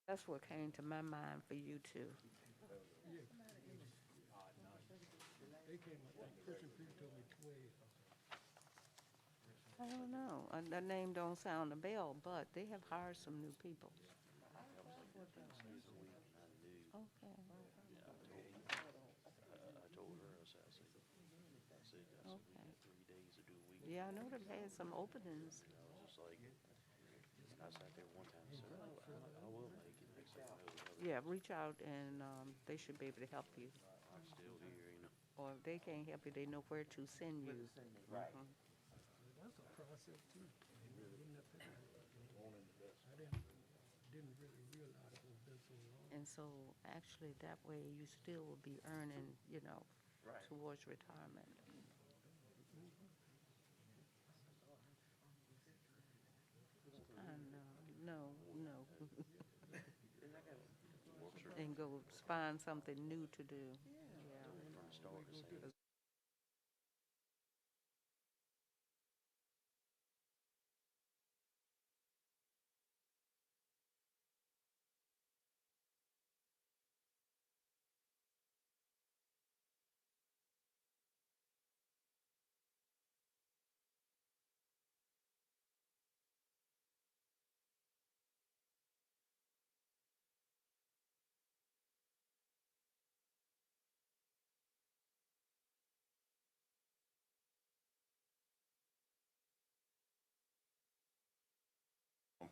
That's what came to my mind for you two. Yeah. They came, I think, Christian Peter told me 12. I don't know. The name don't sound a bell, but they have hired some new people. Okay. I told her, I said, we Okay. got 3 days to do a week. Yeah, I know they've had some openings. And I was just like, I sat there one time and said, I will make it. Next thing I know, Yeah, reach out and they should be able to help you. I'm still here, you know. Or if they can't help you, they know where to send you. Right. Mhm. So that's a process too. Getting up there. I didn't really realize it was been so long. And so actually that way you still will be earning, Right. towards retirement. No, no. Isn't that good? Works are And go find something new to do. Yeah. from the start the same.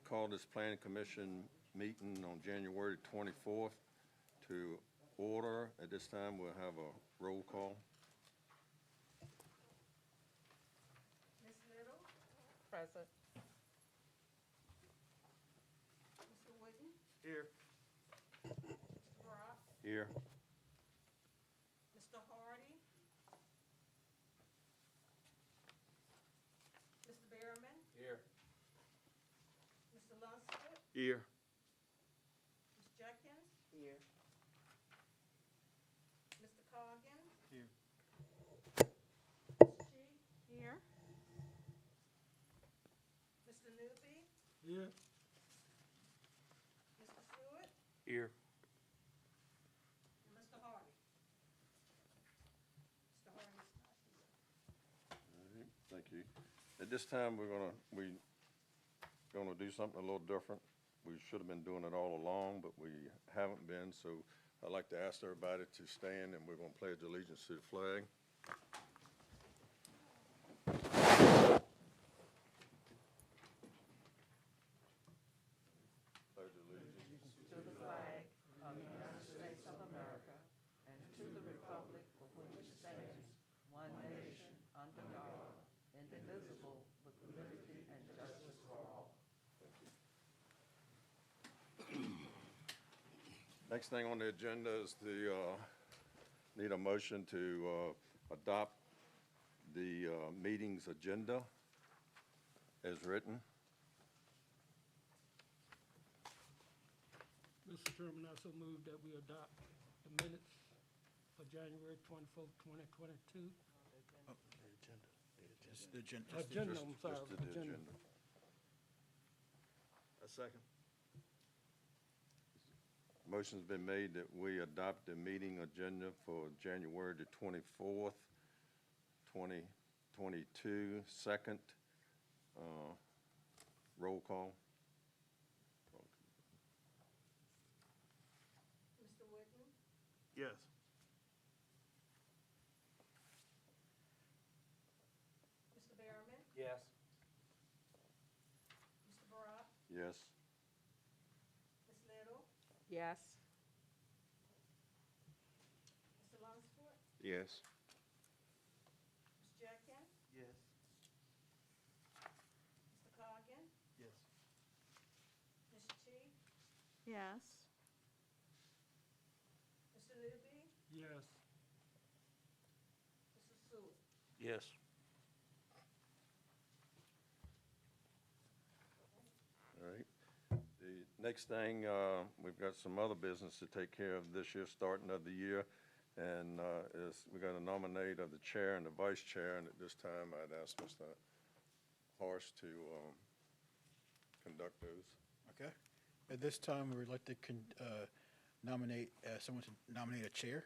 Call this planning commission meeting on January 24th to order. At this time, we'll have a roll call. Ms. Little, Present. Mr. Wooden, Here. Mr. Brock, Here. Mr. Hardy, Mr. Behrman, Here. Mr. Lunsford, Here. Ms. Jenkins, Here. Mr. Coggins, Here. Ms. Chi, Here. Mr. Newby, Yeah. Mr. Stewart, Here. and Mr. Hardy. Mr. Hardy's not here. All right, thank you. At this time, we're gonna do something a little different. We should have been doing it all along, but we haven't been, so I'd like to ask everybody to stand, and we're gonna pledge allegiance to the flag. Pledge allegiance. To the flag of the United States of America and to the republic for which it stands, one nation, under God, indivisible, with liberty and justice for all. Next thing on the agenda is need a motion to adopt the meeting's agenda as written. Mr. Chairman, I so move that we adopt the minutes for January 24th, 2022. Just the agenda. Agenda, I'm sorry, Just to the agenda. agenda. A second. Motion's been made that we adopt the meeting agenda for January the 24th, 2022. Second, roll call. Mr. Wooden, Yes. Mr. Behrman, Yes. Mr. Brock, Yes. Ms. Little, Yes. Mr. Lunsford, Yes. Ms. Jenkins, Yes. Mr. Coggins, Yes. Ms. Chi, Yes. Mr. Newby, Yes. Mr. Stewart. Yes. All right. The next thing, we've got some other business to take care of this year, starting of the year. And we're going to nominate the chair and the vice chair. And at this time, I'd ask Mr. Horst to conduct those. Okay. At this time, we would like to nominate someone to nominate a chair.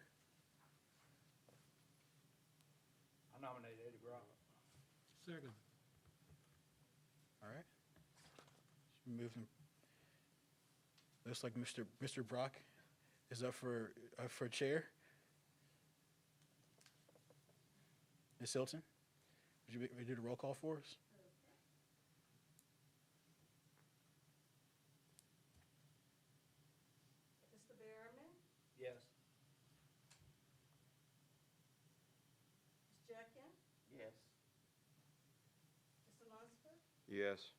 I nominate Eddie Brock. Second. All right. Move him. Looks like Mr. Brock is up for chair. Ms. Hilton, would you do the roll call for us? Mr. Behrman, Yes. Ms. Jenkins, Yes. Mr. Lunsford, Yes.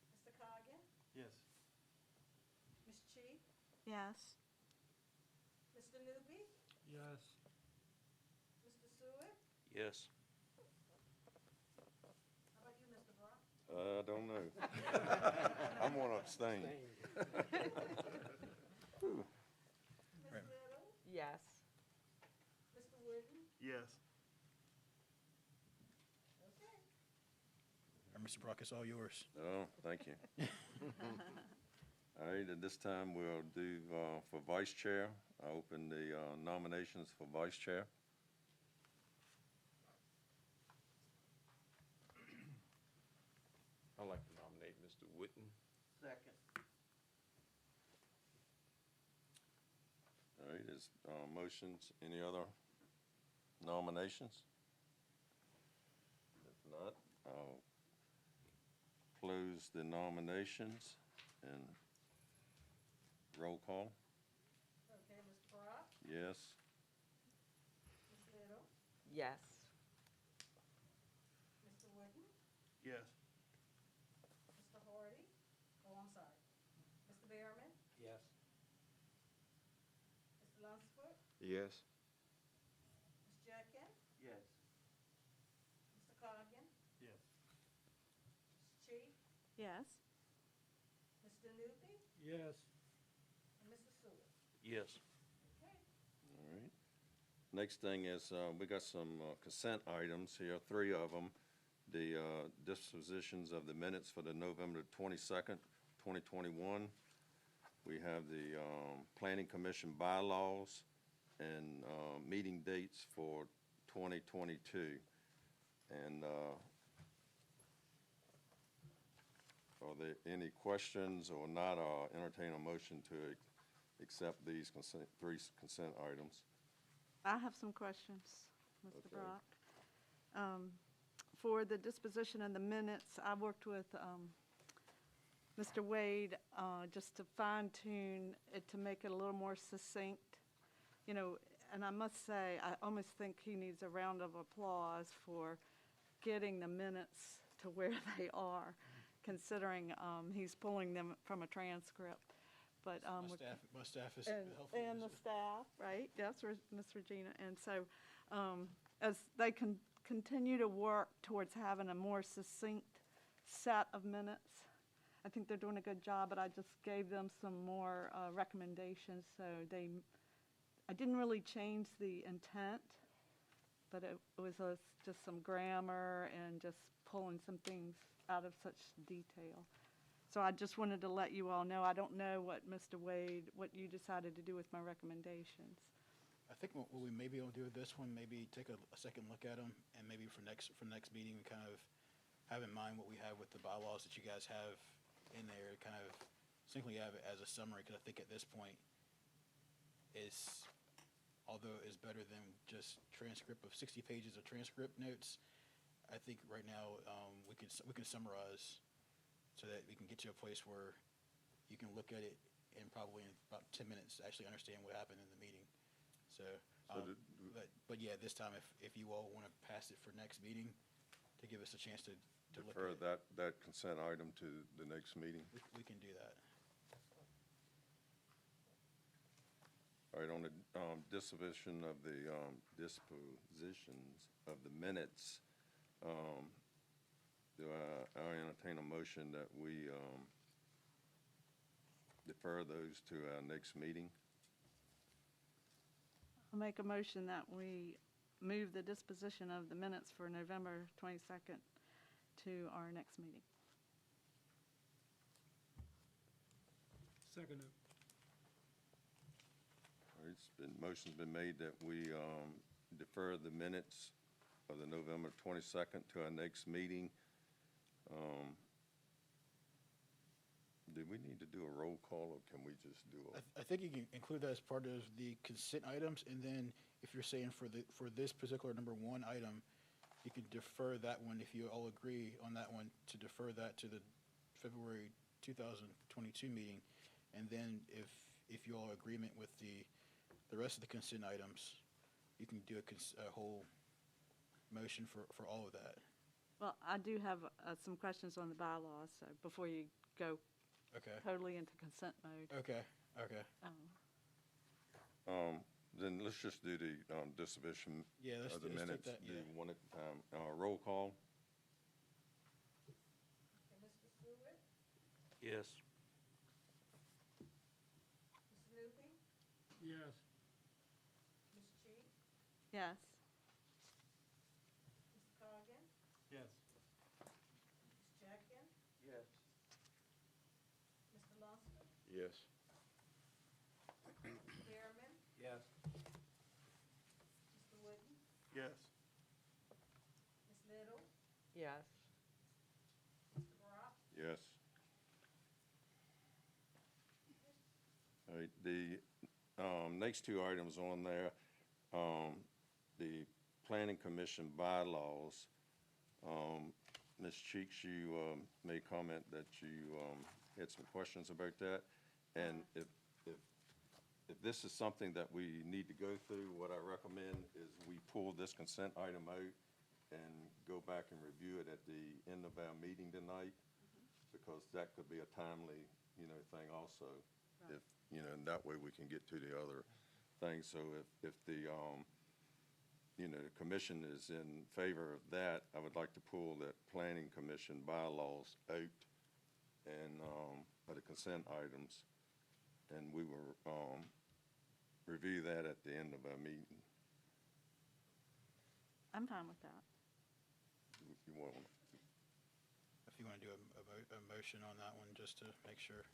Mr. Coggin, Yes. Ms. Chi, Yes. Mr. Newby, Yes. Mr. Seward. Yes. How about you, Mr. Brock? I don't know. I'm going to abstain. Whew. Ms. Right. Little, Yes. Mr. Wooden. Yes. Okay. All right, Mr. Brock, it's all yours. Oh, thank you. All right, at this time, we'll do for vice chair. I open the nominations for vice chair. I'd like to nominate Mr. Witten. Second. All right, is motions, any other nominations? If not, I'll close the nominations and roll call. Okay, Mr. Brock, Yes. Ms. Little, Yes. Mr. Wooden, Yes. Mr. Hardy. Oh, I'm sorry. Mr. Behrman, Yes. Mr. Lunsford, Yes. Ms. Jenkins, Yes. Mr. Coggin, Yes. Ms. Chi, Yes. Mr. Newby, Yes. and Mr. Seward. Yes. Okay. All right. Next thing is, we got some consent items here, 3 of them. The dispositions of the minutes for the November 22nd, 2021. We have the Planning Commission bylaws and meeting dates for 2022. And are there any questions or not? I'll entertain a motion to accept these 3 consent items. I have some questions, Mr. Okay. Brock. For the disposition and the minutes, I worked with Mr. Wade just to fine tune it to make it a little more succinct. You know, and I must say, I almost think he needs a round of applause for getting the minutes to where they are, considering he's pulling them from a transcript. But My staff is and, helpful. and the staff, right? Yes, Ms. Regina. And so, as they can continue to work towards having a more succinct set of minutes, I think they're doing a good job, but I just gave them some more recommendations. So I didn't really change the intent, but it was just some grammar and just pulling some things out of such detail. So I just wanted to let you all know, I don't know what Mr. Wade, what you decided to do with my recommendations. I think what we may be able to do with this one, maybe take a second look at them, and maybe for next meeting, we kind of have in mind what we have with the bylaws that you guys have in there, kind of simply have it as a summary, because I think at this point although it is better than just transcript of 60 pages of transcript notes, I think right now we can summarize so that we can get to a place where you can look at it and probably in about 10 minutes actually understand what happened in the meeting. So, but yeah, this time if you all want to pass it for next meeting to give us a chance to look Defer at it, that consent item to the next meeting. we can do that. All right, on the dispositions of the minutes, do I entertain a motion that we defer those to our next meeting? I'll make a motion that we move the disposition of the minutes for November 22nd to our next meeting. Second it. All right, motion's been made that we defer the minutes of the November 22nd to our next meeting. Do we need to do a roll call, or can we just do a? I think you can include that as part of the consent items, and then if you're saying for this particular number one item, you can defer that one, if you all agree on that one, to defer that to the February 2022 meeting. And then if you all are agreement with the rest of the consent items, you can do a whole motion for all of that. Well, I do have some questions on the bylaws, so before you go Okay. totally into consent mode. Okay. Then let's just do the distribution Yeah, let's of the take minutes, that, do yeah. one at a time. Roll call? Okay, Mr. Stewart, Yes. Mr. Newby, Yes. Ms. Cheek, Yes. Mr. Coggan, Yes. Ms. Jackin, Yes. Mr. Lunsford, Yes. Mr. Behrman, Yes. Mr. Wooden, Yes. Ms. Little, Yes. Mr. Brock, Yes. All right, the next two items on there, the Planning Commission bylaws. Ms. Cheeks, you made comment that you had some questions about that. And if this is something that we need to go through, what I recommend is we pull this consent item out and go back and review it at the end of our meeting tonight, because that could be a timely, thing also. Right. If, and that way we can get to the other things. So if the, the commission is in favor of that, I would like to pull that Planning Commission bylaws out and, of the consent items. And we will, review that at the end of our meeting. I'm fine with that. You want, If you want to do a motion on that one, just to make sure.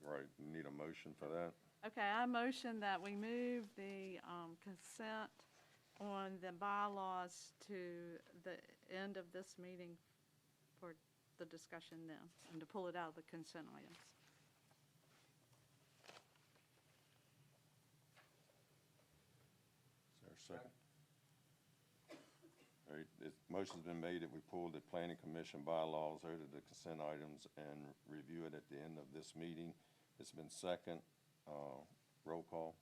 right, you need a motion for that? Okay, I motion that we move the consent on the bylaws to the end of this meeting for the discussion then, and to pull it out of the consent items. Is there a second? All right, motion's been made that we pull the Planning Commission bylaws out of the consent items and review it at the end of this meeting. It's been second. Roll call?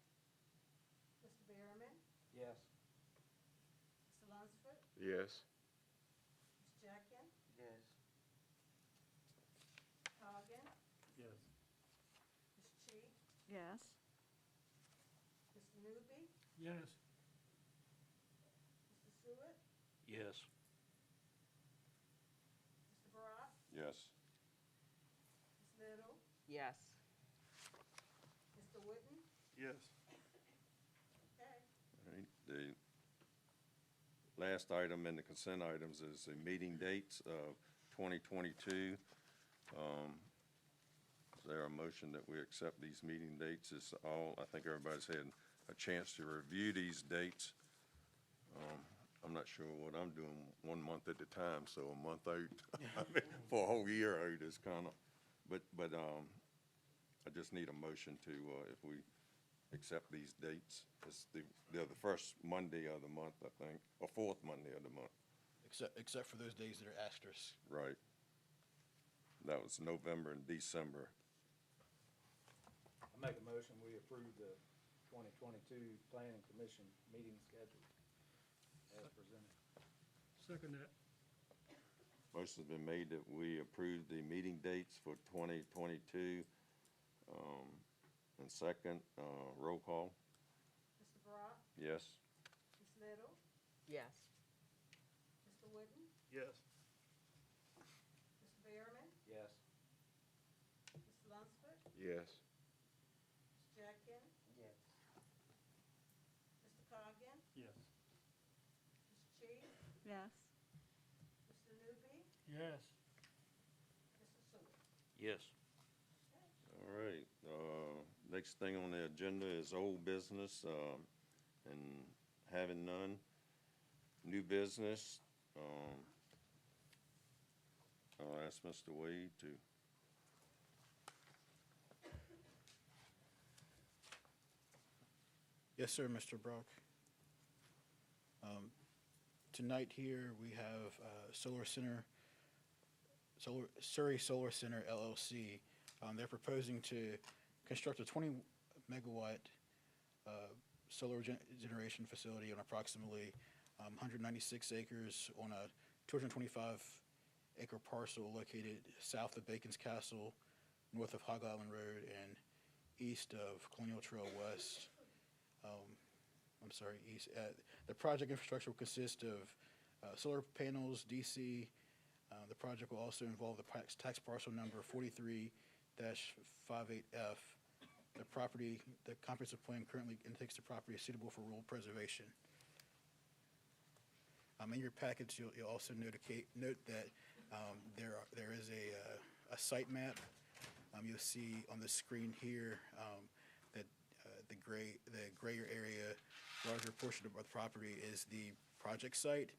Mr. Behrman, Yes. Mr. Lunsford, Yes. Ms. Jackin, Yes. Coggan, Yes. Ms. Cheek, Yes. Mr. Newby, Yes. Mr. Stewart, Yes. Mr. Brock, Yes. Ms. Little, Yes. Mr. Wooden, Yes. okay. All right, the last item in the consent items is the meeting dates of 2022. Is there a motion that we accept these meeting dates? Is all, I think everybody's had a chance to review these dates. I'm not sure what I'm doing 1 month at a time, so a month out, I mean, for a whole year out is kind of, but I just need a motion to, if we accept these dates. They're the first Monday of the month, I think, or fourth Monday of the month. Except for those days that are asterisks. Right. That was November and December. I make a motion, we approve the 2022 Planning Commission meeting schedule as presented. Second that. Motion's been made that we approve the meeting dates for 2022. And second, roll call. Mr. Brock, Yes. Ms. Little, Yes. Mr. Wooden, Yes. Mr. Behrman, Yes. Mr. Lunsford, Yes. Ms. Jackin, Yes. Mr. Coggan, Yes. Ms. Cheek, Yes. Mr. Newby, Yes. Mr. Stewart. Yes. All right. Next thing on the agenda is old business, and having none. New business, I'll ask Mr. Wade to. Yes, sir, Mr. Brock. Tonight here, we have Surrey Solar Center LLC. They're proposing to construct a 20-megawatt solar generation facility on approximately 196 acres on a 225-acre parcel located south of Bacon's Castle, north of Hog Island Road, and east of Colonial Trail West. East. The project infrastructure will consist of solar panels, DC. The project will also involve the tax parcel number 43-58F. The comprehensive plan currently indicates the property is suitable for rural preservation. In your package, you'll also note that there is a site map. You'll see on the screen here that the grayer area, larger portion of the property is the project site.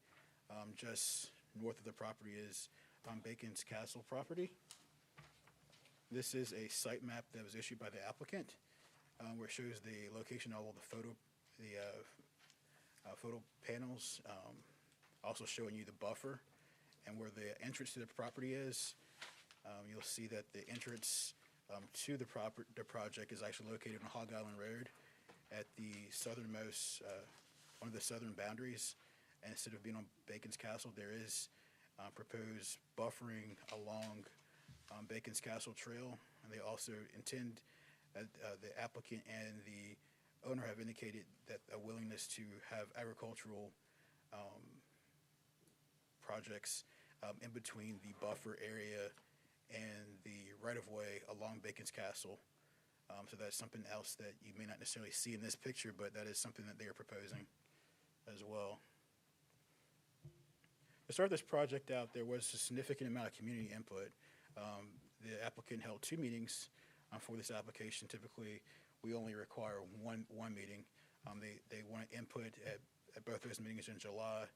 Just north of the property is Bacon's Castle property. This is a site map that was issued by the applicant, where it shows the location of all the photo panels, also showing you the buffer and where the entrance to the property is. You'll see that the entrance to the project is actually located on Hog Island Road at the southernmost, one of the southern boundaries. And instead of being on Bacon's Castle, there is proposed buffering along Bacon's Castle Trail. And they also intend, the applicant and the owner have indicated that a willingness to have agricultural projects in between the buffer area and the right-of-way along Bacon's Castle. So that's something else that you may not necessarily see in this picture, but that is something that they are proposing as well. To start this project out, there was a significant amount of community input. The applicant held 2 meetings for this application. Typically, we only require one meeting. They want input at both those meetings in July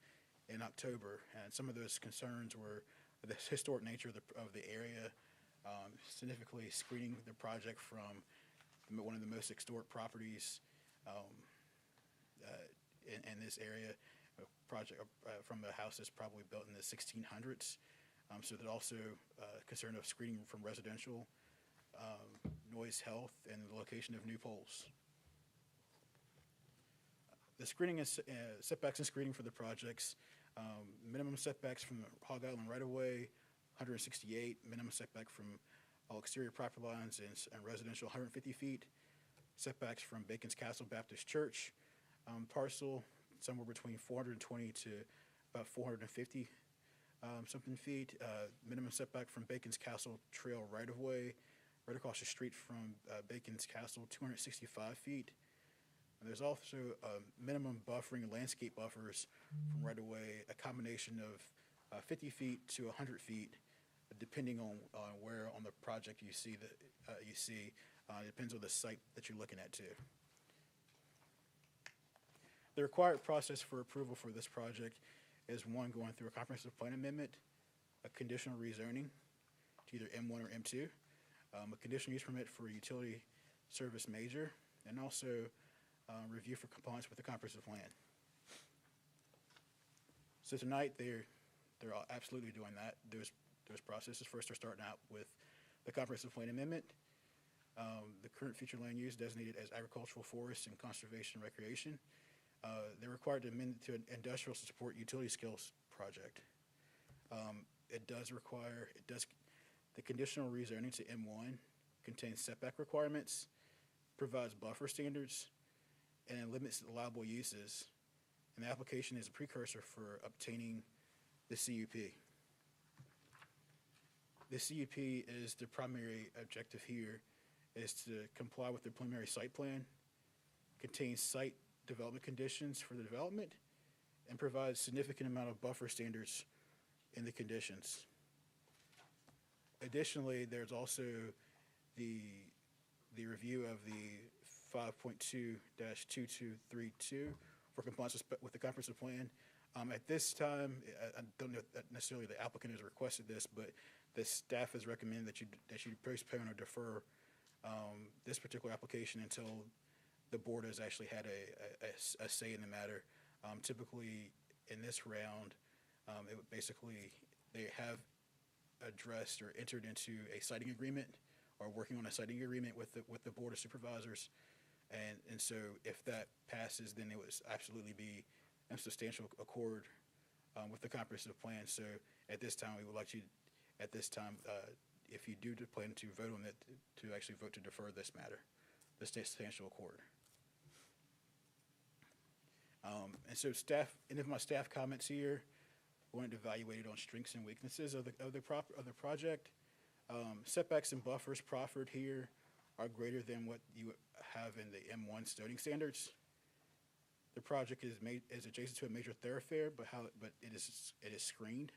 and October, and some of those concerns were the historic nature of the area, significantly screening the project from one of the most historic properties in this area. A project from a house that's probably built in the 1600s. So there's also concern of screening from residential, noise, health, and the location of new poles. The screening is setbacks and screening for the projects. Minimum setbacks from the Hog Island right-of-way, 168. Minimum setback from all exterior property lines and residential, 150 feet. Setbacks from Bacon's Castle Baptist Church parcel, somewhere between 420 to about 450 something feet. Minimum setback from Bacon's Castle Trail right-of-way, right across the street from Bacon's Castle, 265 feet. And there's also minimum buffering and landscape buffers from right-of-way, a combination of 50 feet to 100 feet, depending on where on the project you see. It depends on the site that you're looking at too. The required process for approval for this project is one, going through a comprehensive plan amendment, a conditional rezoning to either M1 or M2, a conditional use permit for a utility service major, and also review for compliance with the comprehensive plan. So tonight they're absolutely doing that. Those processes. First, they're starting out with the comprehensive plan amendment, the current future land use designated as agricultural, forest, and conservation recreation. They're required to amend to an industrial to support utility scales project. The conditional rezoning to M1 contains setback requirements, provides buffer standards, and limits allowable uses. And the application is a precursor for obtaining the CUP. The CUP is the primary objective here, is to comply with the preliminary site plan, contains site development conditions for the development, and provides significant amount of buffer standards in the conditions. Additionally, there's also the the review of the 5.2-2232 for compliance with the comprehensive plan. At this time, I don't know that necessarily the applicant has requested this, but the staff has recommended that you postpone or defer this particular application until the board has actually had a say in the matter. Typically, in this round, it would basically, they have addressed or entered into a siting agreement or working on a siting agreement with the Board of Supervisors. And so if that passes, then it would absolutely be a substantial accord with the comprehensive plan. So at this time, we would like you, at this time, if you do plan to vote on it, to actually vote to defer this matter, the substantial accord. And so staff, and if my staff comments here, I wanted to evaluate it on strengths and weaknesses of the project. Setbacks and buffers proffered here are greater than what you have in the M1 zoning standards. The project is adjacent to a major thoroughfare, but it is screened.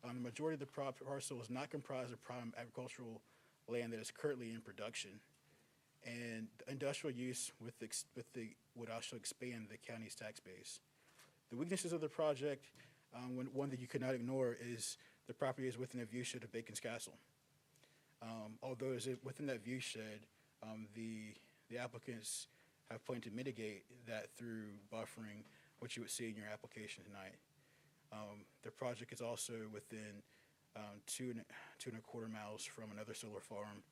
The majority of the parcel is not comprised of prime agricultural land that is currently in production, and the industrial use would also expand the county's tax base. The weaknesses of the project, one that you could not ignore, is the property is within a view shed of Bacon's Castle. Although within that view shed, the applicants have planned to mitigate that through buffering, which you would see in your application tonight. The project is also within 2.25 miles from another solar farm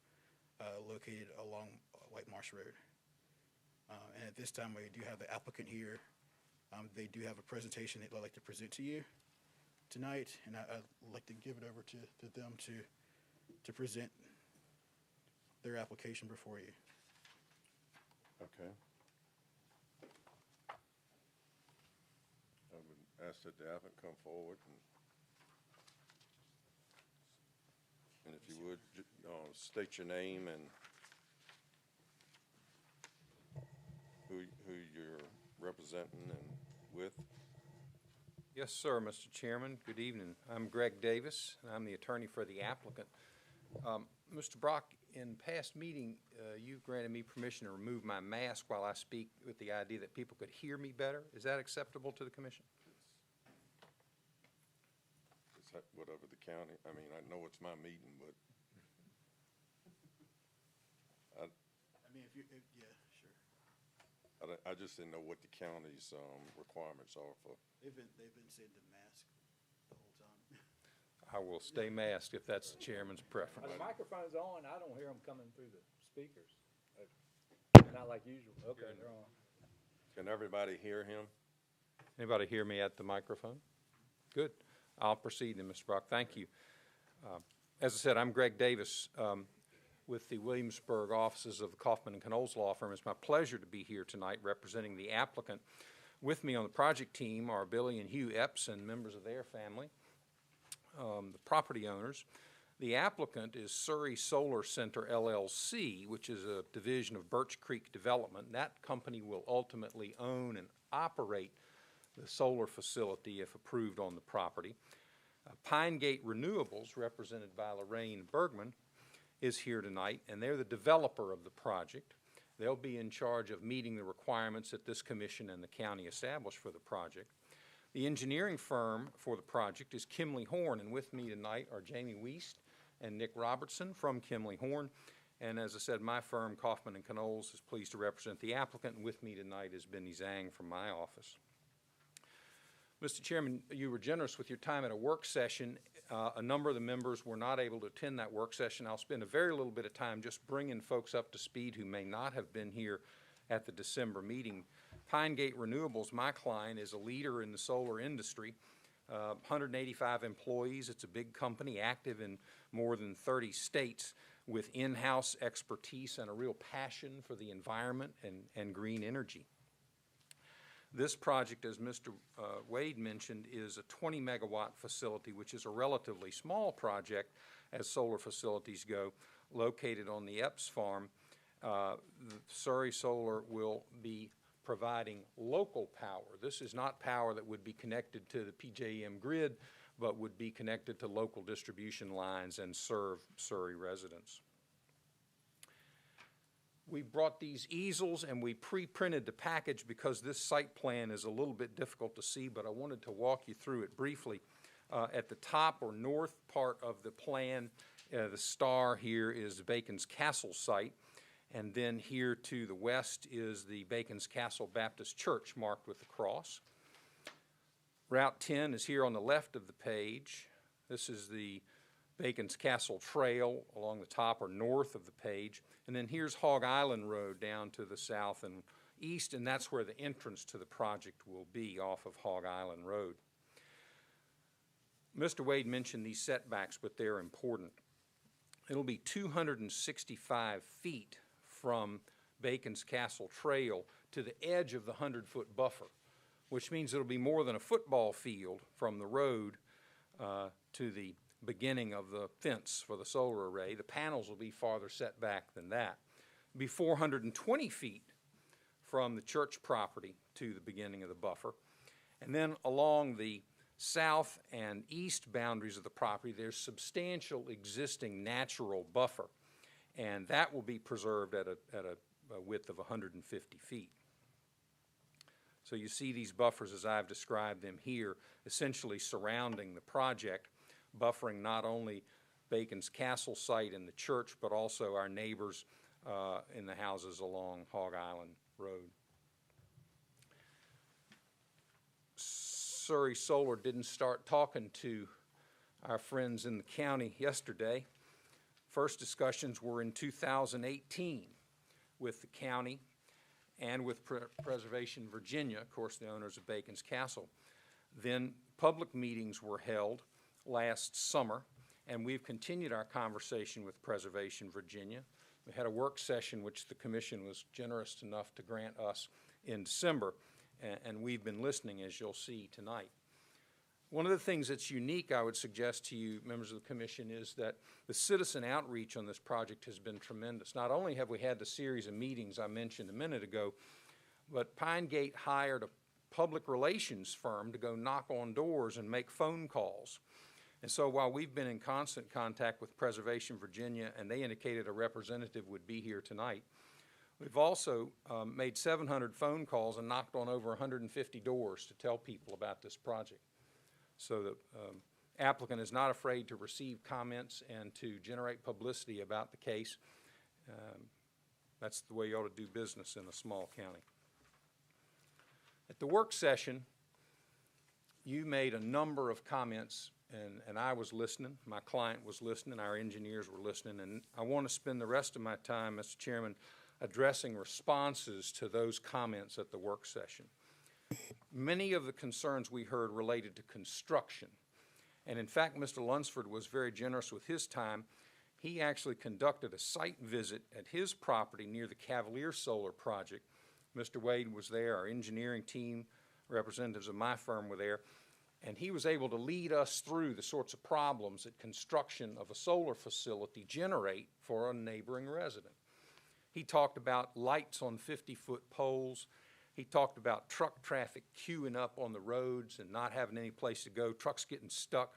located along White Marsh Road. And at this time, we do have the applicant here. They do have a presentation they'd like to present to you tonight, and I'd like to give it over to them to present their application before you. Okay. I would ask that the applicant come forward and if you would, state your name and who you're representing and with. Yes, sir, Mr. Chairman. Good evening. I'm Greg Davis, and I'm the attorney for the applicant. Mr. Brock, in past meeting, you've granted me permission to remove my mask while I speak with the idea that people could hear me better. Is that acceptable to the commission? Is that whatever the county, I mean, I know it's my meeting, but Yeah, sure. I just didn't know what the county's requirements are for. They've been saying to mask the whole time. I will stay masked if that's the chairman's Are preference. the microphones on? I don't hear them coming through the speakers. Not like usual. Okay, they're on. Can everybody hear him? Anybody hear me at the microphone? Good. I'll proceed then, Mr. Brock. Thank you. As I said, I'm Greg Davis with the Williamsburg offices of the Kaufman and Knowles Law Firm. It's my pleasure to be here tonight representing the applicant. With me on the project team are Billy and Hugh Epps and members of their family, the property owners. The applicant is Surrey Solar Center, LLC, which is a division of Birch Creek Development. That company will ultimately own and operate the solar facility if approved on the property. Pine Gate Renewables, represented by Lorraine Bergman, is here tonight, and they're the developer of the project. They'll be in charge of meeting the requirements that this commission and the county established for the project. The engineering firm for the project is Kimley Horn, and with me tonight are Jamie Wiest and Nick Robertson from Kimley Horn. And as I said, my firm, Kaufman and Knowles, is pleased to represent the applicant, and with me tonight is Benny Zhang from my office. Mr. Chairman, you were generous with your time at a work session. A number of the members were not able to attend that work session. I'll spend a very little bit of time just bringing folks up to speed who may not have been here at the December meeting. Pine Gate Renewables, my client, is a leader in the solar industry. 185 employees. It's a big company, active in more than 30 states, with in-house expertise and a real passion for the environment and green energy. This project, as Mr. Wade mentioned, is a 20-megawatt facility, which is a relatively small project as solar facilities go, located on the Epps farm. Surrey Solar will be providing local power. This is not power that would be connected to the PJM grid, but would be connected to local distribution lines and serve Surrey residents. We brought these easels and we pre-printed the package because this site plan is a little bit difficult to see, but I wanted to walk you through it briefly. At the top or north part of the plan, the star here is Bacon's Castle site, and then here to the west is the Bacon's Castle Baptist Church marked with the cross. Route 10 is here on the left of the page. This is the Bacon's Castle Trail along the top or north of the page. And then here's Hog Island Road down to the south and east, and that's where the entrance to the project will be, off of Hog Island Road. Mr. Wade mentioned these setbacks, but they're important. It'll be 265 feet from Bacon's Castle Trail to the edge of the 100-foot buffer, which means it'll be more than a football field from the road to the beginning of the fence for the solar array. The panels will be farther set back than that. It'll be 420 feet from the church property to the beginning of the buffer. And then along the south and east boundaries of the property, there's substantial existing natural buffer, and that will be preserved at a width of 150 feet. So you see these buffers as I've described them here, essentially surrounding the project, buffering not only Bacon's Castle site and the church, but also our neighbors in the houses along Hog Island Road. Surrey Solar didn't start talking to our friends in the county yesterday. First discussions were in 2018 with the county and with Preservation Virginia, of course, the owners of Bacon's Castle. Then public meetings were held last summer, and we've continued our conversation with Preservation Virginia. We had a work session which the commission was generous enough to grant us in December, and we've been listening, as you'll see tonight. One of the things that's unique, I would suggest to you, members of the commission, is that the citizen outreach on this project has been tremendous. Not only have we had the series of meetings I mentioned a minute ago, but Pine Gate hired a public relations firm to go knock on doors and make phone calls. And so while we've been in constant contact with Preservation Virginia, and they indicated a representative would be here tonight, we've also made 700 phone calls and knocked on over 150 doors to tell people about this project. So the applicant is not afraid to receive comments and to generate publicity about the case. That's the way you ought to do business in a small county. At the work session, you made a number of comments, and I was listening, my client was listening, our engineers were listening, and I want to spend the rest of my time, Mr. Chairman, addressing responses to those comments at the work session. Many of the concerns we heard related to construction, and in fact, Mr. Lunsford was very generous with his time. He actually conducted a site visit at his property near the Cavalier Solar Project. Mr. Wade was there, our engineering team, representatives of my firm were there, and he was able to lead us through the sorts of problems that construction of a solar facility generate for a neighboring resident. He talked about lights on 50-foot poles. He talked about truck traffic queuing up on the roads and not having any place to go, trucks getting stuck.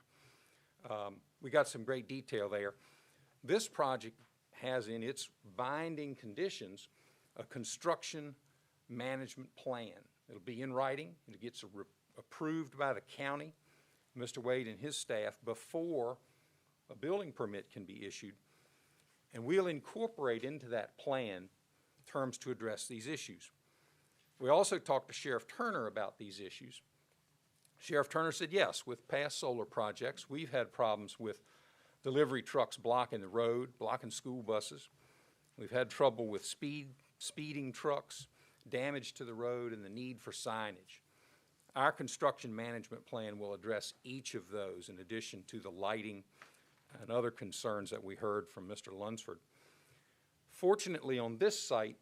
We got some great detail there. This project has in its binding conditions a construction management plan. It'll be in writing. It gets approved by the county, Mr. Wade and his staff, before a building permit can be issued. And we'll incorporate into that plan terms to address these issues. We also talked to Sheriff Turner about these issues. Sheriff Turner said, yes, with past solar projects, we've had problems with delivery trucks blocking the road, blocking school buses. We've had trouble with speeding trucks, damage to the road, and the need for signage. Our construction management plan will address each of those in addition to the lighting and other concerns that we heard from Mr. Lunsford. Fortunately, on this site,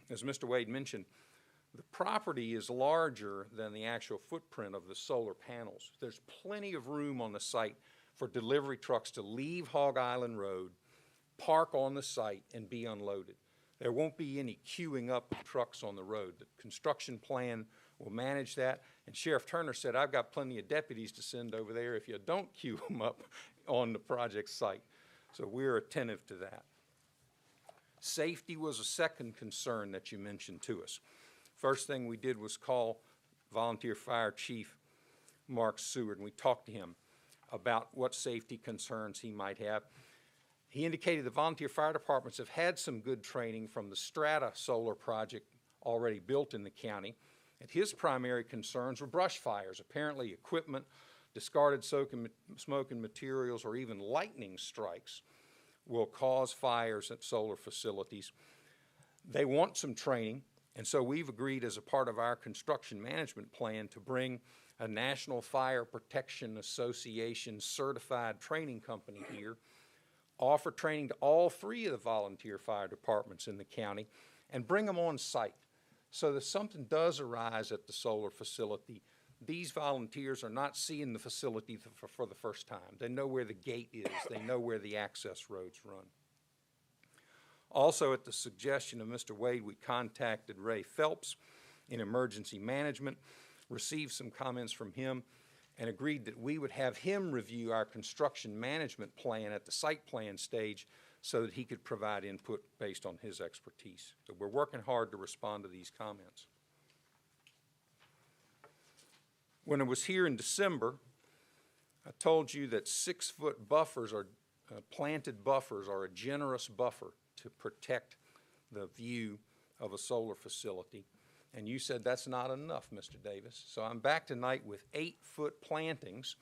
as Mr. Wade mentioned, the property is larger than the actual footprint of the solar panels. There's plenty of room on the site for delivery trucks to leave Hog Island Road, park on the site, and be unloaded. There won't be any queuing up of trucks on the road. The construction plan will manage that. And Sheriff Turner said, I've got plenty of deputies to send over there if you don't queue them up on the project site. So we're attentive to that. Safety was a second concern that you mentioned to us. First thing we did was call Volunteer Fire Chief Mark Seward, and we talked to him about what safety concerns he might have. He indicated the volunteer fire departments have had some good training from the Strata solar project already built in the county, and his primary concerns were brush fires. Apparently equipment, discarded smoke and materials, or even lightning strikes will cause fires at solar facilities. They want some training, and so we've agreed as a part of our construction management plan to bring a National Fire Protection Association certified training company here, offer training to all 3 of the volunteer fire departments in the county, and bring them on site. So that if something does arise at the solar facility, these volunteers are not seeing the facility for the first time. They know where the gate is. They know where the access roads run. Also, at the suggestion of Mr. Wade, we contacted Ray Phelps in emergency management, received some comments from him, and agreed that we would have him review our construction management plan at the site plan stage so that he could provide input based on his expertise. So we're working hard to respond to these comments. When I was here in December, I told you that 6-foot buffers are planted buffers are a generous buffer to protect the view of a solar facility. And you said that's not enough, Mr. Davis. So I'm back tonight with 8-foot plantings,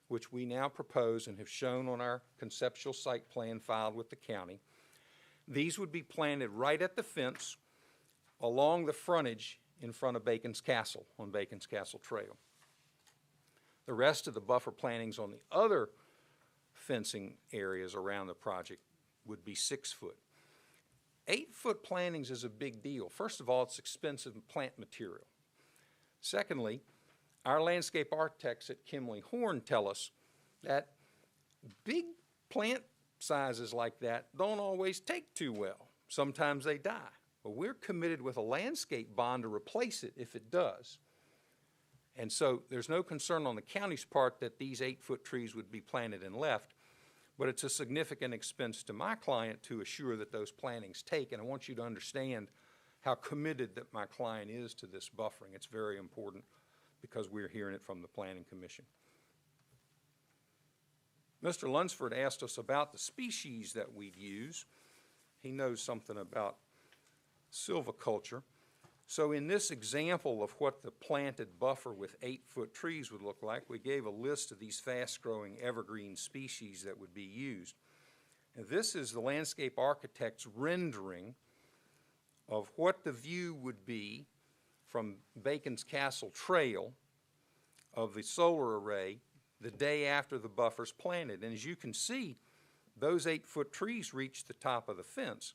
which we now propose and have shown on our conceptual site plan filed with the county. These would be planted right at the fence along the frontage in front of Bacon's Castle on Bacon's Castle Trail. The rest of the buffer plantings on the other fencing areas around the project would be 6-foot. 8-foot plantings is a big deal. First of all, it's expensive plant material. Secondly, our landscape architects at Kimley Horn tell us that big plant sizes like that don't always take too well. Sometimes they die. Well, we're committed with a landscape bond to replace it if it does. And so there's no concern on the county's part that these 8-foot trees would be planted and left, but it's a significant expense to my client to assure that those plantings take, and I want you to understand how committed that my client is to this buffering. It's very important because we're hearing it from the Planning Commission. Mr. Lunsford asked us about the species that we'd use. He knows something about silviculture. So in this example of what the planted buffer with 8-foot trees would look like, we gave a list of these fast-growing evergreen species that would be used. And this is the landscape architect's rendering of what the view would be from Bacon's Castle Trail of the solar array the day after the buffer's planted. And as you can see, those 8-foot trees reach the top of the fence.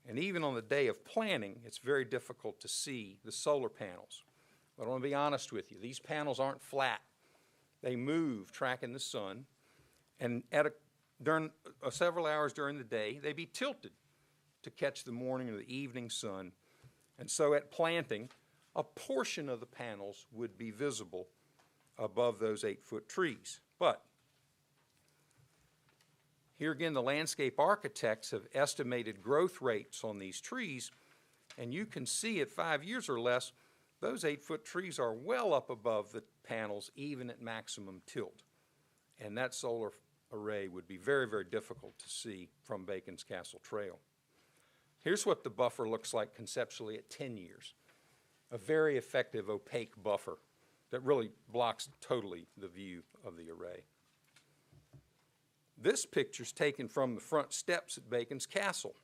And even on the day of planting, it's very difficult to see the solar panels. But I want to be honest with you, these panels aren't flat. They move, tracking the sun, and during several hours during the day, they be tilted to catch the morning or the evening sun. And so at planting, a portion of the panels would be visible above those 8-foot trees. But here again, the landscape architects have estimated growth rates on these trees, and you can see at 5 years or less, those 8-foot trees are well up above the panels, even at maximum tilt. And that solar array would be very, very difficult to see from Bacon's Castle Trail. Here's what the buffer looks like conceptually at 10 years. A very effective opaque buffer that really blocks totally the view of the array. This picture's taken from the front steps at Bacon's Castle.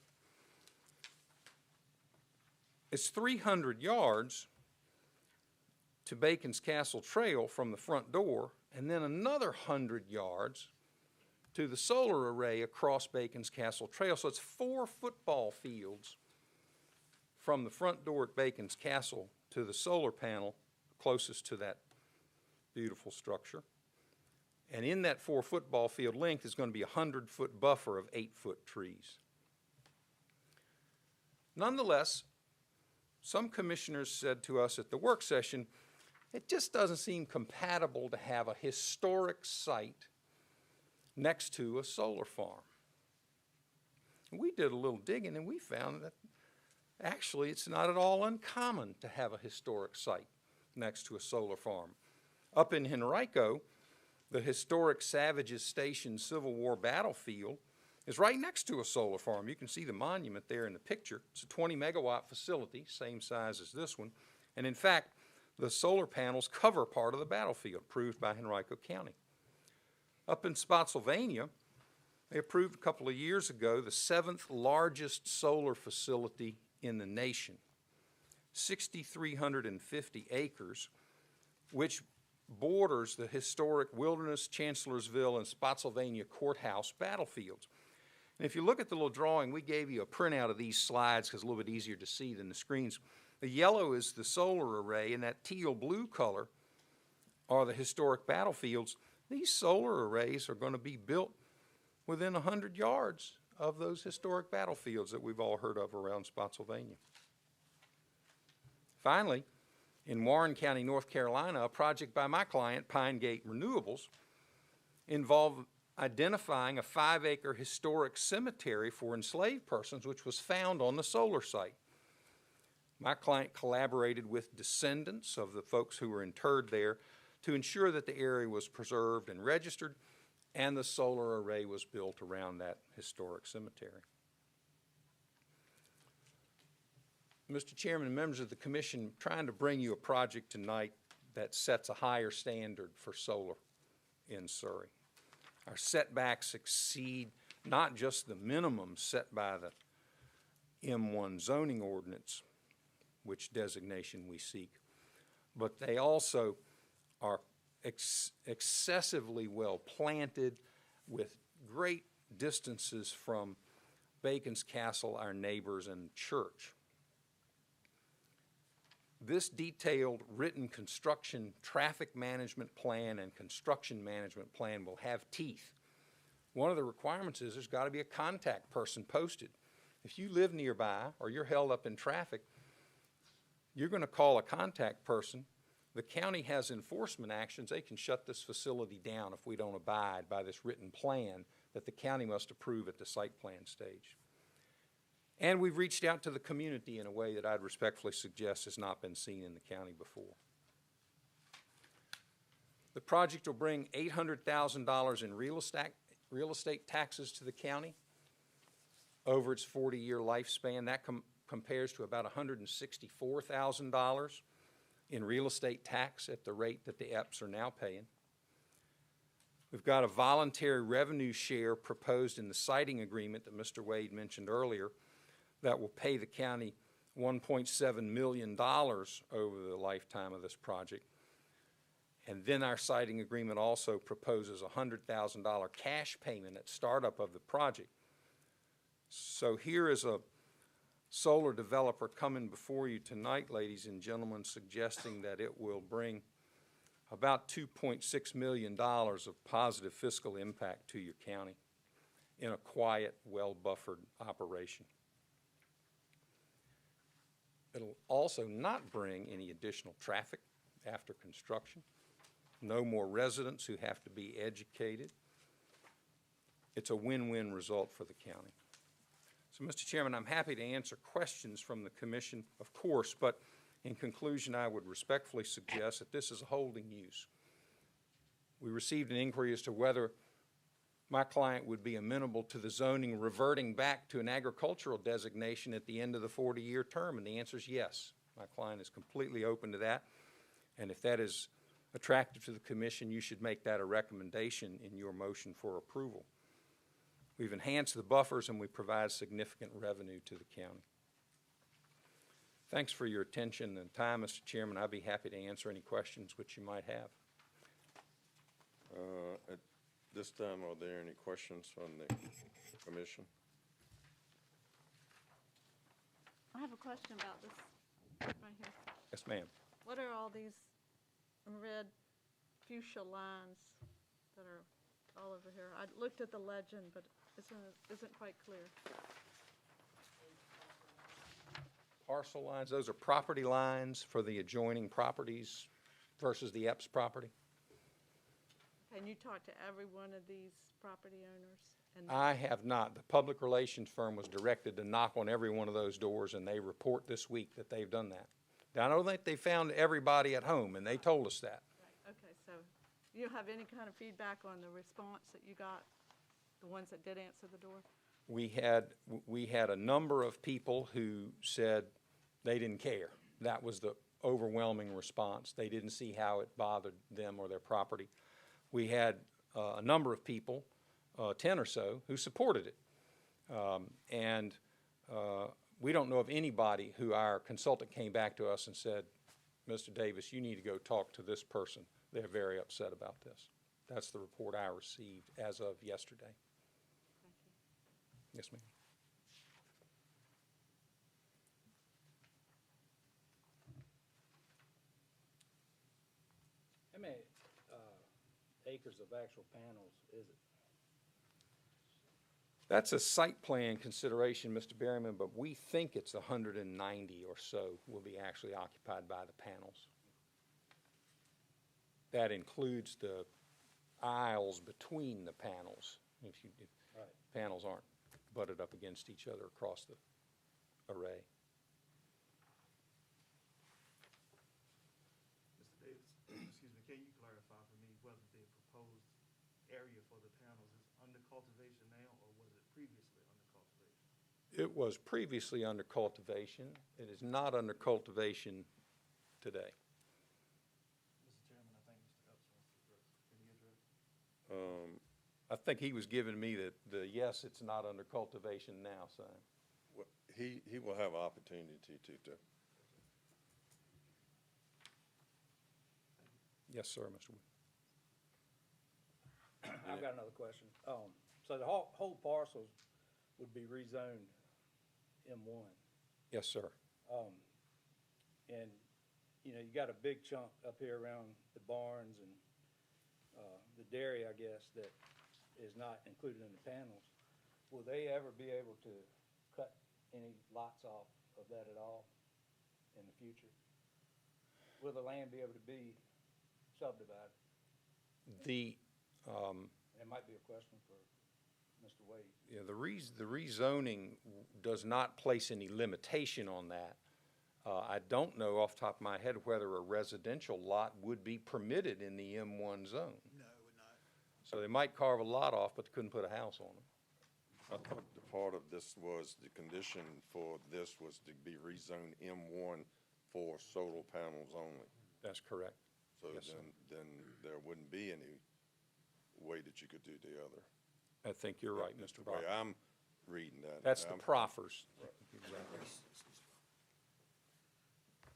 It's 300 yards to Bacon's Castle Trail from the front door, and then another 100 yards to the solar array across Bacon's Castle Trail. So it's 4 football fields from the front door at Bacon's Castle to the solar panel closest to that beautiful structure. And in that 4 football field length is going to be a 100-foot buffer of 8-foot trees. Nonetheless, some commissioners said to us at the work session, it just doesn't seem compatible to have a historic site next to a solar farm. And we did a little digging, and we found that actually it's not at all uncommon to have a historic site next to a solar farm. Up in Henrico, the historic Savages Station Civil War battlefield is right next to a solar farm. You can see the monument there in the picture. It's a 20-megawatt facility, same size as this one. And in fact, the solar panels cover part of the battlefield, approved by Henrico County. Up in Spotsylvania, they approved a couple of years ago the 7th largest solar facility in the nation, 6,350 acres, which borders the historic Wilderness, Chancellorsville, and Spotsylvania courthouse battlefields. And if you look at the little drawing, we gave you a printout of these slides because it's a little bit easier to see than the screens. The yellow is the solar array, and that teal blue color are the historic battlefields. These solar arrays are going to be built within 100 yards of those historic battlefields that we've all heard of around Spotsylvania. Finally, in Warren County, North Carolina, a project by my client, Pine Gate Renewables, involved identifying a 5-acre historic cemetery for enslaved persons, which was found on the solar site. My client collaborated with descendants of the folks who were interred there to ensure that the area was preserved and registered, and the solar array was built around that historic cemetery. Mr. Chairman and members of the Commission, I'm trying to bring you a project tonight that sets a higher standard for solar in Surrey. Our setbacks exceed not just the minimum set by the M1 zoning ordinance, which designation we seek, but they also are excessively well planted with great distances from Bacon's Castle, our neighbors, and church. This detailed written construction traffic management plan and construction management plan will have teeth. One of the requirements is there's got to be a contact person posted. If you live nearby or you're held up in traffic, you're going to call a contact person. The county has enforcement actions. They can shut this facility down if we don't abide by this written plan that the county must approve at the site plan stage. And we've reached out to the community in a way that I'd respectfully suggest has not been seen in the county before. The project will bring $800,000 in real estate taxes to the county over its 40-year lifespan. That compares to about $164,000 in real estate tax at the rate that the EPs are now paying. We've got a voluntary revenue share proposed in the siting agreement that Mr. Wade mentioned earlier that will pay the county $1.7 million over the lifetime of this project. And then our siting agreement also proposes a $100,000 cash payment at startup of the project. So here is a solar developer coming before you tonight, ladies and gentlemen, suggesting that it will bring about $2.6 million of positive fiscal impact to your county in a quiet, well-buffered operation. It'll also not bring any additional traffic after construction, no more residents who have to be educated. It's a win-win result for the county. So, Mr. Chairman, I'm happy to answer questions from the Commission, of course, but in conclusion, I would respectfully suggest that this is a holding use. We received an inquiry as to whether my client would be amenable to the zoning reverting back to an agricultural designation at the end of the 40-year term, and the answer is yes. My client is completely open to that, and if that is attractive to the Commission, you should make that a recommendation in your motion for approval. We've enhanced the buffers, and we provide significant revenue to the county. Thanks for your attention and time, Mr. Chairman. I'd be happy to answer any questions which you might have. At this time, are there any questions from the Commission? I have a question about this right here. Yes, ma'am. What are all these red fuchsia lines that are all over here? I looked at the legend, but isn't quite clear. Parcel lines, those are property lines for the adjoining properties versus the Epps property. And you talked to every one of these property owners? And I have not. The public relations firm was directed to knock on every one of those doors, and they report this week that they've done that. Now, I don't think they found everybody at home, and they told us that. Right, okay, so you have any kind of feedback on the response that you got, the ones that did answer the door? We had a number of people who said they didn't care. That was the overwhelming response. They didn't see how it bothered them or their property. We had a number of people, 10 or so, who supported it. We don't know of anybody who our consultant came back to us and said, Mr. Davis, you need to go talk to this person. They're very upset about this. That's the report I received as of yesterday. Thank you. Yes, ma'am. How many acres of actual panels is it? That's a site plan consideration, Mr. Berryman, but we think it's 190 or so will be actually occupied by the panels. That includes the aisles between the panels. If Right. panels aren't butted up against each other across the array. Mr. Davis, excuse me, can you clarify for me whether the proposed area for the panels is under cultivation now, or was it previously under cultivation? It was previously under cultivation. It is not under cultivation today. Mr. Chairman, I think Mr. Epps wants to address. Can he address? I think he was giving me the yes, it's not under cultivation now sign. Well, he will have opportunity to. Yes, sir, Mr. Wood. I've got another question. So the whole parcels would be rezoned M1. Yes, sir. And, you know, you got a big chunk up here around the barns and the dairy, I guess, that is not included in the panels. Will they ever be able to cut any lots off of that at all in the future? Will the land be able to be subdivided? It might be a question for Mr. Wade. Yeah, the rezoning does not place any limitation on that. I don't know off the top of my head whether a residential lot would be permitted in the M1 zone. No, it would not. So they might carve a lot off, but they couldn't put a house on it. I thought the part of this was, the condition for this was to be rezoned M1 for solar panels only. That's correct. So Yes, sir. then there wouldn't be any way that you could do the other. I think you're right, That's Mr. the way Brock. I'm reading that. That's the I'm- proffers.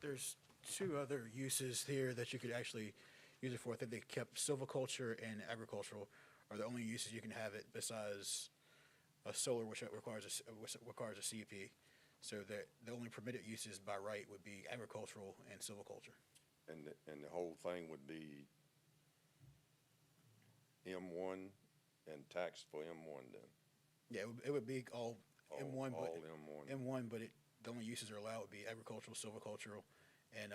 There's two other uses here that you could actually use it for. I think they kept silviculture and agricultural are the only uses you can have it besides a solar, which requires a CUP. So the only permitted uses by right would be agricultural and silviculture. And the whole thing would be M1 and taxed for M1 then? Yeah, it would be all M1, but All M1. M1, but the only uses are allowed would be agricultural, silvicultural, and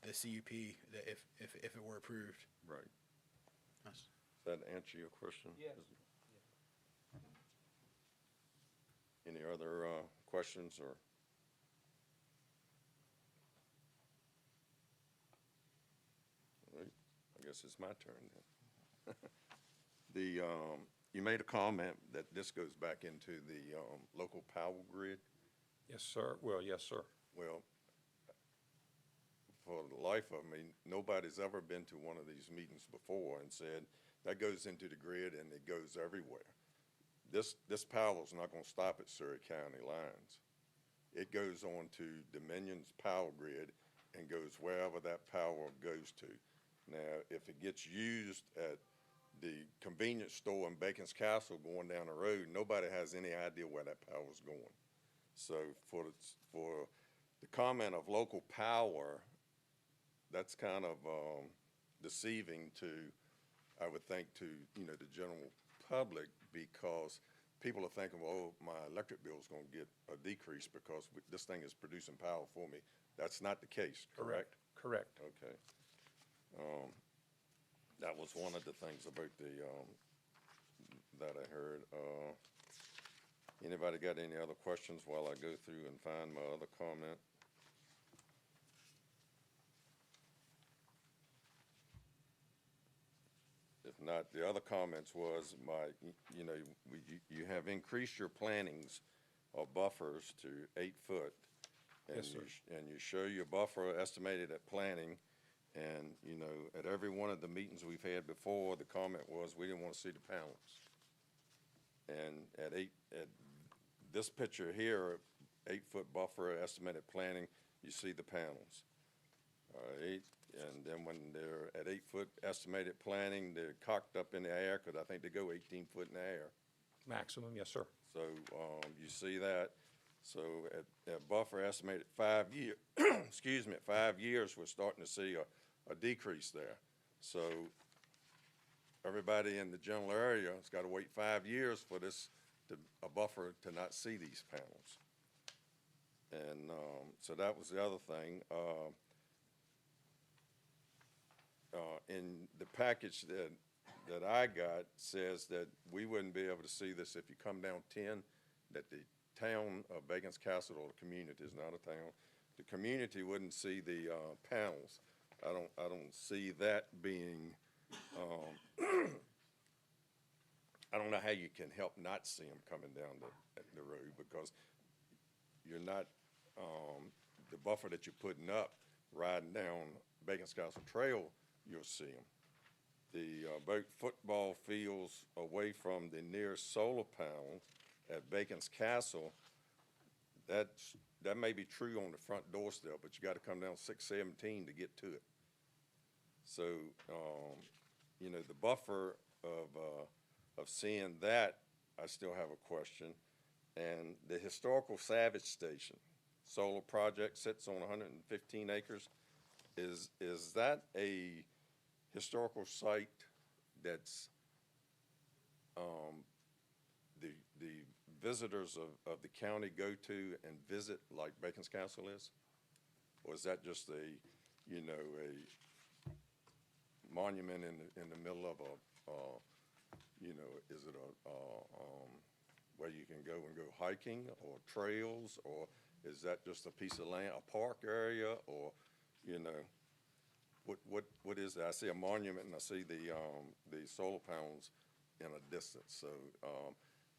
the CUP that if it were approved. Right. Nice. Does that answer your question? Yes. Any other questions or? All right, I guess it's my turn then. You made a comment that this goes back into the local power grid. Yes, sir. Well, yes, sir. Well, for the life of me, nobody's ever been to one of these meetings before and said, that goes into the grid and it goes everywhere. This power's not gonna stop at Surrey County lines. It goes on to Dominion's power grid and goes wherever that power goes to. Now, if it gets used at the convenience store in Bacon's Castle going down the road, nobody has any idea where that power's going. So for the comment of local power, that's kind of deceiving to, I would think, to, the general public, because people are thinking, well, my electric bill's gonna get a decrease because this thing is producing power for me. That's not the case, correct? Correct. Okay. That was one of the things about that I heard. Anybody got any other questions while I go through and find my other comment? If not, the other comments was you know, you have increased your plantings or buffers to 8 foot. And Yes, sir. And you show your buffer estimated at planting, and, you know, at every one of the meetings we've had before, the comment was, we didn't want to see the panels. And at this picture here, 8-foot buffer estimated planting, you see the panels. All right, and then when they're at 8-foot estimated planting, they're cocked up in the air, because I think they go 18 foot in the air. Maximum, yes, sir. So, you see that. So at buffer estimated 5 year, excuse me, at 5 years, we're starting to see a decrease there. So everybody in the general area has got to wait 5 years for a buffer to not see these panels. And, so that was the other thing. In the package that I got says that we wouldn't be able to see this if you come down 10, that the town of Bacon's Castle, or the community, is not a town, the community wouldn't see the panels. I don't see that being, I don't know how you can help not see them coming down the road, because you're not, the buffer that you're putting up, riding down Bacon's Castle Trail, you'll see them. The about football fields away from the nearest solar panel at Bacon's Castle, that may be true on the front doorstep, but you got to come down 617 to get to it. So, you know, the buffer of seeing that, I still have a question. And the historical Savage Station solar project sits on 115 acres. Is that a historical site that's the visitors of the county go to and visit, like Bacon's Castle is? Or is that just a monument in the middle of is it where you can go and go hiking, or trails, or is that just a piece of land, a park area, or, what is that? I see a monument and I see the solar panels in a distance. So,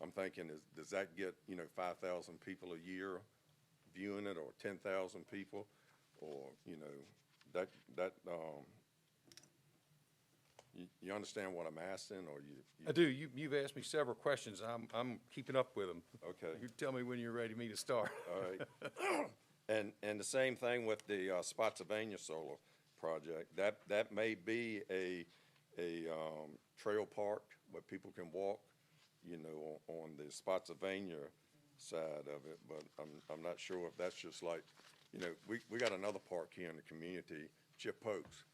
I'm thinking, does that get, 5,000 people a year viewing it, or 10,000 people? Or, you understand what I'm asking, or you? I do. You've asked me several questions. I'm keeping up with them. Okay. You tell me when you're ready for me to start. All right. And the same thing with the Spotsylvania solar project. That may be a trail park where people can walk, on the Spotsylvania side of it. But I'm not sure if that's just like, we got another park here in the community, Chip Oaks,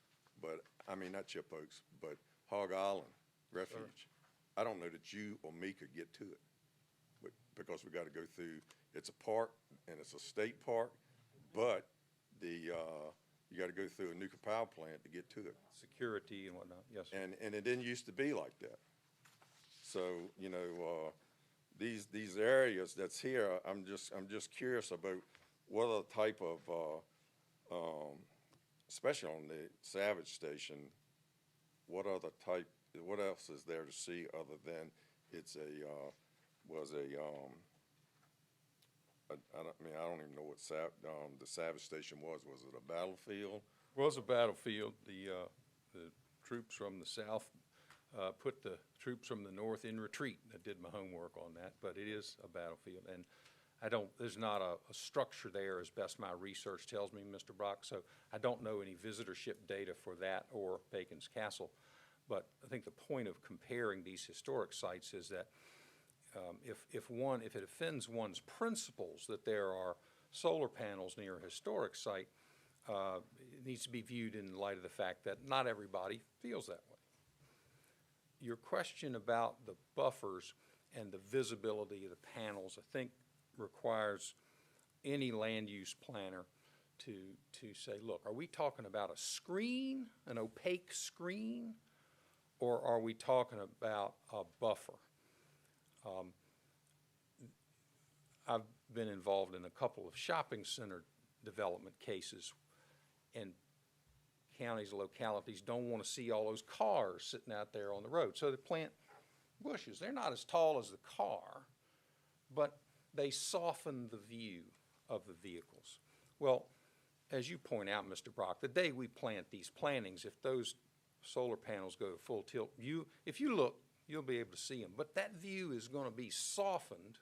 but I mean, not Chip Oaks, but Hog Island Refuge. Sure. I don't know that you or me could get to it, but because we got to go through. It's a park and it's a state park, but you got to go through a nuclear power plant to get to it. Security and whatnot, yes, sir. And it didn't used to be like that. So, these areas that's here, I'm just curious about what other type of, especially on the Savage Station, what else is there to see other than it's I don't even know what the Savage Station was. Was it a battlefield? Was a battlefield. The troops from the south put the troops from the north in retreat. I did my homework on that, but it is a battlefield. And there's not a structure there, as best my research tells me, Mr. Brock, so I don't know any visitorship data for that or Bacon's Castle. But I think the point of comparing these historic sites is that if it offends one's principles that there are solar panels near a historic site, it needs to be viewed in light of the fact that not everybody feels that way. Your question about the buffers and the visibility of the panels, I think, requires any land use planner to say, look, are we talking about a screen, an opaque screen, or are we talking about a buffer? I've been involved in a couple of shopping center development cases, and counties, localities don't want to see all those cars sitting out there on the road. So they plant bushes. They're not as tall as the car, but they soften the view of the vehicles. Well, as you point out, Mr. Brock, the day we plant these plantings, if those solar panels go to full tilt, if you look, you'll be able to see them. But that view is going to be softened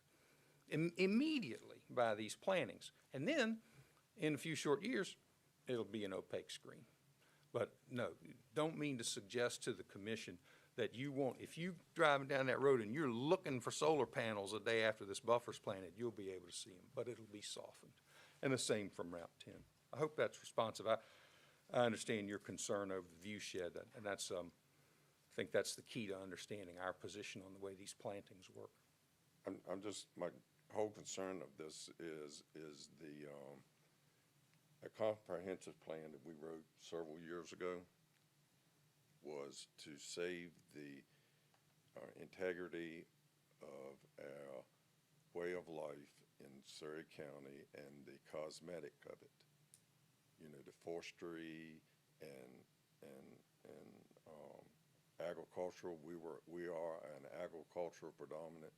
immediately by these plantings. And then, in a few short years, it'll be an opaque screen. But no, don't mean to suggest to the commission that you won't, if you're driving down that road and you're looking for solar panels the day after this buffer's planted, you'll be able to see them, but it'll be softened. And the same from Route 10. I hope that's responsive. I understand your concern over the view shed, and that's, I think that's the key to understanding our position on the way these plantings work. I'm just, my whole concern of this is the, a comprehensive plan that we wrote several years ago was to save the integrity of our way of life in Surrey County and the cosmetic of it. You know, the forestry and agricultural. We are an agricultural predominant,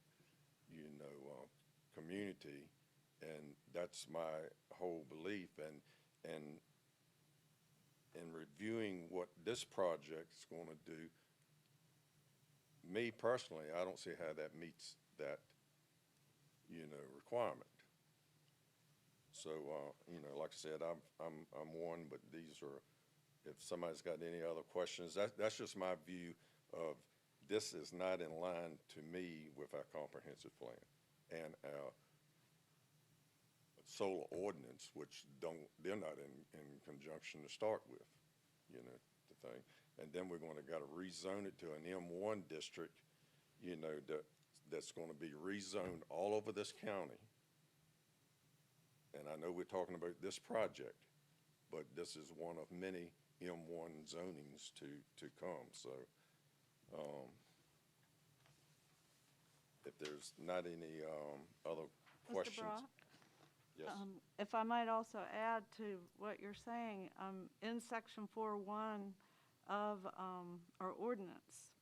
you know, community, and that's my whole belief. And in reviewing what this project is going to do, me personally, I don't see how that meets that, you know, requirement. So, you know, like I said, I'm one, but these are, if somebody's got any other questions, that's just my view of this is not in line to me with our comprehensive plan and our solar ordinance, which they're not in conjunction to start with, you know, the thing. And then we're going to got to rezone it to an M1 district, you know, that's going to be rezoned all over this county. And I know we're talking about this project, but this is one of many M1 zonings to come. So if there's not any other questions. Mr. Brock? Yes. If I might also add to what you're saying, in section 4.1 of our ordinance,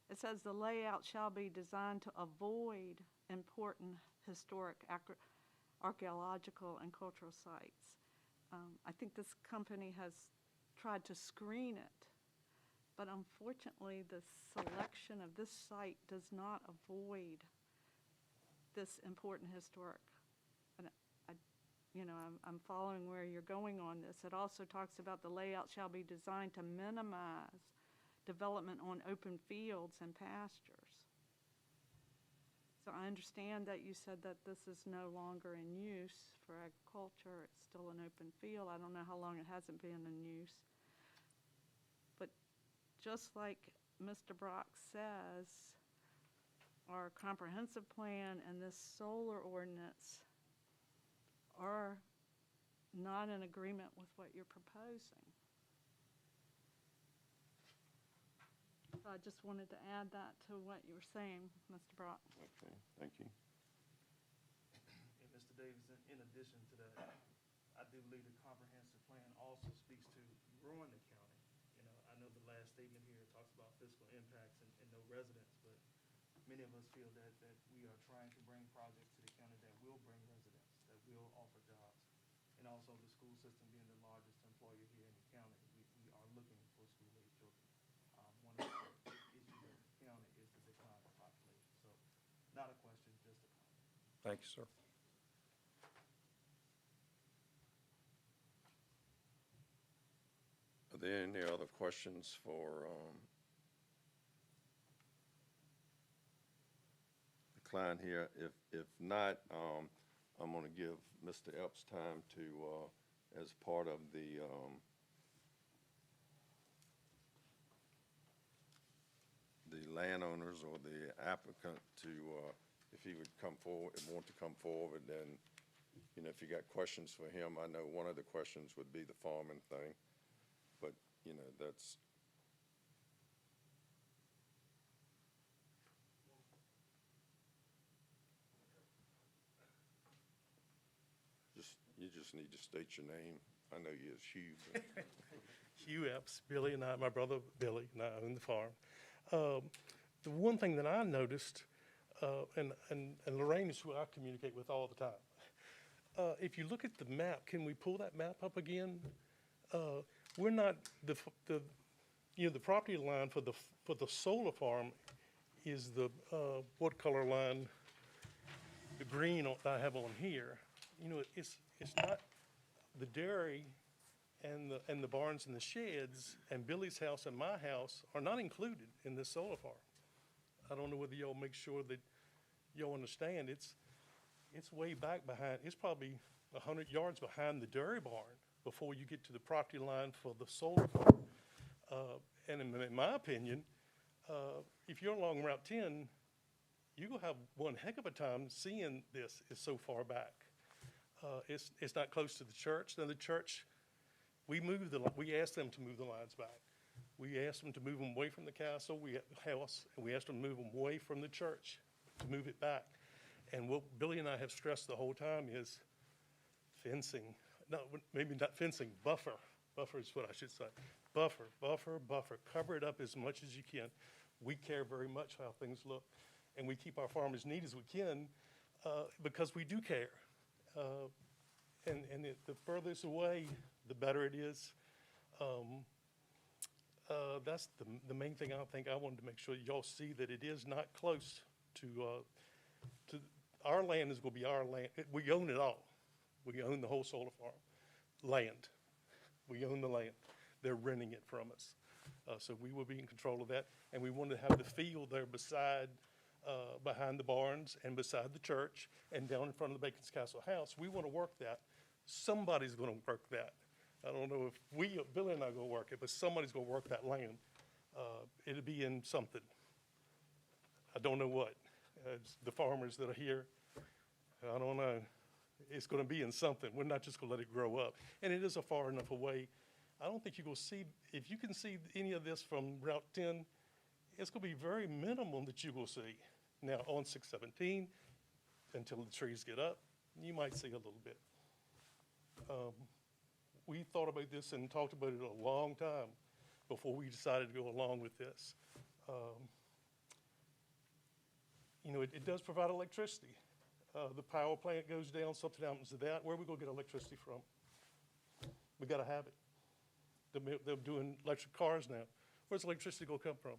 it says the layout shall be designed to avoid important historic, archaeological, and cultural sites. I think this company has tried to screen it, but unfortunately the selection of this site does not avoid this important historic. And you know, I'm following where you're going on this. It also talks about the layout shall be designed to minimize development on open fields and pastures. So I understand that you said that this is no longer in use for agriculture. It's still an open field. I don't know how long it hasn't been in use. But just like Mr. Brock says, our comprehensive plan and this solar ordinance are not in agreement with what you're proposing. So I just wanted to add that to what you were saying, Mr. Brock. Okay, thank you. And Mr. Davis, in addition to that, I do believe the comprehensive plan also speaks to growing the county. You know, I know the last statement here talks about fiscal impacts and no residents, but many of us feel that we are trying to bring projects to the county that will bring residents, that will offer jobs. And also the school system being the largest employer here in the county, we are looking for school-age children. One of the issues of the county is the decline of population. So not a question, just a comment. Thank you, sir. Are there any other questions for the client here? If not, I'm going to give Mr. Epps time to, as part of the landowners or the applicant to, if he would come forward, want to come forward, then, you know, if you got questions for him, I know one of the questions would be the farming thing, but, you know, that's. You just need to state your name. I know you as Hugh, but Hugh Epps, Billy and I, my brother Billy, and I own the farm. The one thing that I noticed, and Lorraine is who I communicate with all the time. If you look at the map, can we pull that map up again? We're not, the property line for the solar farm is the, what color line? The green I have on here. It's not, the dairy and the barns and the sheds and Billy's house and my house are not included in this solar farm. I don't know whether y'all make sure that y'all understand, it's way back behind, it's probably 100 yards behind the dairy barn before you get to the property line for the solar farm. And in my opinion, if you're along Route 10, you're gonna have one heck of a time seeing this is so far back. It's not close to the church. Now the church, we asked them to move the lines back. We asked them to move them away from the castle, house, and we asked them to move them away from the church, to move it back. And what Billy and I have stressed the whole time is fencing. No, maybe not fencing, buffer. Buffer is what I should say. Buffer, buffer, buffer. Cover it up as much as you can. We care very much how things look, and we keep our farm as neat as we can because we do care. The furthest away, the better it is. That's the main thing I think I wanted to make sure y'all see, that it is not close to our land is going to be our land. We own it all. We own the whole solar farm land. We own the land. They're renting it from us. So we will be in control of that. And we want to have the field there behind the barns and beside the church and down in front of the Bacon's Castle house. We want to work that. Somebody's going to work that. I don't know if Billy and I are going to work it, but somebody's going to work that land. It'll be in something. I don't know what. It's the farmers that are here, I don't know. It's going to be in something. We're not just going to let it grow up. And it is a far enough away. I don't think you're going to see, if you can see any of this from Route 10, it's going to be very minimal that you will see. Now, on 617, until the trees get up, you might see a little bit. We thought about this and talked about it a long time before we decided to go along with this. It does provide electricity. The power plant goes down, something happens to that. Where are we going to get electricity from? We got to have it. They're doing electric cars now. Where's electricity going to come from?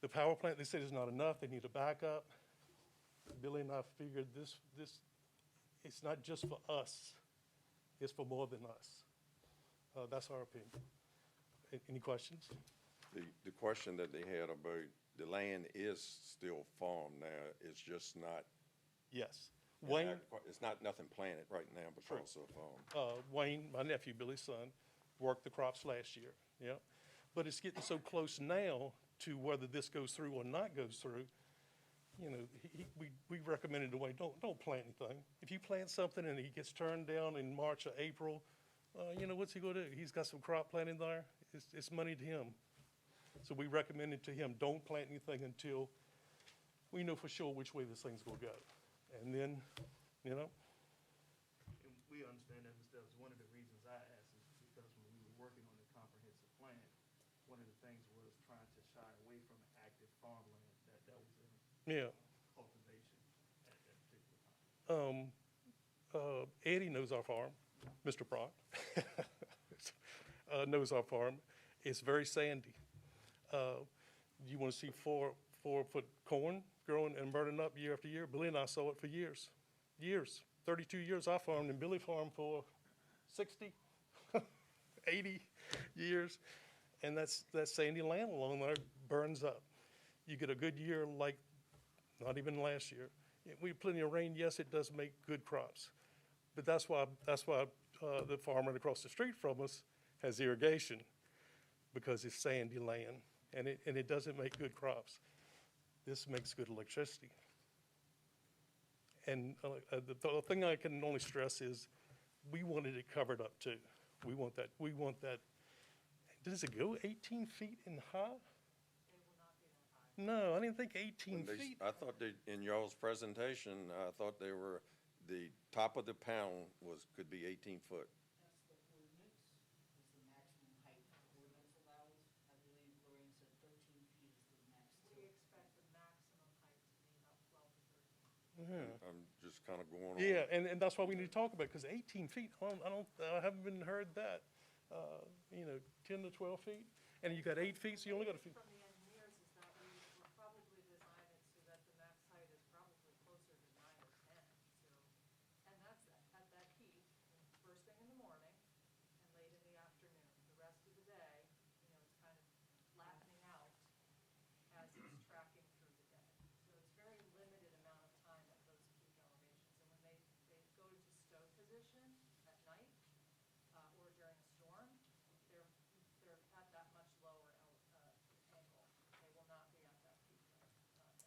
The power plant, they said, is not enough. They need a backup. Billy and I figured this it's not just for us. It's for more than us. That's our opinion. Any questions? the question that they had about the land is still farm now. It's just not. Yes. Wayne, It's not nothing planted right now because of, Wayne, my nephew, Billy's son, worked the crops last year, yeah. But it's getting so close now to whether this goes through or not goes through. We recommended to Wayne, don't plant anything. If you plant something and he gets turned down in March or April, what's he gonna do? He's got some crop planting there. It's money to him. So we recommended to him, don't plant anything until we know for sure which way this thing's gonna go. And then, And we understand that, Mr. Evans. One of the reasons I asked is because when we were working on the comprehensive plan, one of the things was trying to shy away from active farmland that was in cultivation at that particular time. Eddie knows our farm, Mr. Brock, knows our farm. It's very sandy. You want to see 4-foot corn growing and burning up year after year? Billy and I saw it for years. 32 years I farmed, and Billy farmed for 60, 80 years. And that's sandy land along there burns up. You get a good year like not even last year. We had plenty of rain. Yes, it does make good crops. But that's why the farmer across the street from us has irrigation, because it's sandy land, and it doesn't make good crops. This makes good electricity. And the thing I can only stress is we wanted it covered up too. We want that. Does it go 18 feet in high? It will not be that high. No, I didn't think 18 feet. I thought in y'all's presentation, I thought they were the top of the panel could be 18 foot. That's the ordinance, is the maximum height the ordinance allows. I believe Lorraine said 13 feet is the max. We expect the maximum height to be about 12 to 13. Yeah. I'm just kind of going on. Yeah, and that's why we need to talk about it, because 18 feet, I haven't been heard that. 10 to 12 feet, and you got 8 feet, so you only got a feet. From the engineers is that we'll probably design it so that the max height is probably closer to 9 or 10. So, and that's at that peak, first thing in the morning and late in the afternoon. The rest of the day, it's kind of flattening out as it's tracking through the day. So it's very limited amount of time at those peak elevations. And when they go to stow position at night or during a storm, they're at that much lower angle. They will not be at that peak angle.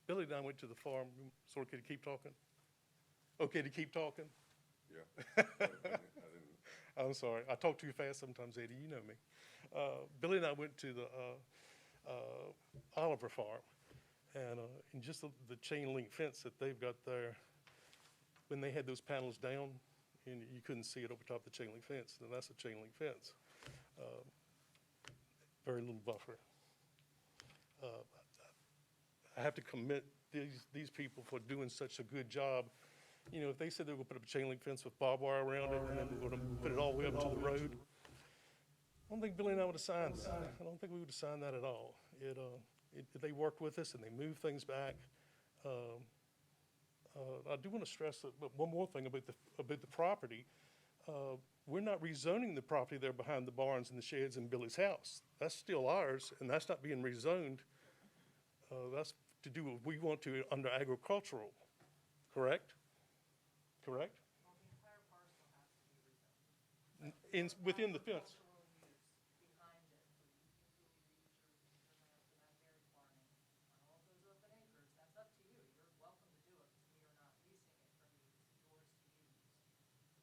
Billy and I went to the farm, so okay to keep talking? Okay to keep talking? Yeah. I didn't, I'm sorry, I talk too fast sometimes, Eddie, you know me. Billy and I went to the Oliver Farm, and just the chain link fence that they've got there, when they had those panels down, and you couldn't see it over top of the chain link fence, and that's a chain link fence. Very little buffer. I have to commend these people for doing such a good job. If they said they were gonna put up a chain link fence with barbed wire around it, and then we're gonna put it all the way up to the road, I don't think Billy and I would have signed that. I don't think we would have signed that at all. They worked with us and they moved things back. I do want to stress one more thing about the property. We're not rezoning the property there behind the barns and the sheds in Billy's house. That's still ours, and that's not being rezoned. That's to do what we want to under agricultural, correct? Correct? Well, the entire parcel has to be rezoned. Within the fence. Agricultural use behind it, if you lease your land for that dairy farming, on all of those open acres, that's up to you. You're welcome to do it, because we are not leasing it from you, it's yours to use.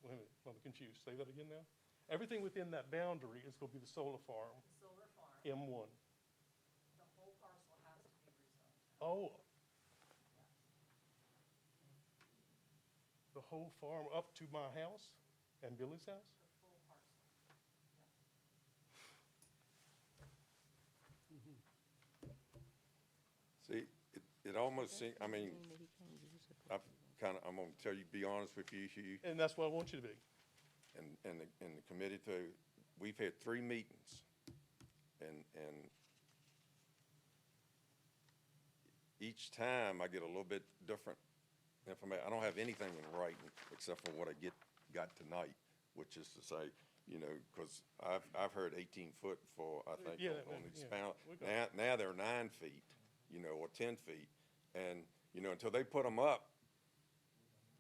Wait a minute, I'm confused. Say that again now? Everything within that boundary is going to be the solar farm, The solar farm, M1. the whole parcel has to be rezoned. Oh, Yes. the whole farm up to my house and Billy's house? The full parcel. see, it almost seems, I mean, I'm gonna tell you, be honest with you, Hugh, And that's what I want you to be. and the committee too, we've had 3 meetings, and each time I get a little bit different information. I don't have anything in writing except for what I got tonight, which is to say, because I've heard 18 foot for, I think, Yeah, on these yeah. panels. We got Now they're 9 feet, or 10 feet, and, until they put them up,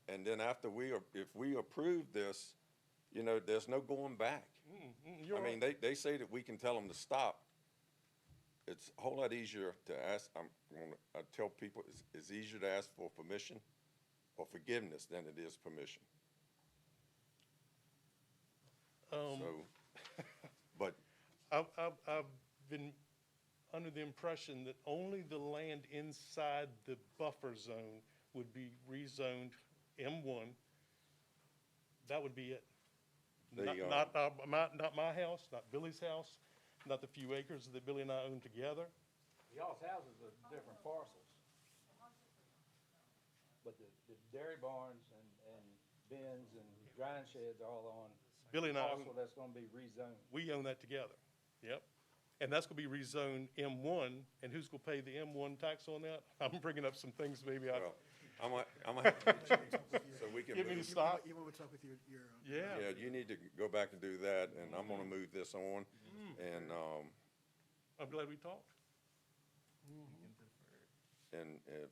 and then after if we approve this, there's no going back. You're I mean, they say that we can tell them to stop. It's a whole lot easier to ask, I tell people, it's easier to ask for permission or forgiveness than it is permission. But I've been under the impression that only the land inside the buffer zone would be rezoned M1. That would be it. Not my house, not Billy's house, not the few acres that Billy and I own together. Y'all's houses are different parcels. But the dairy barns and bins and drying sheds are all on Billy and I parcel own, that's gonna be rezoned. we own that together, yep. And that's gonna be rezoned M1, and who's gonna pay the M1 tax on that? I'm bringing up some things maybe I, well, I'm gonna have to get you, so we can Give me move. the stop. You want to talk with your Yeah. Yeah, you need to go back and do that, and I'm gonna move this on, and, I'm glad we talked. and if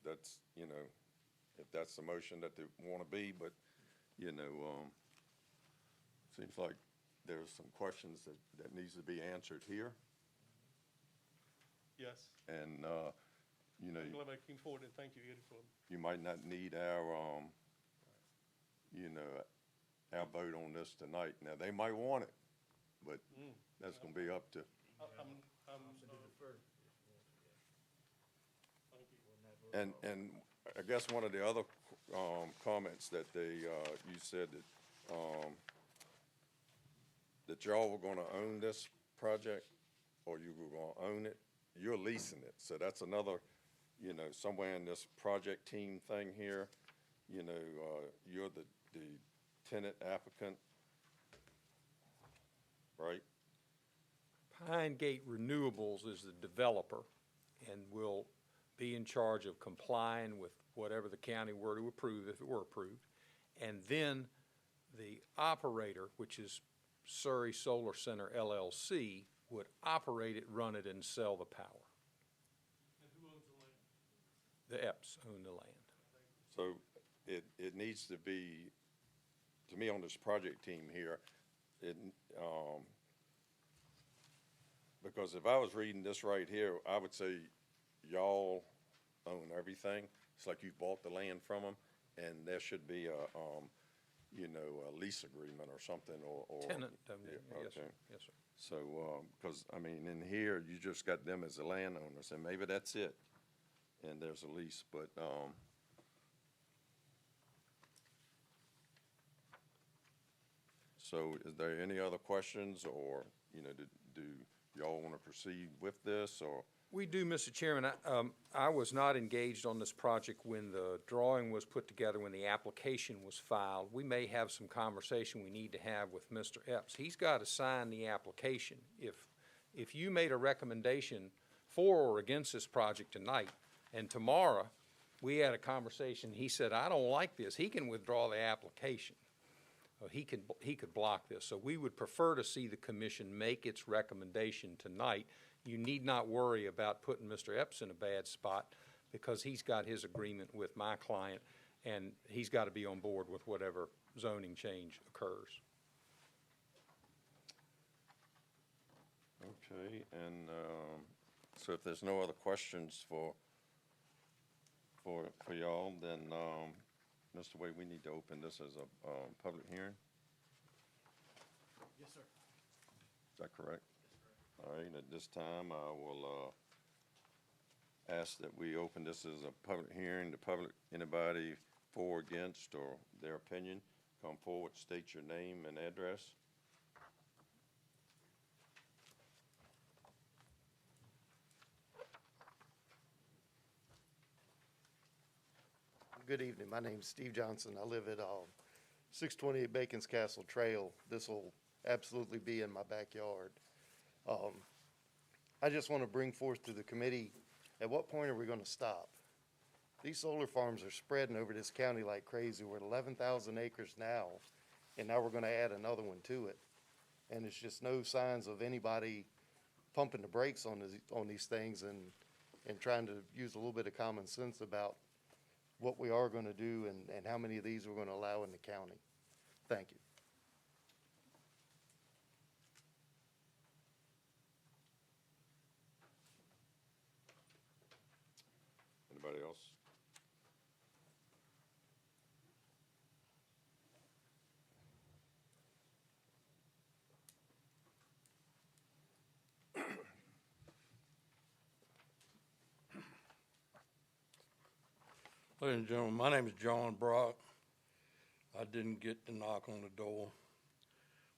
that's, if that's the motion that they wanna be, but, seems like there's some questions that needs to be answered here, Yes. and, I'm glad I came forward, and thank you, Eddie, for you might not need our, our vote on this tonight. Now, they might want it, but that's gonna be up to, I'm, thank you. When that And I guess one of the other, comments that you said that y'all were gonna own this project, or you were gonna own it. You're leasing it, so that's another, somewhere in this project team thing here, you're the tenant applicant, right? Pine Gate Renewables is the developer and will be in charge of complying with whatever the county were to approve, if it were approved. And then the operator, which is Surrey Solar Center LLC, would operate it, run it, and sell the power. And who owns the land? The Epps own the land. So it needs to be, to me, on this project team here, because if I was reading this right here, I would say y'all own everything. It's like you bought the land from them, and there should be a lease agreement or something, or. Tenant, Yeah, yes, sir. okay. Yes, sir. So, because, in here, you just got them as the landowners, and maybe that's it, and there's a lease, but, so is there any other questions, or, do y'all want to proceed with this, or? We do, Mr. Chairman. I was not engaged on this project when the drawing was put together, when the application was filed. We may have some conversation we need to have with Mr. Epps. He's got to sign the application. If you made a recommendation for or against this project tonight, and tomorrow we had a conversation, he said, I don't like this, he can withdraw the application. He could block this. So we would prefer to see the commission make its recommendation tonight. You need not worry about putting Mr. Epps in a bad spot, because he's got his agreement with my client, and he's got to be on board with whatever zoning change occurs. Okay, and, so if there's no other questions for y'all, then, Mr. Wade, we need to open this as a, public hearing. Yes, sir. Is that correct? All right, at this time, I will ask that we open this as a public hearing. The public, anybody for, against, or their opinion, come forward, state your name and address. Good evening. My name's Steve Johnson. I live at 628 Bacon's Castle Trail. This will absolutely be in my backyard. I just want to bring forth to the committee, at what point are we going to stop? These solar farms are spreading over this county like crazy. We're at 11,000 acres now, and now we're going to add another one to it. And it's just no signs of anybody pumping the brakes on these things and trying to use a little bit of common sense about what we are going to do and how many of these we're going to allow in the county. Thank you. Anybody else? Ladies and gentlemen, my name is John Brock. I didn't get to knock on the door,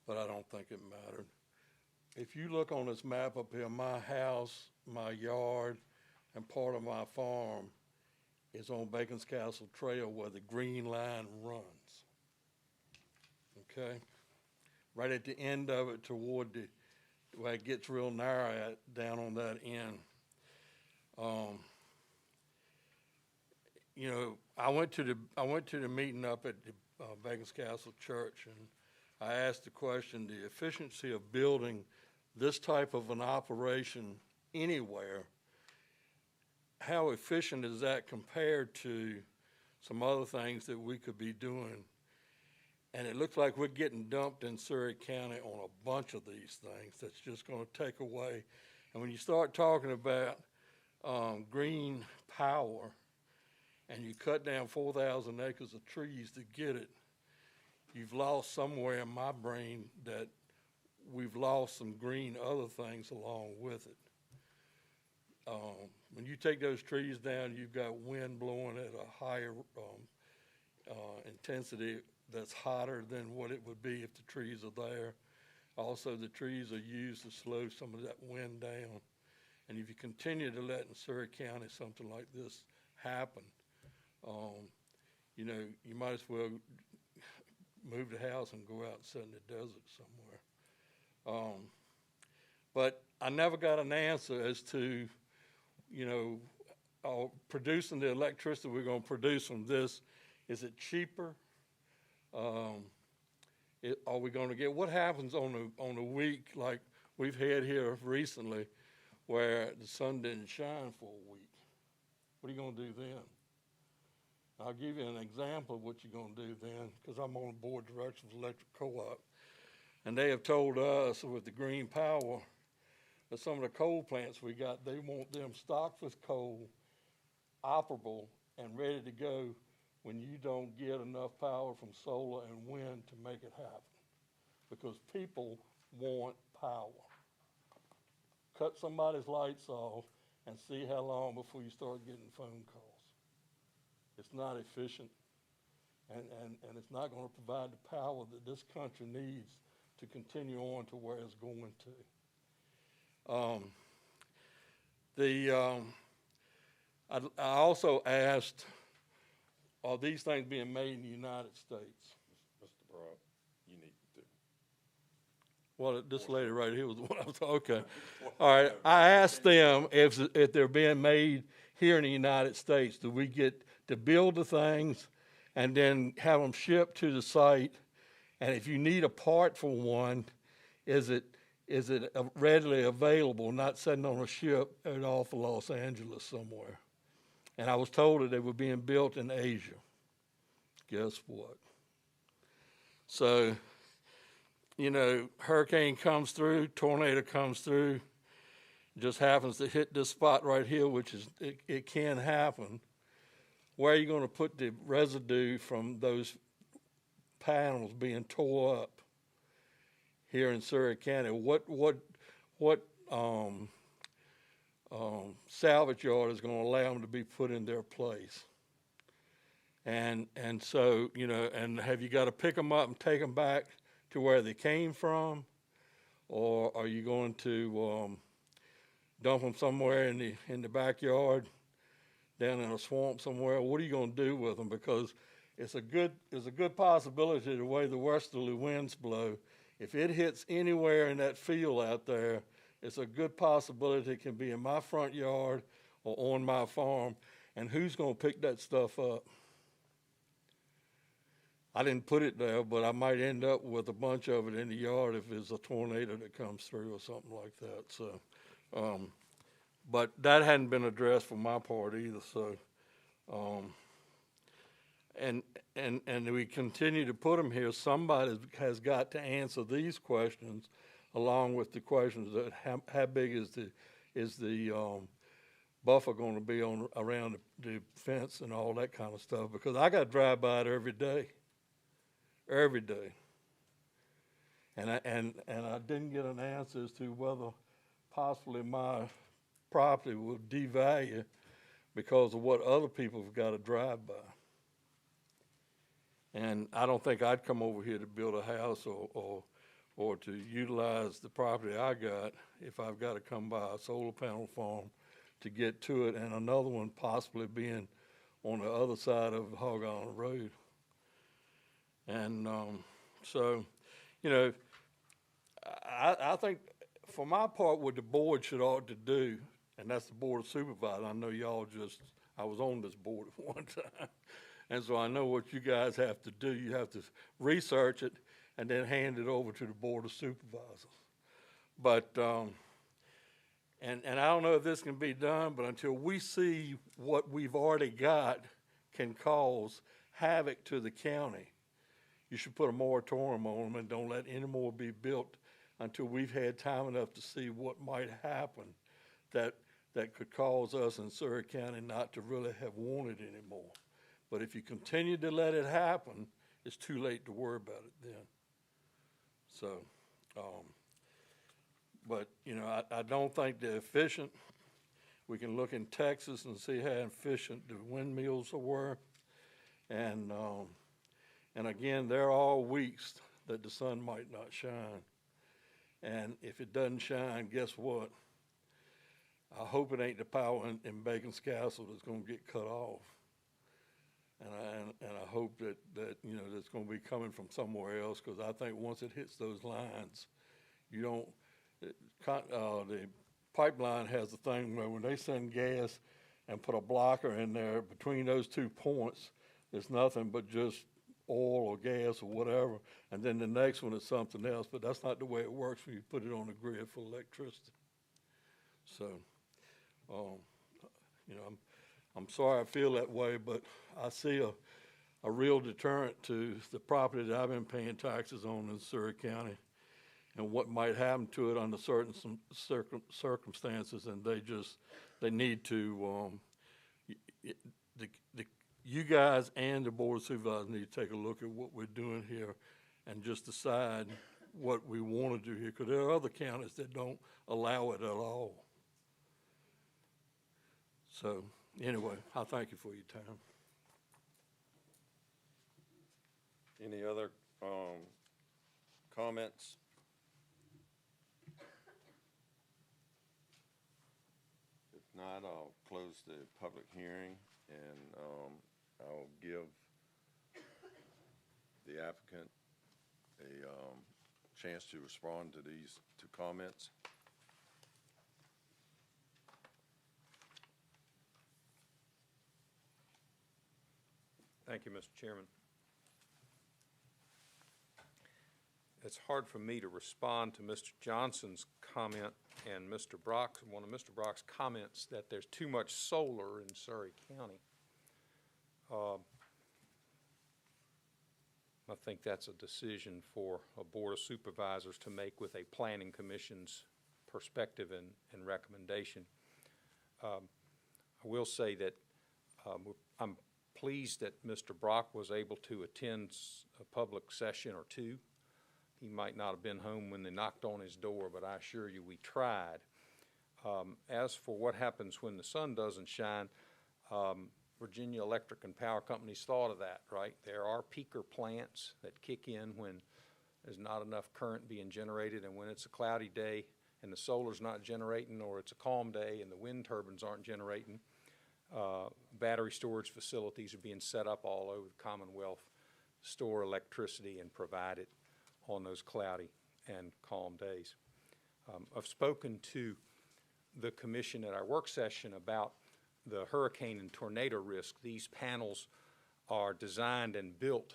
but I don't think it mattered. If you look on this map up here, my house, my yard, and part of my farm is on Bacon's Castle Trail where the green line runs. Okay? Right at the end of it, toward where it gets real narrow down on that end. I went to the meeting up at the Bacon's Castle Church, and I asked the question, the efficiency of building this type of an operation anywhere, how efficient is that compared to some other things that we could be doing? And it looks like we're getting dumped in Surrey County on a bunch of these things that's just going to take away. And when you start talking about green power, and you cut down 4,000 acres of trees to get it, you've lost somewhere in my brain that we've lost some green other things along with it. when you take those trees down, you've got wind blowing at a higher intensity that's hotter than what it would be if the trees are there. Also, the trees are used to slow some of that wind down. And if you continue to let in Surrey County something like this happen, you know, you might as well move the house and go out and sit in the desert somewhere. But I never got an answer as to, you know, producing the electricity we're going to produce from this. Is it cheaper? Are we going to get, what happens on a week like we've had here recently where the sun didn't shine for a week? What are you going to do then? I'll give you an example of what you're going to do then, because I'm on the board of directors of Electric Co-op, and they have told us with the green power that some of the coal plants we got, they want them stocked with coal, operable, and ready to go when you don't get enough power from solar and wind to make it happen. Because people want power. Cut somebody's lights off and see how long before you start getting phone calls. It's not efficient, and it's not going to provide the power that this country needs to continue on to where it's going to. I also asked, are these things being made in the United States? Mr. Brock, you need to. Well, this lady right here was the one I was, okay. All right, I asked them if they're being made here in the United States. Do we get to build the things and then have them shipped to the site? And if you need a part for one, is it readily available, not sitting on a ship out off of Los Angeles somewhere? And I was told that they were being built in Asia. Guess what? So, you know, hurricane comes through, tornado comes through, just happens to hit this spot right here, which is, it can happen. Where are you going to put the residue from those panels being tore up here in Surrey County? What salvage yard is going to allow them to be put in their place? And so, you know, and have you got to pick them up and take them back to where they came from? Or are you going to dump them somewhere in the backyard, down in a swamp somewhere? What are you going to do with them? Because it's a good possibility the way the westerly winds blow. If it hits anywhere in that field out there, it's a good possibility it can be in my front yard or on my farm. And who's going to pick that stuff up? I didn't put it there, but I might end up with a bunch of it in the yard if there's a tornado that comes through or something like that. So, but that hadn't been addressed for my part either. So, and we continue to put them here. Somebody has got to answer these questions, along with the questions that how big is the buffer going to be around the fence and all that kind of stuff? Because I got to drive by it every day. And I didn't get an answer as to whether possibly my property will devalue because of what other people have got to drive by. And I don't think I'd come over here to build a house or to utilize the property I got if I've got to come by a solar panel farm to get to it, and another one possibly being on the other side of Hog Island Road. And so, you know, I think for my part what the board should ought to do, and that's the Board of Supervisors. I know y'all I was on this board at one time, and so I know what you guys have to do. You have to research it and then hand it over to the Board of Supervisors. But, and I don't know if this can be done, but until we see what we've already got can cause havoc to the county, you should put a moratorium on them and don't let any more be built until we've had time enough to see what might happen that could cause us in Surrey County not to really have wanted anymore. But if you continue to let it happen, it's too late to worry about it then. So, but, you know, I don't think they're efficient. We can look in Texas and see how efficient the windmills were. And again, there are all weeks that the sun might not shine. And if it doesn't shine, guess what? I hope it ain't the power in Bacon's Castle that's gonna get cut off. And I hope that you know, that's gonna be coming from somewhere else, because I think once it hits those lines, you don't, the pipeline has a thing where when they send gas and put a blocker in there between those 2 points, it's nothing but just oil or gas or whatever, and then the next one is something else. But that's not the way it works when you put it on the grid for electricity. So, you know, I'm sorry I feel that way, but I see a real deterrent to the property that I've been paying taxes on in Surrey County, and what might happen to it under certain circumstances. And they need to, you guys and the Board of Supervisors need to take a look at what we're doing here and just decide what we want to do here, because there are other counties that don't allow it at all. So anyway, I thank you for your time. Any other comments? If not, I'll close the public hearing, and I'll give the applicant a chance to respond to these two comments. Thank you, Mr. Chairman. It's hard for me to respond to Mr. Johnson's comment and one of Mr. Brock's comments that there's too much solar in Surrey County. I think that's a decision for a Board of Supervisors to make with a Planning Commission's perspective and recommendation. I will say that I'm pleased that Mr. Brock was able to attend a public session or two. He might not have been home when they knocked on his door, but I assure you we tried. As for what happens when the sun doesn't shine, Virginia Electric and Power Company's thought of that, right? There are peaker plants that kick in when there's not enough current being generated, and when it's a cloudy day and the solar's not generating, or it's a calm day and the wind turbines aren't generating, battery storage facilities are being set up all over the Commonwealth, store electricity and provide it on those cloudy and calm days. I've spoken to the commission at our work session about the hurricane and tornado risk. These panels are designed and built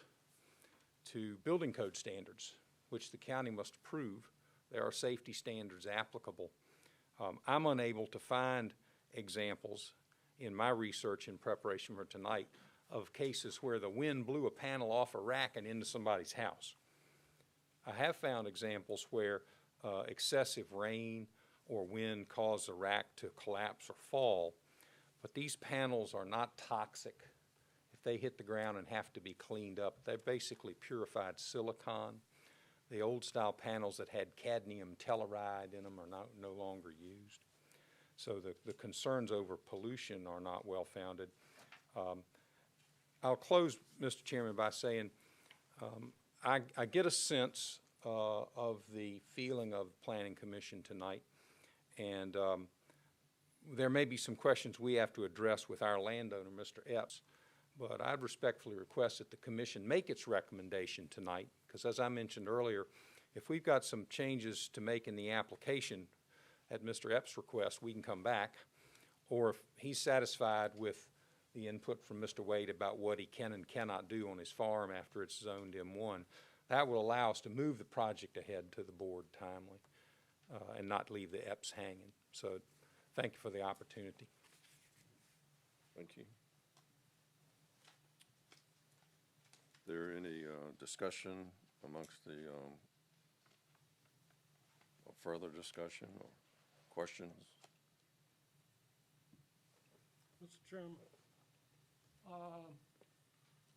to building code standards, which the county must approve. There are safety standards applicable. I'm unable to find examples in my research in preparation for tonight of cases where the wind blew a panel off a rack and into somebody's house. I have found examples where excessive rain or wind caused the rack to collapse or fall, but these panels are not toxic. If they hit the ground and have to be cleaned up, they're basically purified silicon. The old style panels that had cadmium telluride in them are no longer used. So the concerns over pollution are not well founded. I'll close, Mr. Chairman, by saying I get a sense of the feeling of the Planning Commission tonight, and there may be some questions we have to address with our landowner, Mr. Epps, but I'd respectfully request that the Commission make its recommendation tonight, because as I mentioned earlier, if we've got some changes to make in the application at Mr. Epps' request, we can come back, or if he's satisfied with the input from Mr. Wade about what he can and cannot do on his farm after it's zoned M1, that will allow us to move the project ahead to the board timely and not leave the Epps hanging. So thank you for the opportunity. Thank you. Is there any discussion amongst the, or further discussion or questions? Mr. Chairman,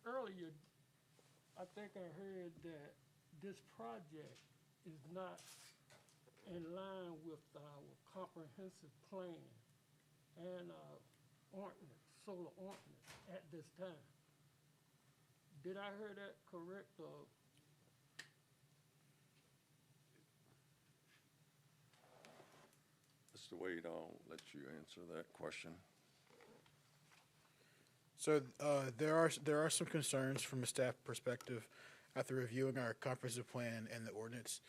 earlier, I think I heard that this project is not in line with our comprehensive plan. and, ordinance, solar ordinance at this time. Did I hear that correct, or? Mr. Wade, I'll let you answer that question. So there are some concerns from a staff perspective after reviewing our comprehensive plan and the ordinance.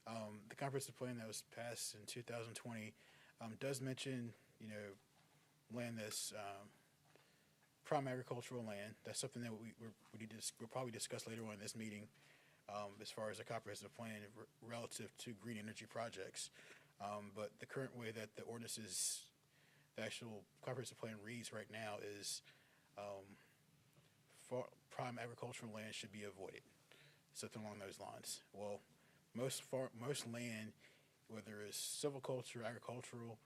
The comprehensive plan that was passed in 2020 does mention, land that's prime agricultural land. That's something that we'll probably discuss later on in this meeting as far as a comprehensive plan relative to green energy projects. But the current way that the ordinance the actual comprehensive plan reads right now is prime agricultural land should be avoided, something along those lines. Well, most land, whether it's silviculture, agricultural,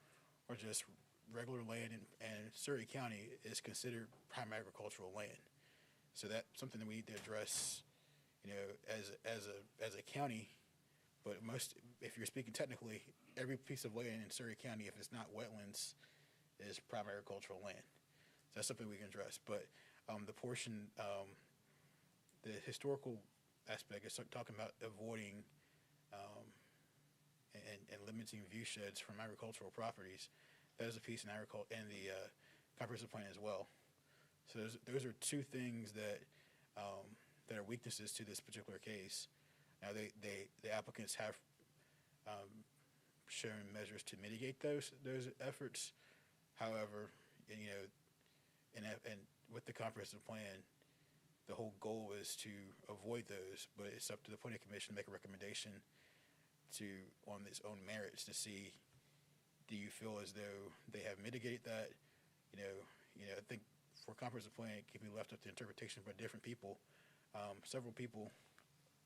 or just regular land in Surrey County, is considered prime agricultural land. So that's something that we need to address, as a county. But if you're speaking technically, every piece of land in Surrey County, if it's not wetlands, is prime agricultural land. So that's something we can address. But the portion, the historical aspect is talking about avoiding and limiting view sheds from agricultural properties. That is a piece in the comprehensive plan as well. So those are two things that are weaknesses to this particular case. Now the applicants have shown measures to mitigate those efforts. However, and with the comprehensive plan, the whole goal is to avoid those, but it's up to the planning commission to make a recommendation on its own merits to see, do you feel as though they have mitigated that? I think for comprehensive plan, it can be left up to interpretation by different people. Several people,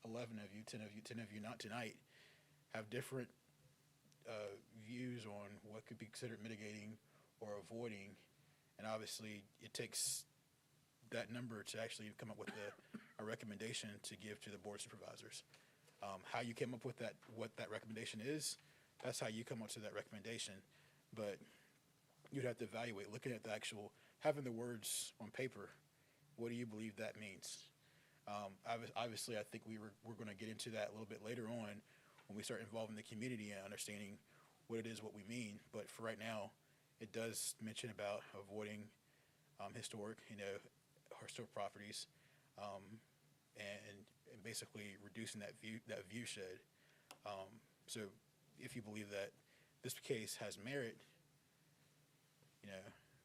11 of you, 10 of you not tonight, have different views on what could be considered mitigating or avoiding. And obviously, it takes that number to actually come up with a recommendation to give to the board of supervisors. How you came up with what that recommendation is, that's how you come up to that recommendation. But you'd have to evaluate, looking at the actual, having the words on paper, what do you believe that means? Obviously, I think we're going to get into that a little bit later on when we start involving the community and understanding what it is, what we mean. But for right now, it does mention about avoiding historic properties, and basically reducing that view shed. So if you believe that this case has merit,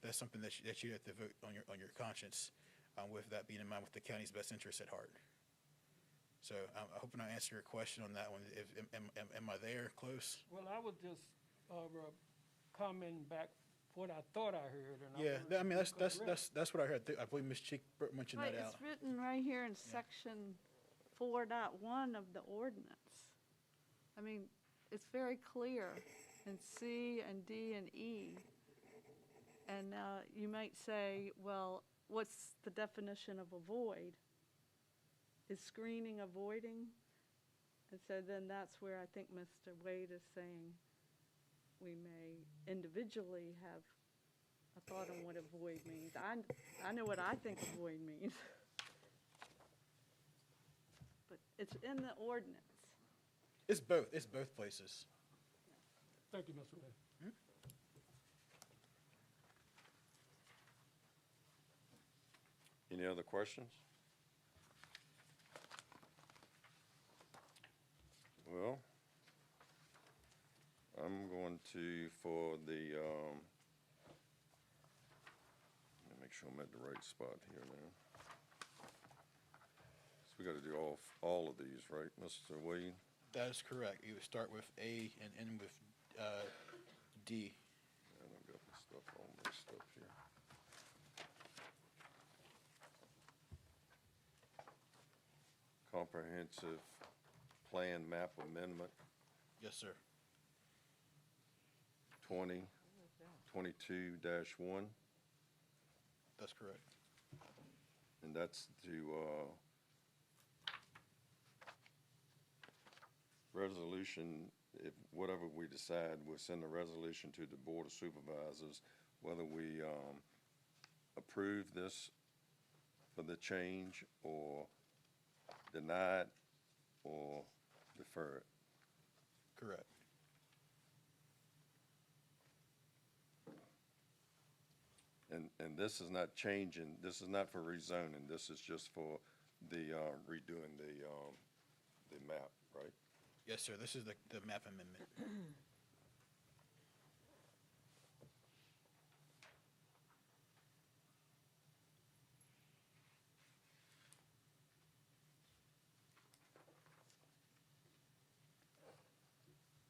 that's something that you have to vote on your conscience, with that being in mind, with the county's best interests at heart. So I'm hoping I answer your question on that one. Am I there close? Well, I was just commenting back what I thought I heard. And Yeah, I mean, that's what I heard. I believe Ms. Cheek mentioned that out. It's written right here in section 4.1 of the ordinance. I mean, it's very clear in C and D and E. And you might say, well, what's the definition of avoid? Is screening avoiding? And so then that's where I think Mr. Wade is saying we may individually have a thought on what avoid means. I know what I think avoid means. But it's in the ordinance. It's both places. Thank you, Mr. Wade. Any other questions? Well, I'm going to, for the, let me make sure I'm at the right spot here now. So we got to do all of these, right, Mr. Wade? That is correct. You would start with A and end with D. And I've got the stuff all messed up here. Comprehensive Plan Map Amendment Yes, sir. 2022-1, That's correct. and that's to, resolution, if whatever we decide, we'll send a resolution to the Board of Supervisors whether we approve this for the change or deny it or defer it. Correct. And this is not changing, this is not for rezoning, this is just for the redoing the map, right? Yes, sir. This is the map amendment.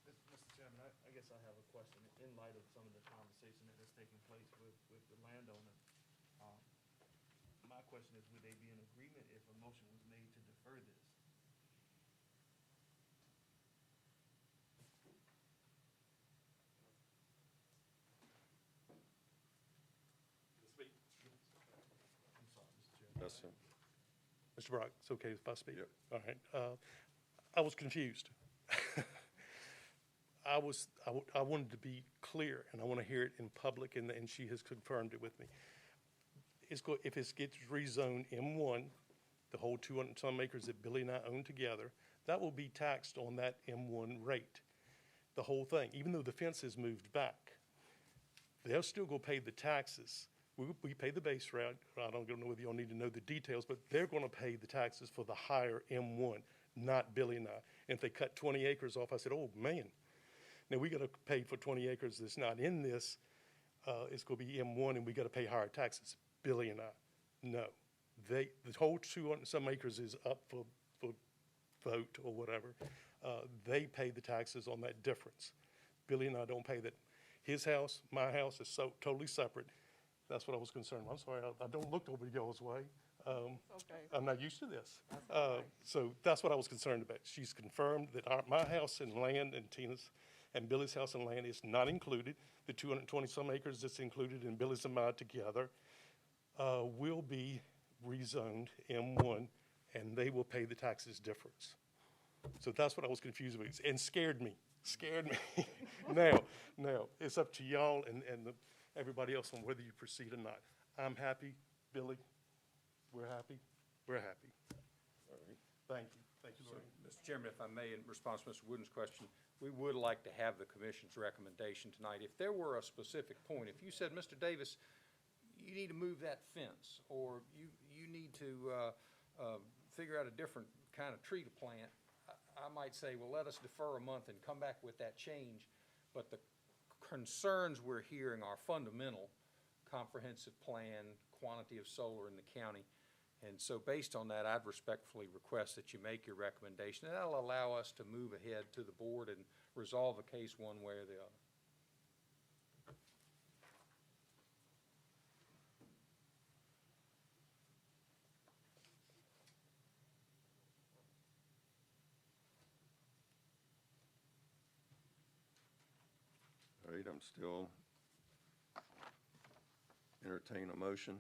Mr. Chairman, I guess I have a question. In light of some of the conversation that has taken place with the landowner, my question is, would they be in agreement if a motion was made to defer this? I'm sorry, Mr. Chairman. That's it. Mr. Brock, it's okay if I speak? Yep. All right. I was confused. I wanted to be clear, and I want to hear it in public, and she has confirmed it with me. If it gets rezoned M1, the whole 200 and some acres that Billy and I own together, that will be taxed on that M1 rate, the whole thing, even though the fence is moved back. They'll still go pay the taxes. We pay the base rate. I don't know whether y'all need to know the details, but they're going to pay the taxes for the higher M1, not Billy and I. And if they cut 20 acres off, I said, oh, man. Now, we got to pay for 20 acres that's not in this. It's going to be M1, and we got to pay higher taxes. Billy and I, no. The whole 200 and some acres is up for vote or whatever. They pay the taxes on that difference. Billy and I don't pay that. His house, my house is so totally separate. That's what I was concerned about. I'm sorry, I don't look over y'all's way. Okay. I'm not used to this. That's all right. So that's what I was concerned about. She's confirmed that my house and land and Tina's and Billy's house and land is not included. The 220 some acres that's included in Billy's and mine together will be rezoned M1, and they will pay the taxes difference. So that's what I was confused with, and scared me. Now, it's up to y'all and everybody else on whether you proceed or not. I'm happy, Billy. We're happy. Thank you. Thank you, Lorraine. Mr. Chairman, if I may, in response to Mr. Wooden's question, we would like to have the commission's recommendation tonight. If there were a specific point, if you said, Mr. Davis, you need to move that fence, or you need to figure out a different kind of tree to plant, I might say, well, let us defer a month and come back with that change. But the concerns we're hearing are fundamental: comprehensive plan, quantity of solar in the county. And so based on that, I'd respectfully request that you make your recommendation. And that'll allow us to move ahead to the board and resolve a case one way or the other. All right, I'm still entertain a motion.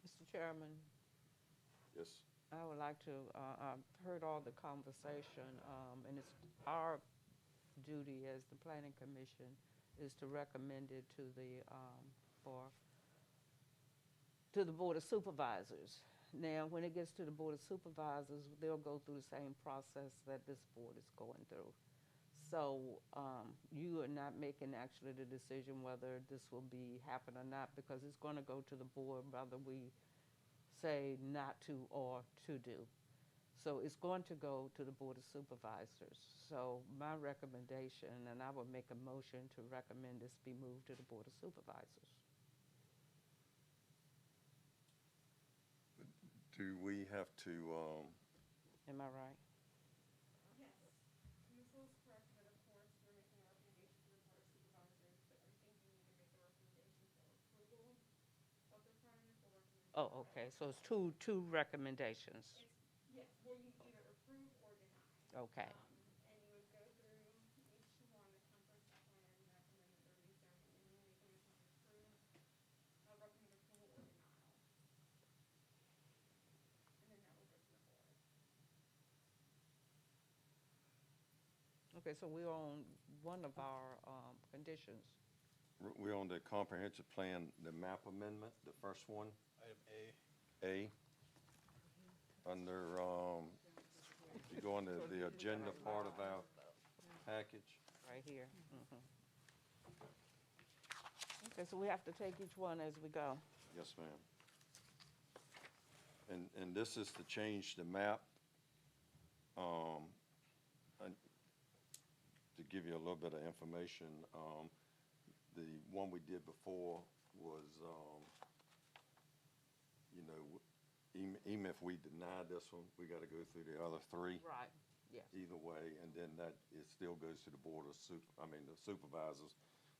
Mr. Chairman, Yes. I would like to, I've heard all the conversation, and it's our duty as the planning commission is to recommend it to the, to the Board of Supervisors. Now, when it gets to the Board of Supervisors, they'll go through the same process that this board is going through. So, you are not making actually the decision whether this will be happen or not, because it's gonna go to the board whether we say not to or to do. So it's going to go to the Board of Supervisors. So my recommendation, and I would make a motion to recommend this be moved to the Board of Supervisors. Do we have to, Am I right? Yes, Council is correct, but of course, we're making a recommendation to the Board of Supervisors, but I think you need to make a recommendation for approval of the plan or recommendation. Oh, okay, so it's two recommendations. Yes, well, you either approve or deny. Okay, And you would go through each one, the comprehensive plan, Okay, so we're on one of our conditions. We're on the comprehensive plan, the map amendment, the first one, Item A. A. Under, if you go into the agenda part of our package, Right here. Okay, so we have to take each one as we go. yes, ma'am. And this is to change the map. And to give you a little bit of information, the one we did before was, you know, even if we deny this one, we got to go through the other three. Right, yes. Either way, and then that, it still goes to the board of the supervisors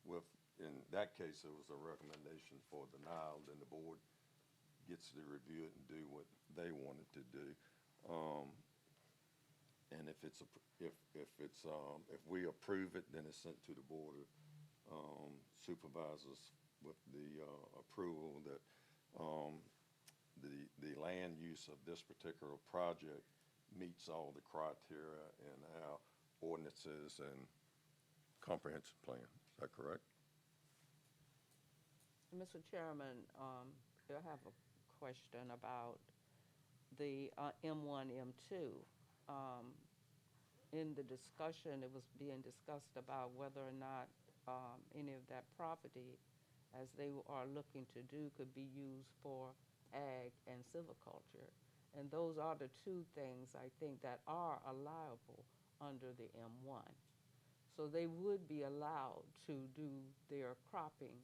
with, in that case, it was a recommendation for denial, then the board gets to review it and do what they wanted to do. And if we approve it, then it's sent to the board of supervisors with the approval that the land use of this particular project meets all the criteria in our ordinances and comprehensive plan. Is that correct? Mr. Chairman, I have a question about the M1, M2. In the discussion, it was being discussed about whether or not any of that property, as they are looking to do, could be used for ag and silviculture. And those are the two things, I think, that are allowable under the M1. So they would be allowed to do their cropping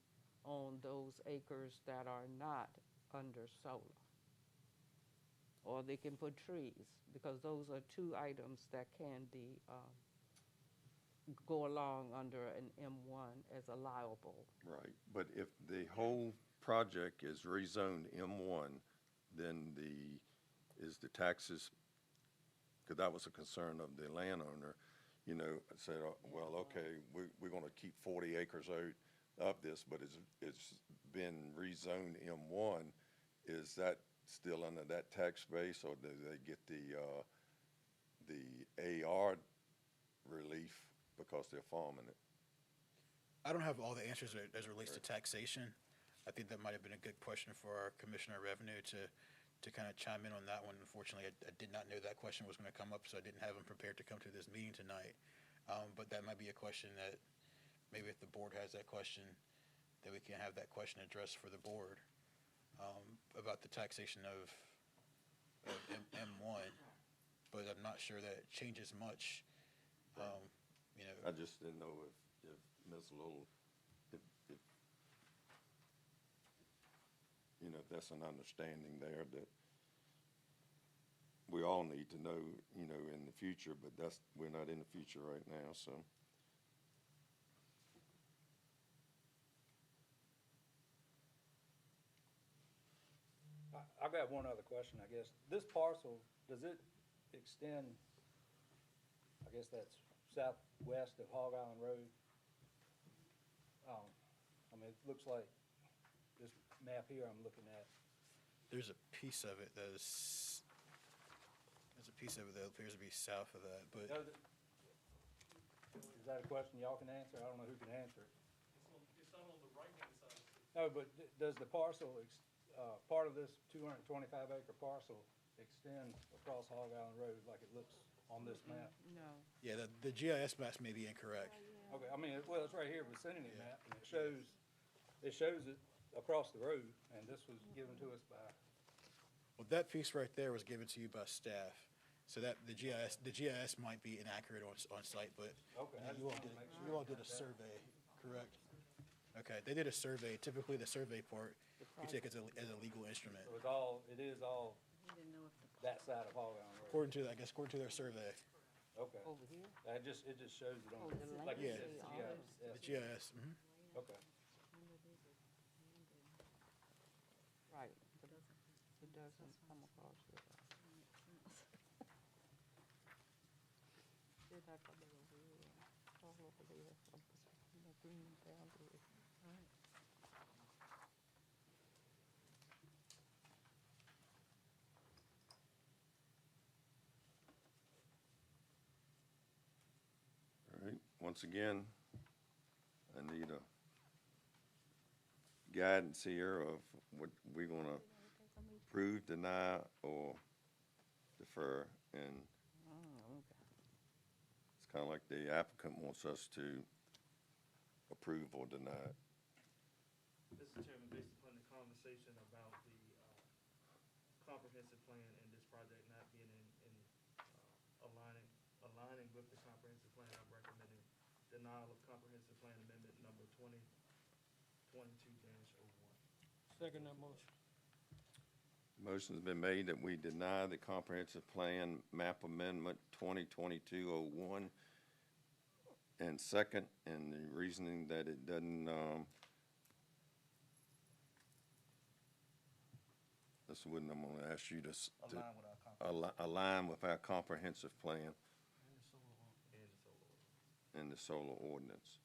on those acres that are not under solar. Or they can put trees, because those are two items that can be, go along under an M1 as allowable. Right, but if the whole project is rezoned M1, then is the taxes, because that was a concern of the landowner, you know, said, well, okay, we're gonna keep 40 acres out of this, but it's been rezoned M1. Is that still under that tax base, or do they get the AR relief because they're farming it? I don't have all the answers as it relates to taxation. I think that might have been a good question for our Commissioner of Revenue to kind of chime in on that one. Unfortunately, I did not know that question was going to come up, so I didn't have him prepared to come to this meeting tonight. But that might be a question that maybe if the board has that question, that we can have that question addressed for the board about the taxation of M1. But I'm not sure that it changes much. You know, I just didn't know if Ms. Little, if you know, if that's an understanding there that we all need to know, you know, in the future, but we're not in the future right now, so. I've got one other question, I guess. This parcel, does it extend, I guess that's southwest of Hog Island Road? I mean, it looks like this map here I'm looking at. there's a piece of it that appears to be south of that, but Is that a question y'all can answer? I don't know who can answer it. It's not on the right-hand side. No, but does the parcel, part of this 225 acre parcel extend across Hog Island Road like it looks on this map? No. yeah, the GIS maps may be incorrect. Okay, I mean, well, it's right here, vicinity map, and it shows it across the road, and this was given to us by, Well, that piece right there was given to you by staff, so that the GIS might be inaccurate on site, but okay. I just you all wanted did, to make you sure all did a about that. survey, correct? Okay, they did a survey. Typically, the survey part you take as a legal instrument, So it is all that side of Hog Island Road. according to their survey. Okay. Over here? It just shows it on, Oh, the like you land said, is The GIS. GIS. Okay. Right. But it doesn't come across here. Did I come over here? All over there. The green boundary. Right. once again, I need a guidance here of what we're gonna approve, deny, or defer, and it's kinda like the applicant wants us to approve or deny it. Mr. Chairman, based upon the conversation about the comprehensive plan and this project not being aligning with the comprehensive plan, I'm recommending denial of comprehensive plan amendment number 2022-01. Second that motion. Motion's been made that we deny the comprehensive plan map amendment 2022-01, and second, and the reasoning that it doesn't, this is what I'm gonna ask you to align with our comprehensive plan and the solar ordinance.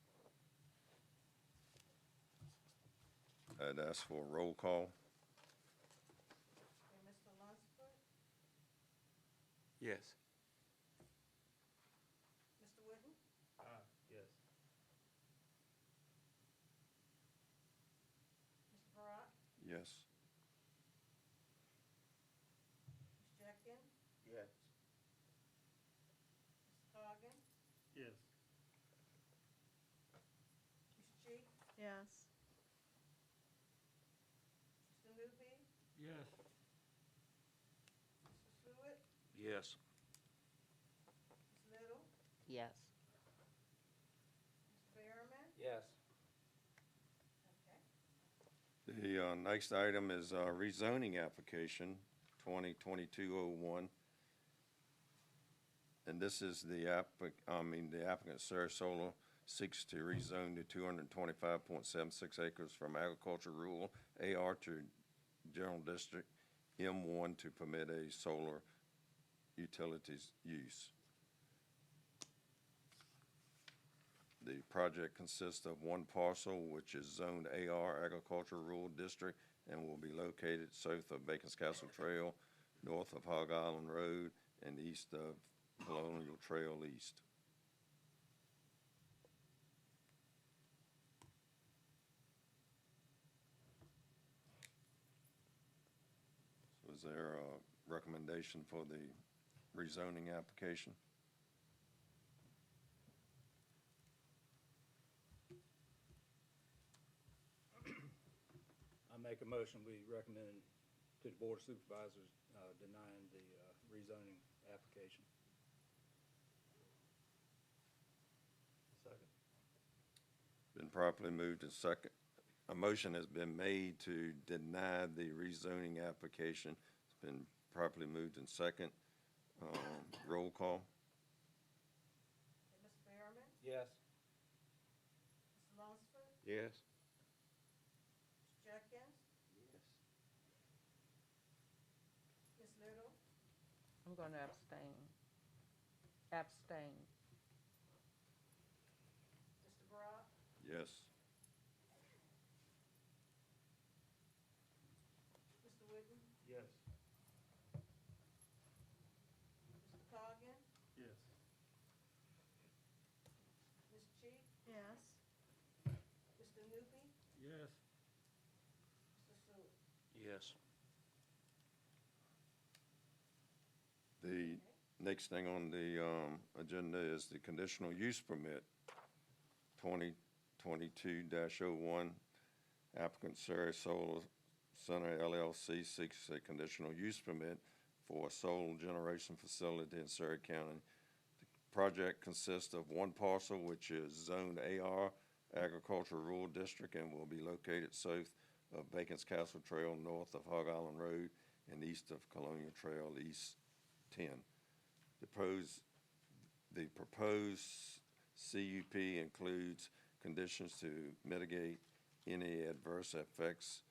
I'd ask for a roll call. Okay, Mr. Lunsford, Yes. Mr. Whitten, Yes. Mr. Barat, Yes. Ms. Jenkins, Yes. Mr. Coggin, Yes. Ms. Cheek, Yes. Mr. Newby, Yes. Mr. Stewart, Yes. Ms. Little, Yes. Mr. Behrman, Yes. okay. The next item is rezoning application 2022-01. And this is the applicant, Sarah Solar, seeks to rezone the 225.76 acres from agriculture rural AR to general district M1 to permit a solar utilities use. The project consists of one parcel, which is zoned AR, Agricultural Rural District, and will be located south of Bacon's Castle Trail, north of Hog Island Road, and east of Colonial Trail East. So is there a recommendation for the rezoning application? I make a motion, we recommend to the Board of Supervisors denying the rezoning application. Second. Been properly moved and second. A motion has been made to deny the rezoning application. It's been properly moved and second. Roll call. Okay, Mr. Behrman, Yes. Mr. Lunsford, Yes. Ms. Jenkins, Yes. Ms. Little, I'm going to abstain. Abstain. Mr. Barat, Yes. Mr. Whitten, Yes. Mr. Coggin, Yes. Ms. Cheek, Yes. Mr. Newby, Yes. Mr. Stewart. Yes. The next thing on the agenda is the conditional use permit, 2022-01. Applicant Sarah Solar Center LLC seeks a conditional use permit for a solar generation facility in Surrey County. The project consists of one parcel, which is zoned AR, Agricultural Rural District, and will be located south of Bacon's Castle Trail, north of Hog Island Road, and east of Colonial Trail, East 10. The proposed CUP includes conditions to mitigate any adverse effects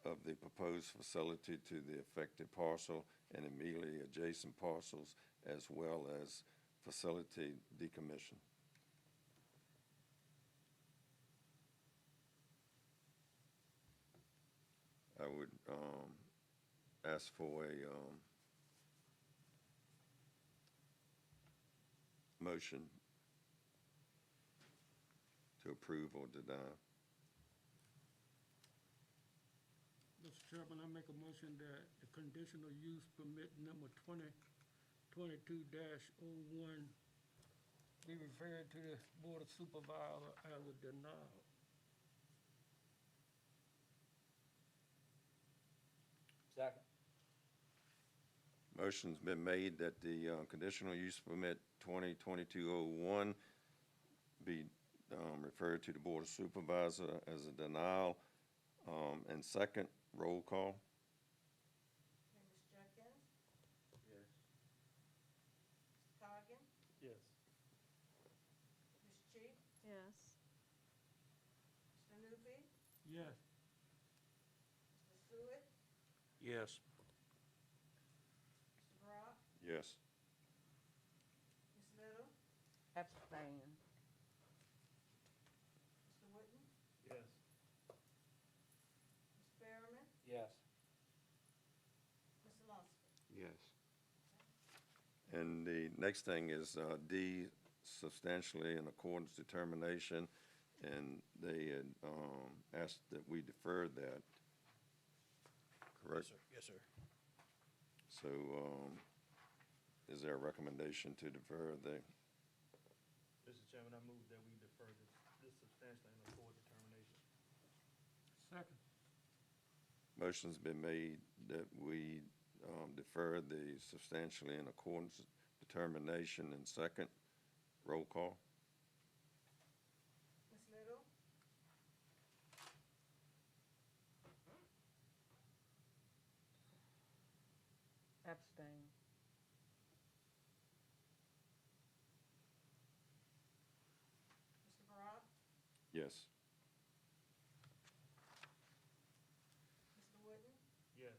of the proposed facility to the affected parcel and immediately adjacent parcels, as well as facility decommission. I would ask for a motion to approve or deny. Mr. Chairman, I make a motion that the conditional use permit number 2022-01 be referred to the Board of Supervisors as a denial. Second. Motion's been made that the conditional use permit 2022-01 be referred to the Board of Supervisors as a denial. And second, roll call. Okay, Ms. Jenkins, Yes. Mr. Coggan, Yes. Ms. Cheek, Yes. Mr. Newby, Yes. Mr. Stewart, Yes. Mr. Brock, Yes. Ms. Little, Abstain. Mr. Wooten, Yes. Ms. Berriman, Yes. Mr. Lunsford. Yes. And the next thing is D, substantially in accordance determination, and they had asked that we defer that. Correct? Yes, sir. So is there a recommendation to defer the, Mr. Chairman, I move that we defer this substantially in accord determination. Second. motion's been made that we defer the substantially in accordance determination, and second, roll call. Ms. Little, Abstain. Mr. Brock, Yes. Mr. Wooten, Yes.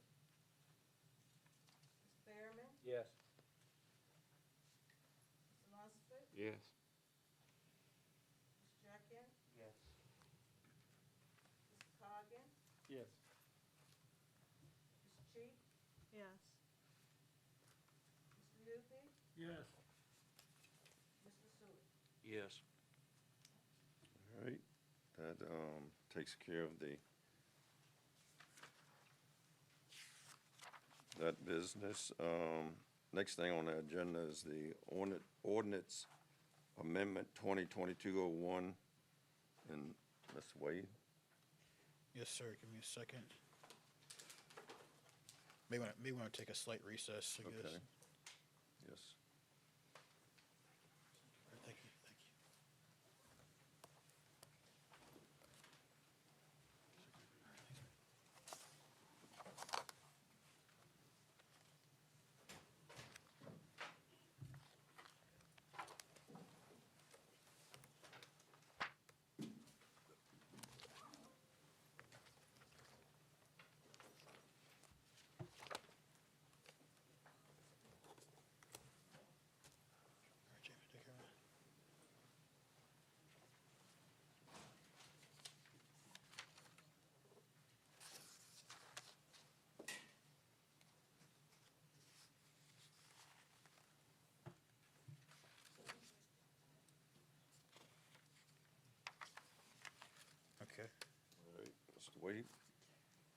Ms. Berriman, Yes. Mr. Lunsford, Yes. Ms. Jenkins, Yes. Mr. Coggan, Yes. Ms. Cheek, Yes. Mr. Newby, Yes. Mr. Stewart. Yes. All right, that takes care of that business. Next thing on the agenda is the Ordinance Amendment 2022-01, and Ms. Wade. Yes, sir. Give me a second. May want to take a slight recess, I guess. Okay. Yes. All right, thank you. Thank you. All right, Jamie, take care of that. Okay. All right, Mr. Wade.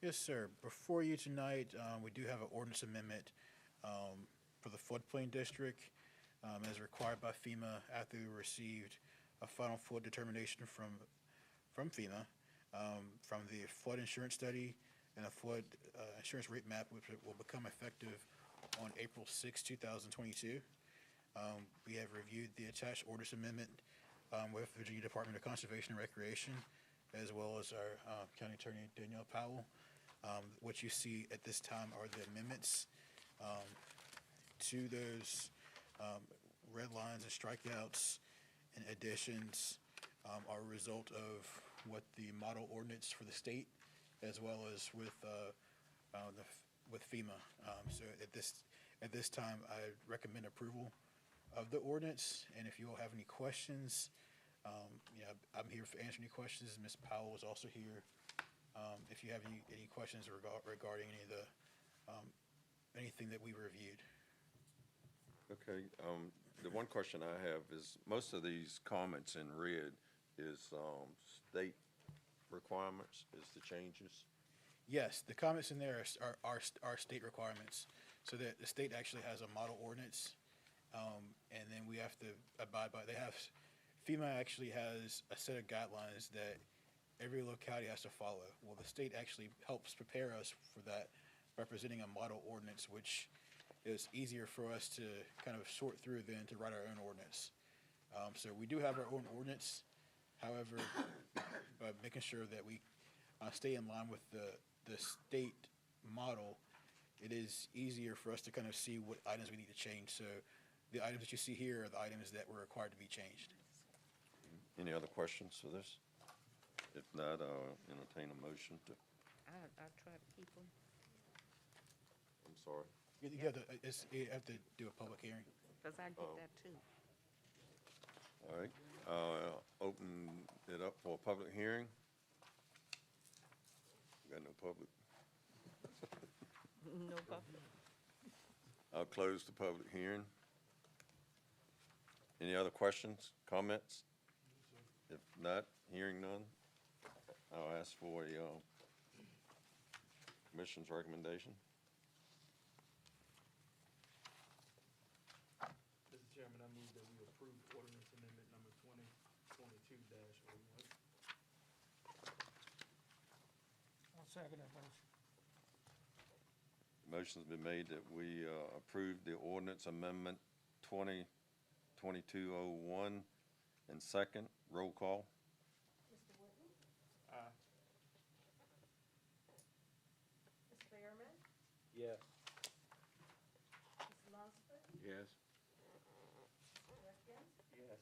Yes, sir. Before you tonight, we do have an ordinance amendment for the floodplain district as required by FEMA after we received a final flood determination from FEMA from the flood insurance study and a flood insurance rate map, which will become effective on April 6, 2022. We have reviewed the attached ordinance amendment with Virginia Department of Conservation and Recreation, as well as our County Attorney Danielle Powell. What you see at this time are the amendments to those red lines and strikeouts and additions are a result of what the model ordinance for the state, as well as with FEMA. So at this time, I recommend approval of the ordinance, and if you all have any questions, I'm here to answer any questions. Ms. Powell is also here. If you have any questions regarding any of the anything that we reviewed. Okay, the one question I have is, most of these comments in red, is, state requirements, is the changes? Yes, the comments in there are state requirements. So that the state actually has a model ordinance, and then we have to abide by, FEMA actually has a set of guidelines that every locality has to follow. Well, the state actually helps prepare us for that by presenting a model ordinance, which is easier for us to kind of sort through than to write our own ordinance. So we do have our own ordinance. However, by making sure that we stay in line with the state model, it is easier for us to kind of see what items we need to change. So the items that you see here are the items that were required to be changed. Any other questions for this? If not, I'll entertain a motion to, I try to keep them. I'm sorry. You have to do a public hearing. Because I get that too. All right, open it up for a public hearing. Got no public. No public. I'll close the public hearing. Any other questions, comments? If not, hearing none, I'll ask for a commission's recommendation. Mr. Chairman, I move that we approve Ordinance Amendment number 2022-01. I'll second that motion. Motion's been made that we approve the Ordinance Amendment 2022-01, and second, roll call. Mr. Wooten? Aye. Mr. Behrman? Yes. Mr. Lunsford? Yes. Mr. Atkins? Yes.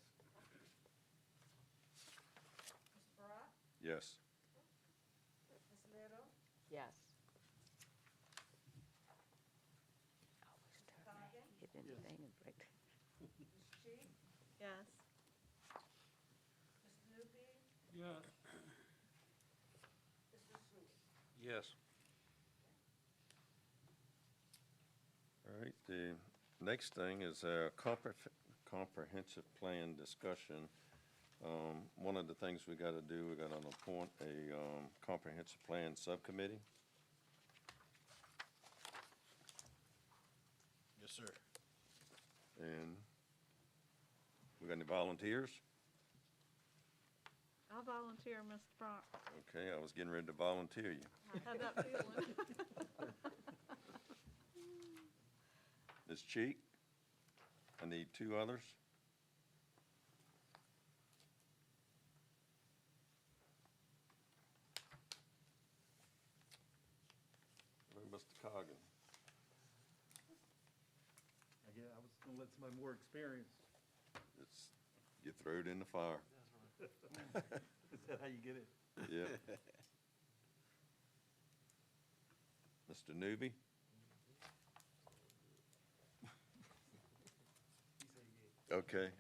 Mr. Brock? Yes. Ms. Little? Yes. Mr. Coggin? Hit anything and break. Ms. Cheek? Yes. Mr. Newby? Yes. Mr. Sweeney? Yes. All right, the next thing is a comprehensive plan discussion. One of the things we gotta do, we gotta appoint a comprehensive plan subcommittee. Yes, sir. And we got any volunteers? I'll volunteer, Mr. Brock. Okay, I was getting ready to volunteer you. I had that feeling. Ms. Cheek, I need two others. Hello, Mr. Coggin. I was gonna let somebody more experienced. It's, you throw it in the fire. That's right. Is that how you get it? Yeah. Mr. Newby? He said yeah. Okay.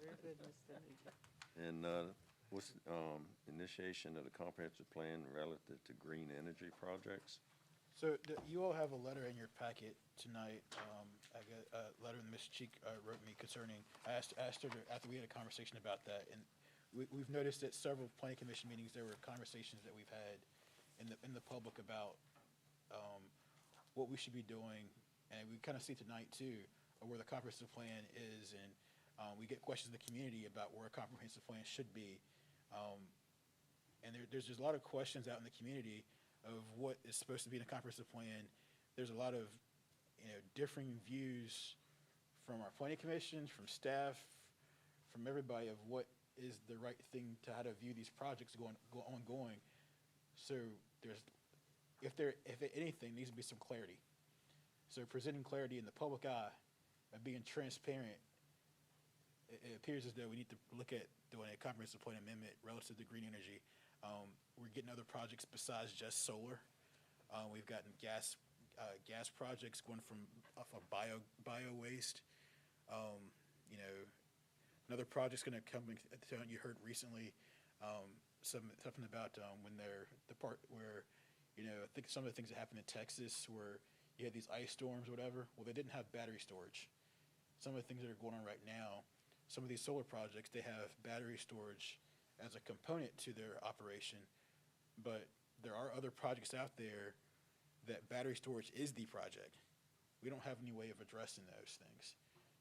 Very good, Mr. Newby. And what's initiation of the comprehensive plan relative to green energy projects? So you all have a letter in your packet tonight. I got a letter that Ms. Cheek wrote me concerning, I asked her to, after we had a conversation about that, and we've noticed at several planning commission meetings, there were conversations that we've had in the public about what we should be doing, and we kind of see tonight too, where the comprehensive plan is, and we get questions in the community about where a comprehensive plan should be. And there's just a lot of questions out in the community of what is supposed to be in a comprehensive plan. There's a lot of, differing views from our planning commissions, from staff, from everybody of what is the right thing to how to view these projects ongoing. So if anything, needs to be some clarity. So presenting clarity in the public eye and being transparent, it appears as though we need to look at doing a comprehensive plan amendment relative to green energy. We're getting other projects besides just solar. We've gotten gas projects going off of bio waste. Another project's going to come. You heard recently something about when the part where I think some of the things that happened in Texas where you had these ice storms or whatever. Well, they didn't have battery storage. Some of the things that are going on right now. some of these solar projects, they have battery storage as a component to their operation, but there are other projects out there that battery storage is the project. We don't have any way of addressing those things.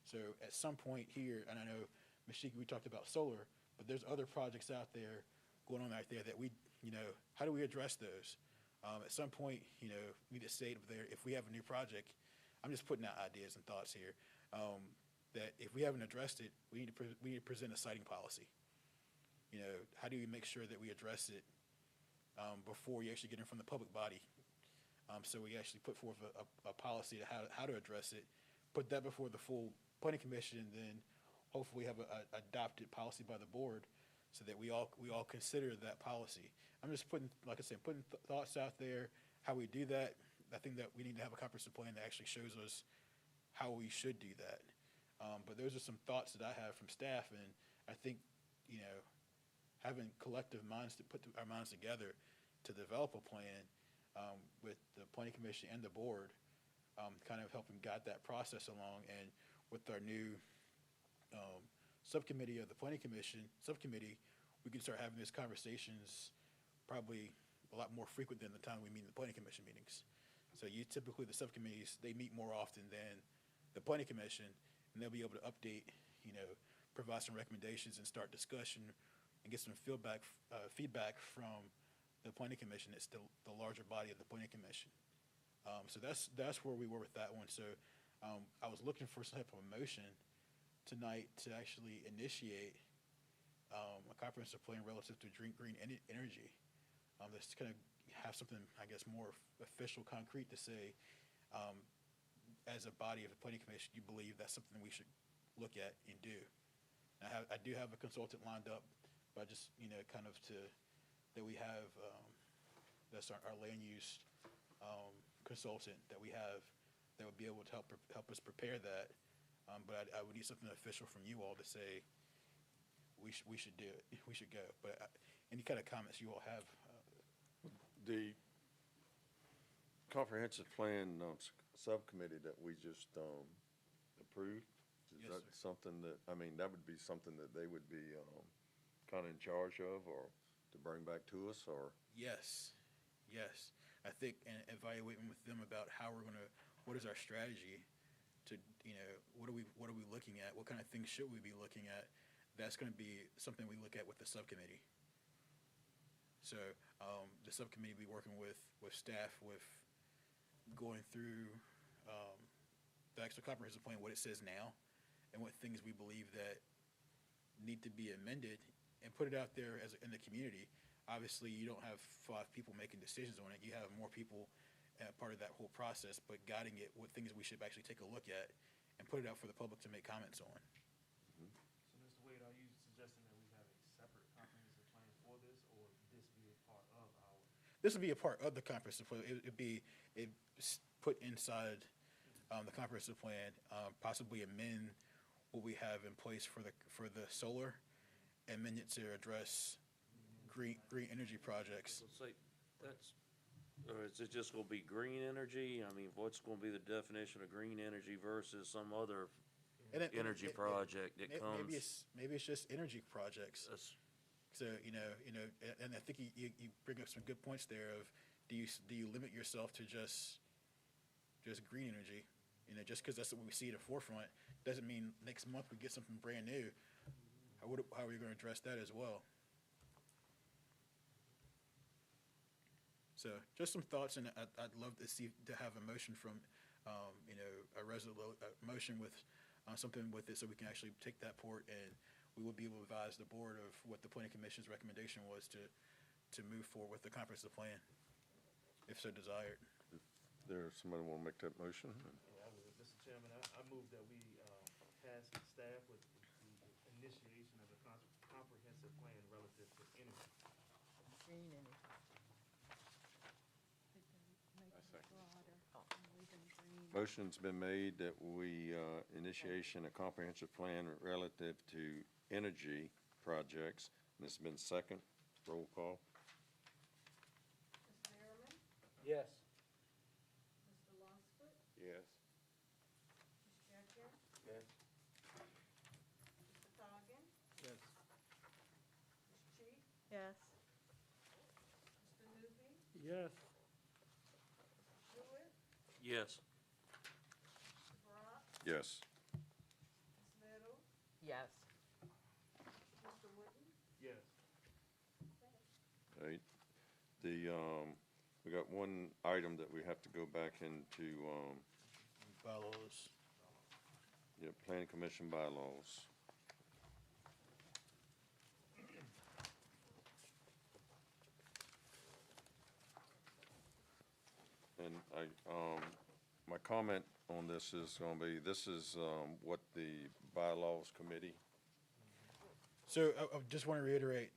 So at some point here, and I know, Mashiki, we talked about solar, but there's other projects out there going on out there that we, how do we address those? At some point, we just say up there, if we have a new project, I'm just putting out ideas and thoughts here, that if we haven't addressed it, we need to present a siting policy. How do we make sure that we address it before we actually get in from the public body? So we actually put forth a policy to how to address it, put that before the full planning commission, and then hopefully have a adopted policy by the board so that we all consider that policy. I'm just putting, like I said, putting thoughts out there, how we do that. I think that we need to have a comprehensive plan that actually shows us how we should do that. But those are some thoughts that I have from staff, and I think, having collective minds to put our minds together to develop a plan with the planning commission and the board, kind of helping guide that process along. And with our new subcommittee of the planning commission, subcommittee, we can start having these conversations probably a lot more frequent than the time we meet in the planning commission meetings. So typically the subcommittees, they meet more often than the planning commission, and they'll be able to update, provide some recommendations and start discussion and get some feedback from the planning commission. It's the larger body of the planning commission. So that's where we were with that one. So I was looking for some type of motion tonight to actually initiate a comprehensive plan relative to green energy. That's kind of have something, I guess, more official, concrete to say, as a body of the planning commission, you believe that's something we should look at and do. I do have a consultant lined up, but just, kind of that we have, that's our land use consultant that we have that would be able to help us prepare that. But I would need something official from you all to say we should do it, we should go. But any kind of comments you all have? The comprehensive plan subcommittee that we just approved, is Yes, that sir. something that, that would be something that they would be kind of in charge of, or to bring back to us, or? Yes. I think, and evaluating with them about how what is our strategy to, what are we looking at? What kind of things should we be looking at? That's going to be something we look at with the subcommittee. So the subcommittee will be working with staff with going through the actual comprehensive plan, what it says now, and what things we believe that need to be amended, and put it out there in the community. Obviously, you don't have 5 people making decisions on it. You have more people part of that whole process, but guiding it, what things we should actually take a look at and put it out for the public to make comments on. So, Mr. Wade, are you suggesting that we have a separate comprehensive plan for this, or would this be a part of our? This would be a part of the comprehensive plan. It'd be put inside the comprehensive plan, possibly amend what we have in place for the solar, amend it to address green energy projects. So say, or is it just gonna be green energy? I mean, what's gonna be the definition of green energy versus some other energy project that comes? Maybe it's just energy projects. That's- So, and I think you bring up some good points there of, do you limit yourself to just green energy? Just because that's what we see at the forefront, doesn't mean next month we get something brand new. How are we going to address that as well? So just some thoughts, and I'd love to have a motion from, a motion with something with it, so we can actually take that port, and we will be able to advise the board of what the planning commission's recommendation was to move forward with the comprehensive plan, if so desired. There's somebody want to make that motion? Yeah, Mr. Chairman, I move that we task staff with the initiation of a comprehensive plan relative to energy. Green energy. Motion's been made that we initiation a comprehensive plan relative to energy projects. This has been second. Roll call. Mr. Merriman? Yes. Mr. Lostford? Yes. Ms. Jackie? Yes. Mr. Yes. Jewett, Yes. Brock, Yes. Ms. Meadows, Yes. Mr. Wooten, Yes. Right. We got one item that we have to go back into, Bylaws. planning commission bylaws. And my comment on this is gonna be, this is, what the bylaws committee, So I just want to reiterate,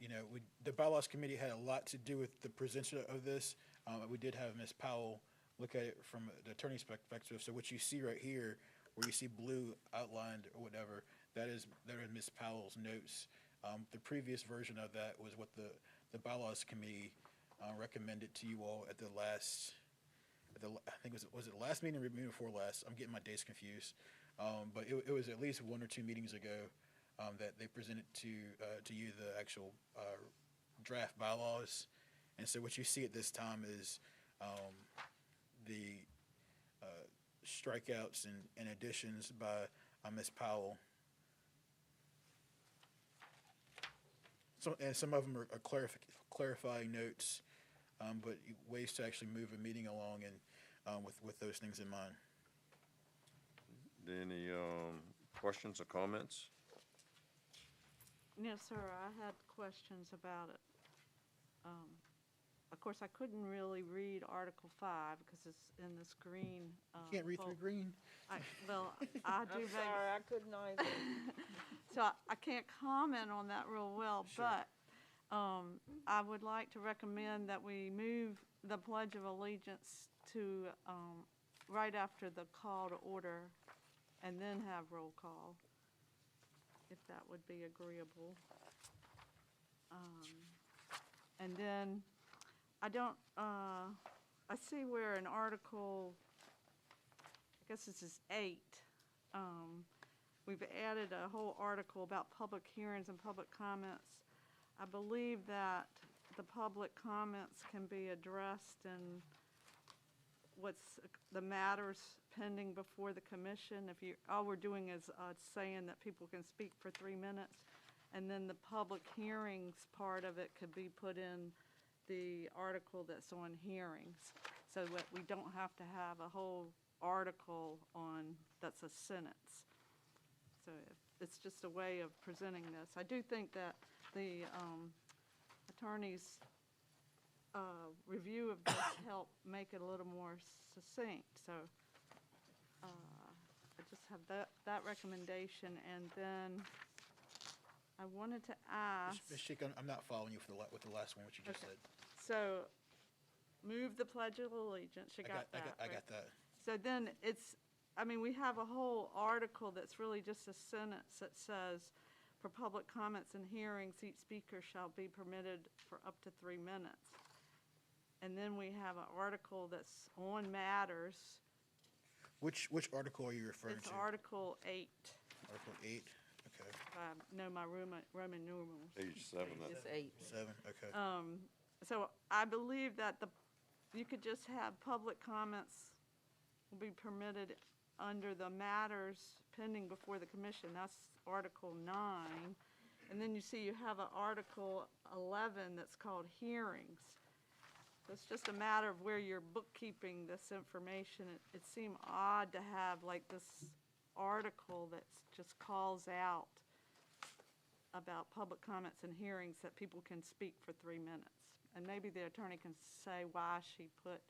the bylaws committee had a lot to do with the presentation of this. We did have Ms. Powell look at it from the attorney's perspective. So what you see right here, where you see blue outlined or whatever, that is Ms. Powell's notes. The previous version of that was what the bylaws committee recommended to you all at the last, I think was it the last meeting or meeting before last? I'm getting my dates confused. But it was at least 1 or 2 meetings ago that they presented to you the actual draft bylaws. And so what you see at this time is the strikeouts and additions by Ms. Powell. And some of them are clarifying notes, but ways to actually move a meeting along and with those things in mind. any, questions or comments? Yes, sir, I had questions about it. Of course, I couldn't really read Article 5 because it's in this green. You can't read through green? Well, I do. I'm sorry, I couldn't either. So I can't comment on that real well, Sure. but I would like to recommend that we move the Pledge of Allegiance to right after the call to order and then have roll call, if that would be agreeable. And then I don't, I see where in Article, I guess this is 8, we've added a whole article about public hearings and public comments. I believe that the public comments can be addressed in what's the matters pending before the commission. If you, all we're doing is saying that people can speak for 3 minutes, and then the public hearings part of it could be put in the article that's on hearings, so that we don't have to have a whole article on that's a sentence. So it's just a way of presenting this. I do think that the attorney's review of this helped make it a little more succinct. So I just have that recommendation, and then I wanted to ask. Ms. Schick, I'm not following you with the last one, what you just said. So move the Pledge of Allegiance. You got that? I right? got that. So then it's, I mean, we have a whole article that's really just a sentence that says, for public comments and hearings, each speaker shall be permitted for up to 3 minutes. And then we have an article that's on matters. Which article are you referring It's to? Article 8. Article 8, okay. I know my Roman numerals. Page 7, It's 8. 7, okay. So I believe that you could just have public comments will be permitted under the matters pending before the commission. That's Article 9. And then you see you have an Article 11 that's called hearings. So it's just a matter of where you're bookkeeping this information. It seemed odd to have like this article that just calls out about public comments and hearings that people can speak for 3 minutes. And maybe the attorney can say why she put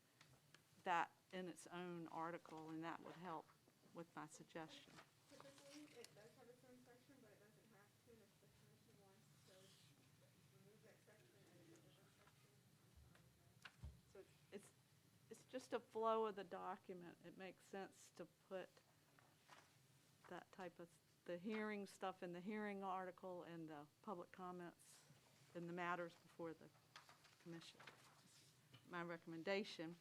that in its own article, and that would help with my suggestion. Typically, it does have its own section, but it doesn't have to if the commission wants to remove that section and add a different section. So it's just a flow of the document. It makes sense to put that type of, the hearing stuff in the hearing article and the public comments in the matters before the commission. My recommendation.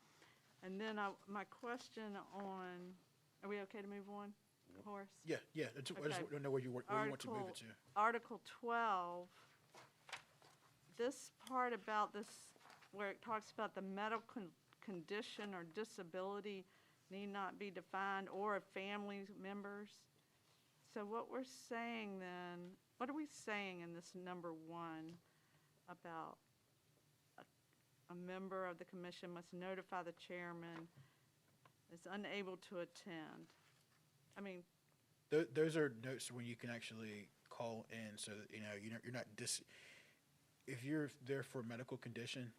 And then my question on, are we okay to move on, Horace? Yeah, I just want to know where you want to move it to. Article 12, this part about this where it talks about the medical condition or disability need not be defined, or of family members. So what we're saying then, what are we saying in this number 1 about a member of the commission must notify the chairman is unable to attend? I mean, Those are notes when you can actually call in, so that, you're not if you're there for a medical condition,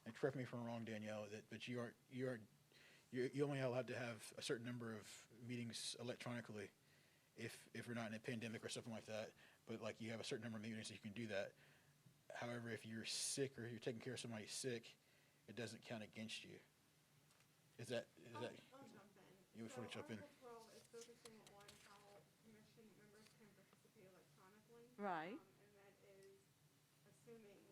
and correct me if I'm wrong, Danielle, but you only allowed to have a certain number of meetings electronically if you're not in a pandemic or something like that. But like, you have a certain number of meetings that you can do that. However, if you're sick or you're taking care of somebody sick, it doesn't count against you. Is that? I'll jump in. You before you jump in. Article 12 is focusing on how commission members can participate electronically. Right. And that is assuming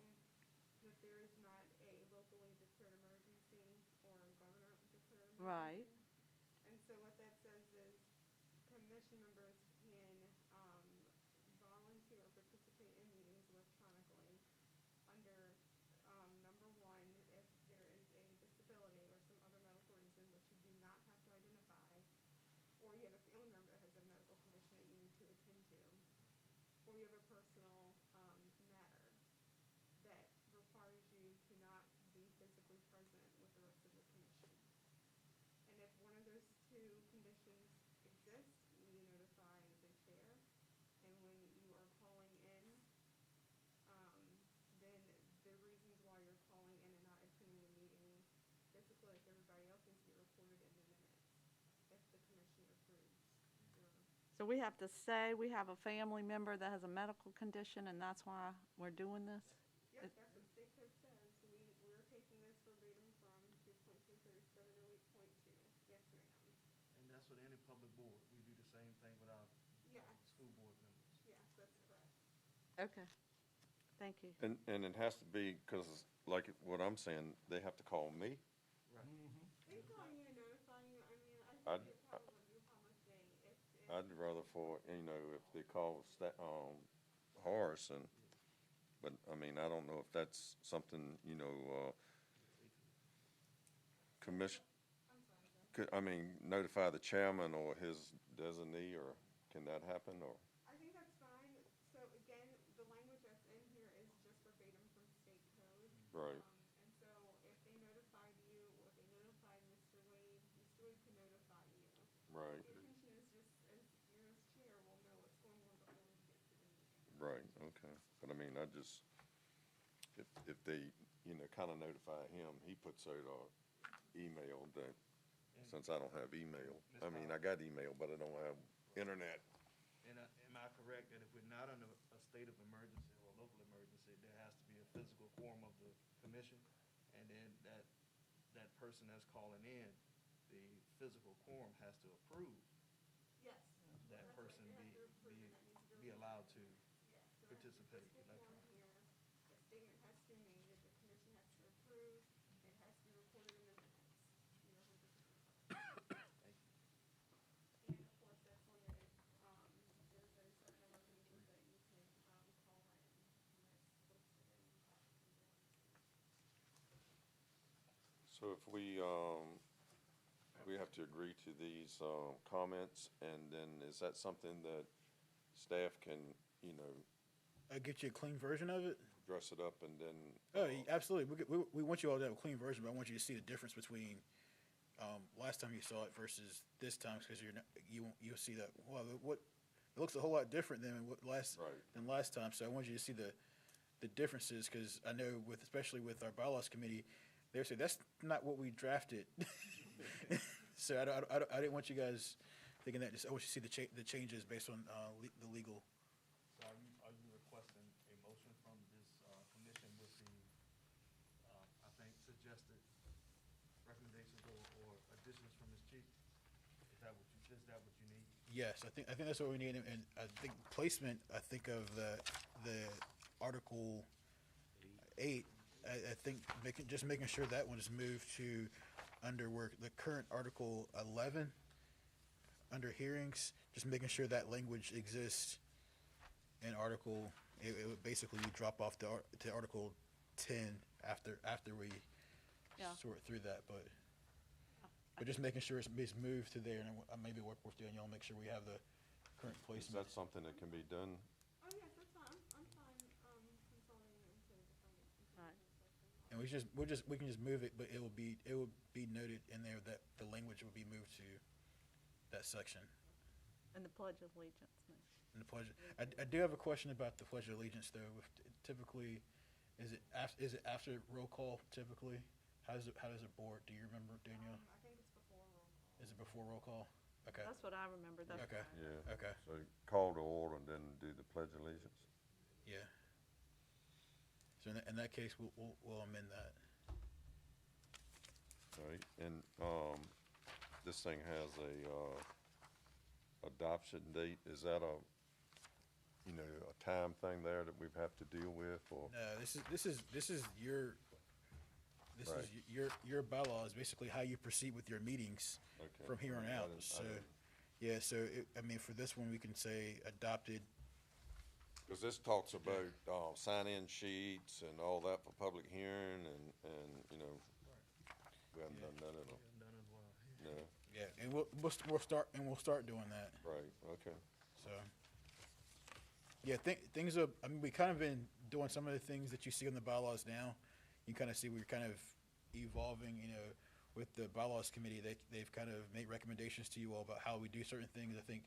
that there is not a locally declared emergency or governor declared emergency. Right. And so what that says is commission members can volunteer or participate in meetings electronically under number 1, if there is a disability or some other medical reason which you do not have to identify, or you have a family member that has a medical condition that you need to attend to, or you have a personal matter that requires you to not be physically present with the rest of the commission. And if one of those 2 conditions exist, you notify the chair. And when you are calling in, then the reasons why you're calling in and not attending the meeting physically like everybody else needs to be recorded in the minutes if the commission approves. So we have to say we have a family member that has a medical condition, and that's why we're doing this? Yep, that's what state code says. We're taking this verbatim from 2.23708.2. Yes, ma'am. And that's with any public board. We do the same thing with our Yes. school board members. Yes, that's correct. Okay. Thank you. And it has to be, because like what I'm saying, they have to call me. They call you and notify you. I mean, I I'd- think it probably do public thing. If I'd rather if they call Horace but I mean, I don't know if that's something, commission, I mean, notify the chairman or his designee, or can that happen, or? I think that's fine. So again, the language that's in here is just verbatim from state code. Right. And so if they notified you, or if they notified Mr. Wade can notify you. Right. The intention is just, as you're as chair, will know what's going on before we get to the meeting. Right, okay. But I mean, if they, kind of notify him, he puts out a email that, since I don't have email, I mean, I got email, but I don't have internet. And am I correct that if we're not under a state of emergency or a local emergency, there has to be a physical quorum of the commission? And then that person that's calling in, the physical quorum has to approve Yes. that That's person right. It has to approve and that needs to be allowed to Yes. So participate physical form electronically. here, the statement has to be made that the commission has to approve, it has to be recorded in the minutes. You're 100% correct. Thank you. And of course, that's limited, there's a certain number of meetings that you can, call in, and that's listed in. So if we have to agree to these, comments, and then is that something that staff can, Get you a clean version of it? dress it up and then? Oh, absolutely. We want you all to have a clean version, but I want you to see the difference between last time you saw it versus this time, because you'll see that, well, it looks a whole lot different than last time. So I want you to see the differences, because I know especially with our bylaws committee, they say that's not what we drafted. So I didn't want you guys thinking that. I want you to see the changes based on the legal. So are you requesting a motion from this commission with the, I think, suggested recommendations or additions from Ms. Chief? Is that what you need? Yes, I think that's what we need, and I think placement. I think of the Article 8. I think making sure that one is moved to under where the current Article 11 under hearings. Just making sure that language exists in Article. It would basically drop off to Article 10 after we Yeah. sort through that, but just making sure it's moved to there, and maybe work with Danielle, make sure we have the current Is placement. that something that can be done? Oh, yes, that's fine, I'm fine, consolidating into the finance. Right. And we can just move it, but it will be noted in there that the language will be moved to that section. And the Pledge of Allegiance. And the pledge, I do have a question about the Pledge of Allegiance, though. Typically, is it after roll call typically? How does it board? Do you remember, Danielle? I think it's before roll call. Is it before roll call? Okay. That's what I remember, that's Okay. fine. Yeah. Okay. So call to order and then do the pledge of allegiance? Yeah. So in that case, we'll amend that. Right, and, this thing has a, adoption date. Is that a time thing there that we have to deal with, or? No, this is your Right. your bylaws, basically how you proceed with your meetings Okay. from here on I out. didn't- I So, didn't- yeah, so I mean, for this one, we can say adopted. Because this talks about, sign-in sheets and all that for public hearing, and, we haven't done none of them. Done as well. No, Yeah, and we'll start doing that. right, okay. So, yeah, things are, I mean, we kind of been doing some of the things that you see in the bylaws now. You kind of see we're kind of evolving, with the bylaws committee. They've kind of made recommendations to you all about how we do certain things. I think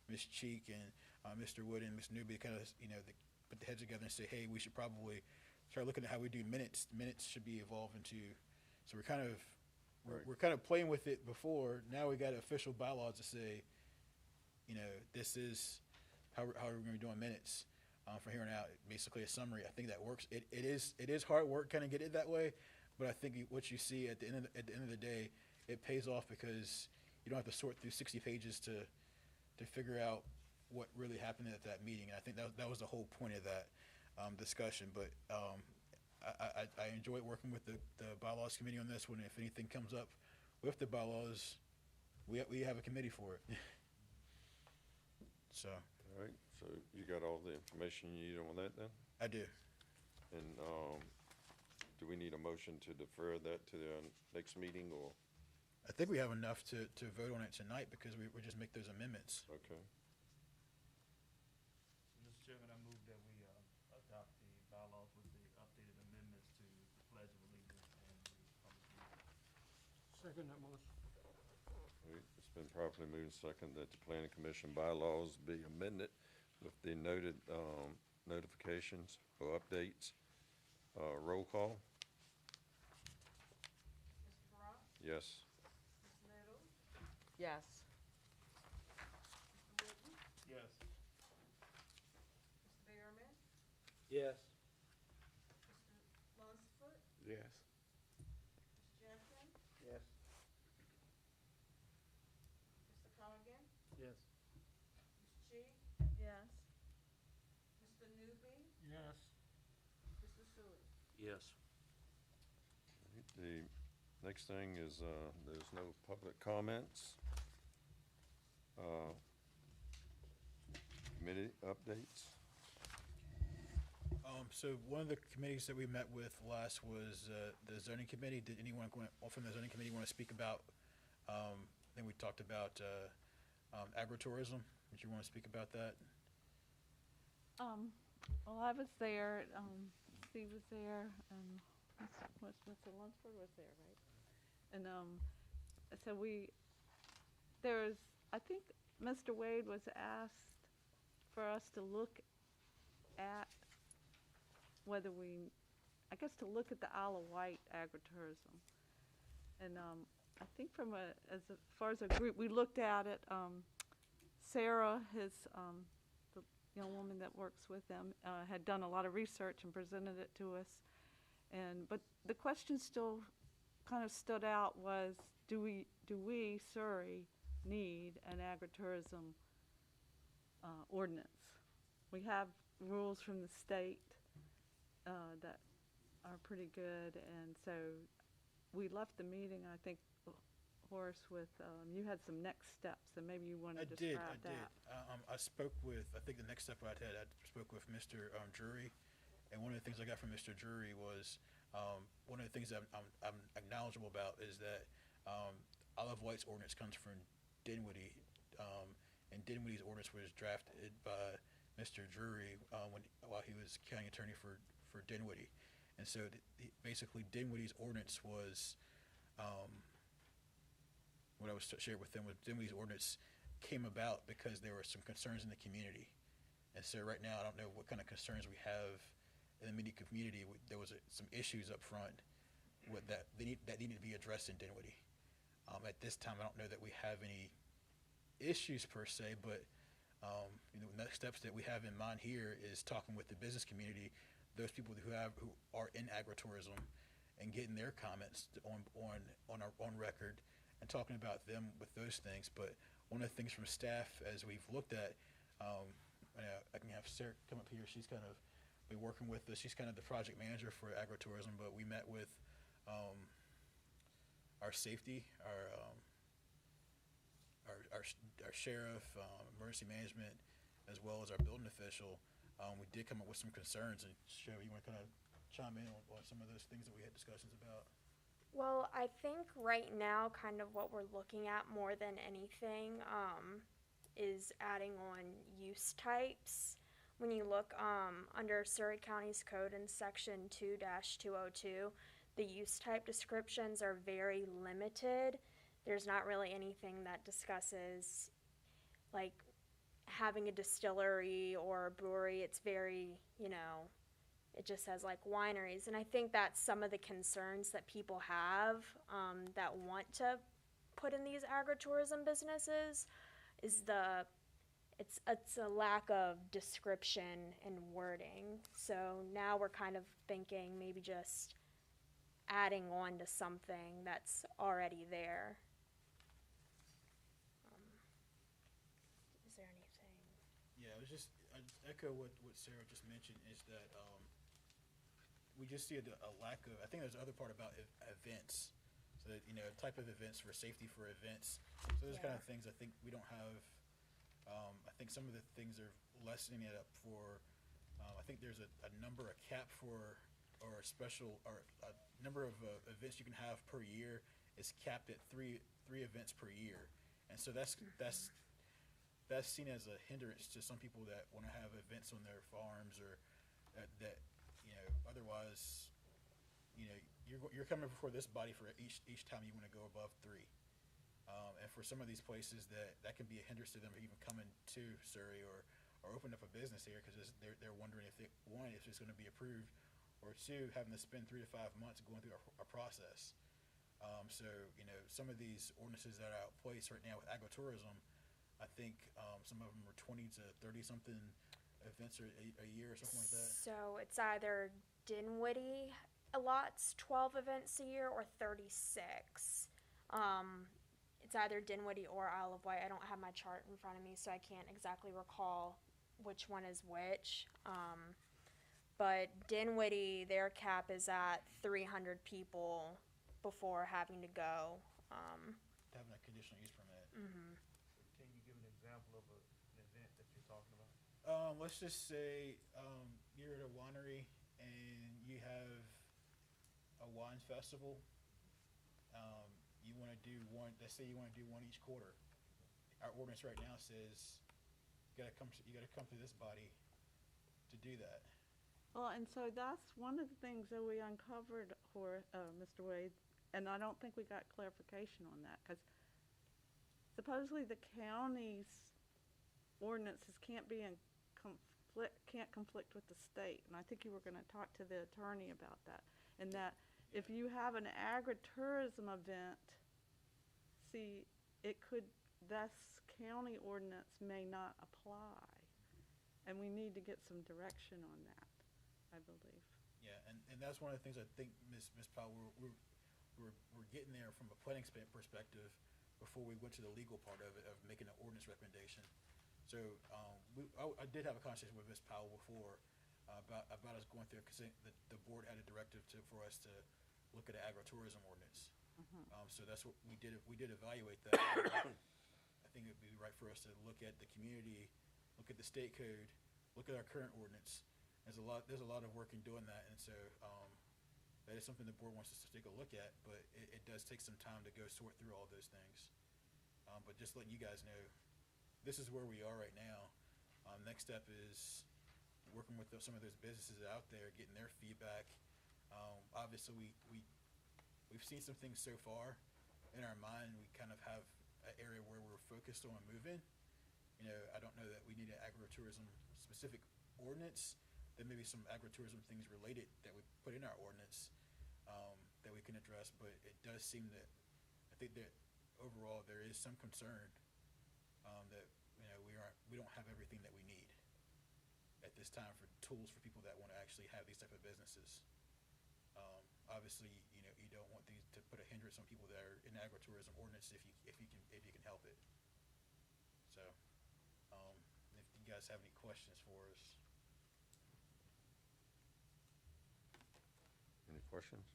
Ms. Cheek and Mr. Wood and Ms. Newby kind of, they put the heads together and say, hey, we should probably start looking at how we do minutes. Minutes should be evolved into, so we're kind of, Right. we're kind of playing with it before. Now we got official bylaws to say, this is how we're going to be doing minutes from here on out. Basically a summary. I think that works. It is hard work kind of get it that way, but I think what you see at the end of the day, it pays off because you don't have to sort through 60 pages to figure out what really happened at that meeting. And I think that was the whole point of that discussion. But I enjoyed working with the bylaws committee on this one. If anything comes up with the bylaws, we have a committee for it. So All right, so you got all the information you need on that then? I do. And, do we need a motion to defer that to the next meeting, or? I think we have enough to vote on it tonight because we just make those amendments. Okay, Mr. Chairman, I move that we, adopt the bylaws with the updated amendments to the Pledge of Allegiance and the public meeting. Second that motion. all right, it's been properly moved and second that the planning commission bylaws be amended with the noted, notifications or updates. Roll call? Mr. Brock, Yes. Ms. Little, Yes. Mr. Wooden, Yes. Mr. Behrman, Yes. Mr. Lunsford, Yes. Ms. Jenkins, Yes. Mr. Colligan, Yes. Ms. Cheek, Yes. Mr. Newby, Yes. Mr. Sewell. Yes. The next thing is, there's no public comments. Committee updates? So one of the committees that we met with last was the zoning committee. Did anyone from the zoning committee want to speak about, I think we talked about agritourism. Would you want to speak about that? Well, I was there, Steve was there, and Mr. Lunsford was there, right? And, so I think Mr. Wade was asked for us to look at whether to look at the Isle of Wight agritourism. And, I think as far as a group, we looked at it, Sarah, the young woman that works with them, had done a lot of research and presented it to us. But the question still kind of stood out was, do we, Surrey, need an agritourism ordinance? We have rules from the state that are pretty good, and so we left the meeting, I think, Horace, with, you had some next steps, and maybe you want to describe that. I spoke with, I think the next step I spoke with Mr. Drury, and one of the things I got from Mr. Drury was One of the things I'm knowledgeable about is that Olive White's ordinance comes from Dinwiddie, and Dinwiddie's ordinance was drafted by Mr. Drury while he was county attorney for Dinwiddie. And so basically Dinwiddie's ordinance was, what I was shared with them was Dinwiddie's ordinance came about because there were some concerns in the community. And so right now, I don't know what kind of concerns we have in the immediate community. There was some issues up front that needed to be addressed in Dinwiddie. At this time, I don't know that we have any issues per se, but next steps that we have in mind here is talking with the business community, those people who are in agritourism, and getting their comments on record and talking about them with those things. But one of the things from staff, as we've looked at, I can have Sarah come up here. She's kind of been working with us. She's kind of the project manager for agritourism, but we met with our safety, our sheriff, emergency management, as well as our building official. We did come up with some concerns, and Sheriff, you want to kind of chime in on some of those things that we had discussions about? Well, I think right now kind of what we're looking at more than anything is adding on use types. When you look under Surrey County's code in section 2-202, the use type descriptions are very limited. There's not really anything that discusses like having a distillery or a brewery. It's very, it just says like wineries. And I think that's some of the concerns that people have that want to put in these agritourism businesses is it's a lack of description and wording. So now we're kind of thinking maybe just adding on to something that's already there. Is there anything? Yeah, I just echo what Sarah just mentioned is that we just see a lack of, I think there's the other part about events. So that, type of events for safety for events. So those kind of things I think we don't have. I think some of the things are lessening it up for, I think there's a number, a cap for, or a special, or a number of events you can have per year is capped at three events per year. And so that's seen as a hindrance to some people that want to have events on their farms or that otherwise, you're coming before this body for each time you want to go above three. And for some of these places that can be a hindrance to them even coming to Surrey or open up a business here because they're wondering if it's going to be approved, or two, having to spend 3 to 5 months going through a process. So some of these ordinances that are out of place right now with agritourism, I think some of them are 20 to 30 something events a year or something like that. So it's either Dinwiddie allots 12 events a year or 36. It's either Dinwiddie or Isle of Wight. I don't have my chart in front of me, so I can't exactly recall which one is which. But Dinwiddie, their cap is at 300 people before having to go. Having a conditional use permit. Mm-hmm. Can you give an example of an event that you're talking about? Let's just say you're at a winery and you have a wine festival. You want to do one. Let's say you want to do one each quarter. Our ordinance right now says you got to come to this body to do that. Well, and so that's one of the things that we uncovered for Mr. Wade, and I don't think we got clarification on that because supposedly the county's ordinances can't conflict with the state, and I think you were going to talk to the attorney about that. And that if you have an agritourism event, this county ordinance may not apply, and we need to get some direction on that, I believe. Yeah, and that's one of the things I think, Ms. Powell, we're getting there from a planning perspective before we went to the legal part of it, of making an ordinance recommendation. So I did have a conversation with Ms. Powell before about us going through, because the board had a directive for us to look at an agritourism ordinance. Mm-hmm. So that's what we did. We did evaluate that. I think it would be right for us to look at the community, look at the state code, look at our current ordinance. There's a lot of work in doing that, and so that is something the board wants us to take a look at, but it does take some time to go sort through all those things. But just letting you guys know, this is where we are right now. Next step is working with some of those businesses out there, getting their feedback. Obviously, we've seen some things so far. In our mind, we kind of have an area where we're focused on moving. You know, I don't know that we need an agritourism specific ordinance. There may be some agritourism things related that we put in our ordinance that we can address, but it does seem that I think that overall there is some concern that we don't have everything that we need at this time for tools for people that want to actually have these type of businesses. Obviously, you don't want these to put a hindrance on people that are in agritourism ordinance if you can help it. So, if you guys have any questions for us. Any questions?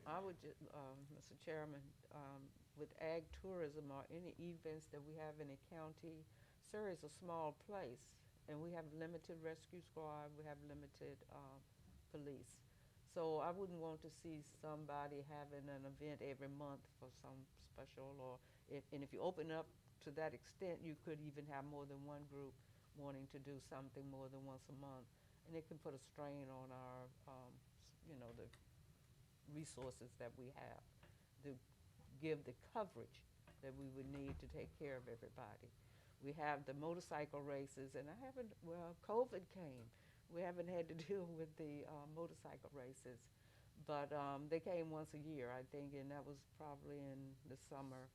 I would just, Mr. Chairman, with ag tourism or any events that we have in a county, Surrey is a small place, and we have limited rescue squad, we have limited police. So I wouldn't want to see somebody having an event every month for some special, and if you open up to that extent, you could even have more than one group wanting to do something more than once a month, and it can put a strain on our, the resources that we have to give the coverage that we would need to take care of everybody. We have the motorcycle races, and COVID came. We haven't had to deal with the motorcycle races, but they came once a year, I think, and that was probably in the summer.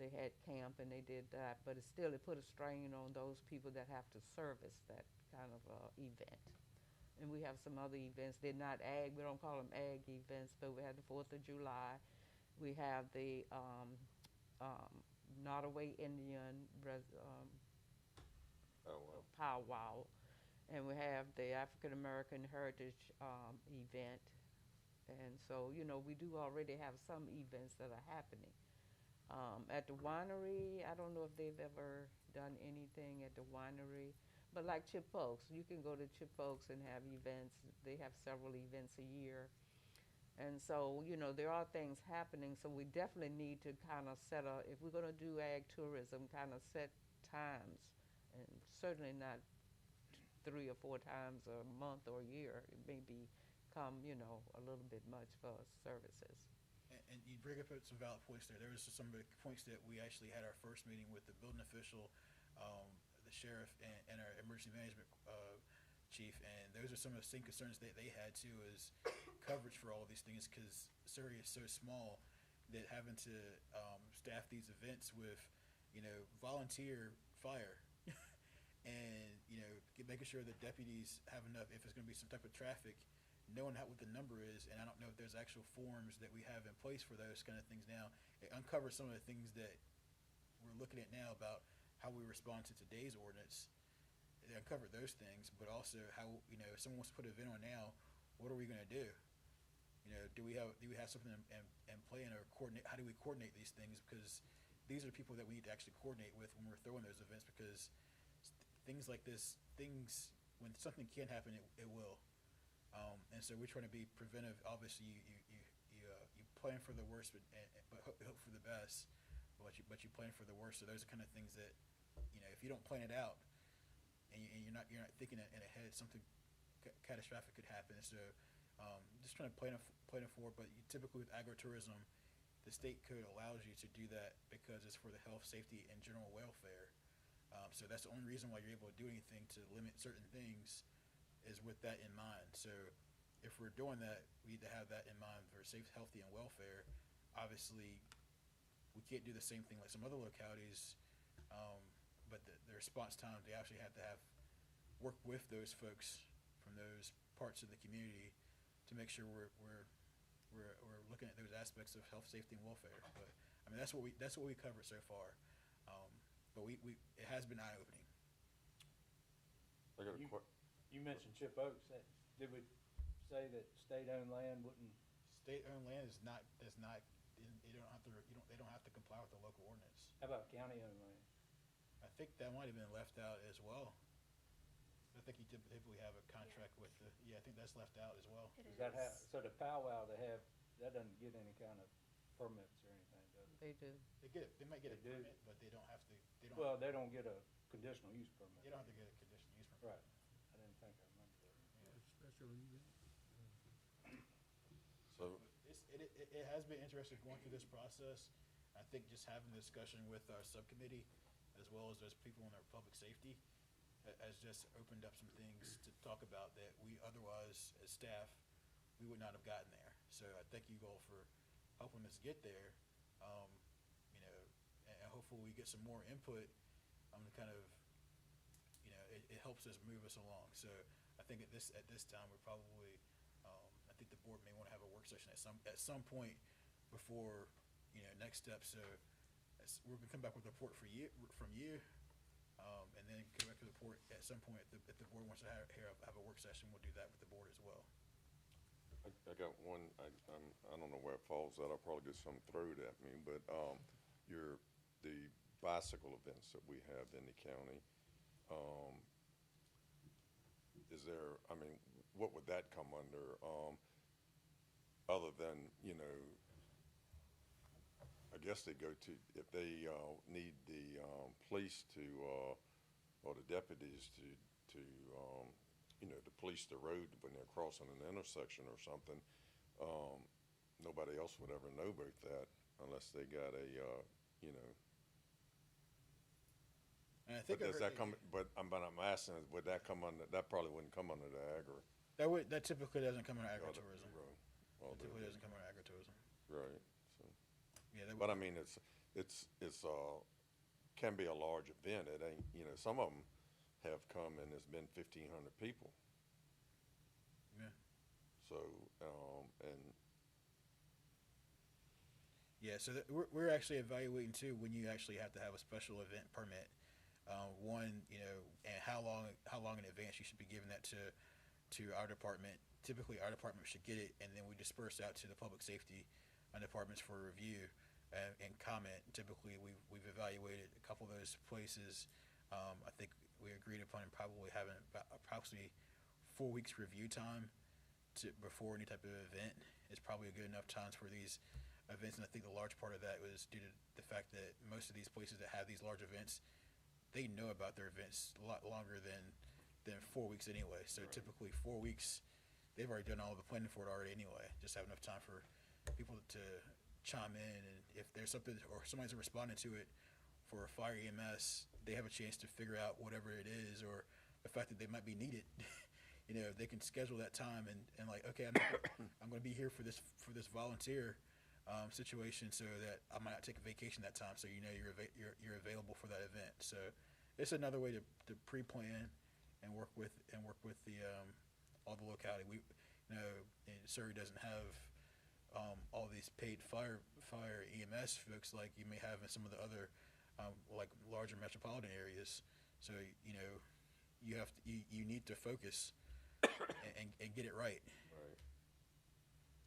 They had camp and they did that, but it put a strain on those people that have to service that kind of event. And we have some other events. They're not ag, we don't call them ag events, but we have the 4th of July. We have the Nottaway Indian powwow. And we have the African American Heritage event. And so, we do already have some events that are happening. At the winery, I don't know if they've ever done anything at the winery, but like Chip Oaks, you can go to Chip Oaks and have events. They have several events a year. And so, there are things happening, so we definitely need to kind of if we're going to do ag tourism, kind of set times, and certainly not 3 or 4 times a month or a year. It may become, a little bit much for services. And you bring up some valid points there. There was some of the points that we actually had our first meeting with the building official, the sheriff, and our emergency management chief, and those are some of the same concerns that they had too, is coverage for all of these things, because Surrey is so small that having to staff these events with, volunteer fire and, making sure that deputies have enough, if it's going to be some type of traffic, knowing what the number is, and I don't know if there's actual forms that we have in place for those kind of things now. It uncovers some of the things that we're looking at now about how we respond to today's ordinance. It uncovered those things, but also how, if someone wants to put an event on now, what are we going to do? Do we have something in play, or coordinate? How do we coordinate these things? Because these are people that we need to actually coordinate with when we're throwing those events, because things like this, when something can happen, it will. And so we're trying to be preventive. Obviously, you plan for the worst, but hope for the best. But you plan for the worst. So those are kind of things that, if you don't plan it out, and you're not thinking in ahead, something catastrophic could happen. So just trying to plan it forward. But typically with agritourism, the state code allows you to do that because it's for the health, safety, and general welfare. So that's the only reason why you're able to do anything to limit certain things, is with that in mind. So if we're doing that, we need to have that in mind for safe, healthy, and welfare. Obviously, we can't do the same thing like some other localities, but the response time, they actually have to work with those folks from those parts of the community to make sure we're looking at those aspects of health, safety, and welfare. But I mean, that's what we covered so far. But it has been eye-opening. I got a question. You mentioned Chip Oaks. Did we say that state-owned land wouldn't? State-owned land is not. They don't have to comply with the local ordinance. How about county-owned land? I think that might have been left out as well. I think you typically have a contract with the, I think that's left out as well. It Does that have, is. so the powwow that doesn't get any kind of permits or anything, does it? They do. They might get a They do. permit, but they don't have to, Well, they don't get a conditional use permit. they don't have to get a conditional use permit. Right. I didn't think I remember that. Special event. So, It has been interesting going through this process. I think just having the discussion with our subcommittee, as well as those people in our public safety, has just opened up some things to talk about that we otherwise, as staff, we would not have gotten there. So I thank you all for helping us get there. You know, and hopefully we get some more input on the kind of, you know, it helps us move us along. So I think at this time, we're probably, I think the board may want to have a work session at some point before, you know, next step. So we're gonna come back with a report from you, and then come back to the report at some point. If the board wants to have a work session, we'll do that with the board as well. I got one, I don't know where it falls at, I'll probably get some thrown at me, but, the bicycle events that we have in the county, is there, I mean, what would that come under, other than, you know, I guess they go to, if they, need the, police to, or the deputies to, you know, to police the road when they're crossing an intersection or something, nobody else would ever know about that unless they got a, you know. And I think But does that come, but I'm asking, would that come under, that probably wouldn't come under the agri. That typically doesn't come under agritourism. Well, It typically doesn't come under agritourism. right, so. Yeah, that But I mean, it's, can be a large event. It ain't, you know, some of them have come and there's been 1,500 people. Yeah. So, and Yeah, so we're actually evaluating too when you actually have to have a special event permit. One, you know, and how long in advance you should be giving that to our department. Typically, our department should get it, and then we disperse out to the public safety departments for review and comment. Typically, we've evaluated a couple of those places. I think we agreed upon probably having about approximately 4 weeks review time before any type of event is probably a good enough time for these events. And I think the large part of that was due to the fact that most of these places that have these large events, they know about their events a lot longer than 4 weeks anyway. So Right. Typically 4 weeks, they've already done all the planning for it already anyway. Just have enough time for people to chime in, and if there's something or somebody's responding to it for a fire EMS, they have a chance to figure out whatever it is, or the fact that they might be needed. You know, they can schedule that time and like, okay, I'm going to be here for this volunteer situation, so that I might not take a vacation that time. So you know you're available for that event. So it's another way to pre-plan and work with the all the locality. We, you know, and Surrey doesn't have all these paid fire EMS folks like you may have in some of the other like larger metropolitan areas. So you know you need to focus and get it right. right.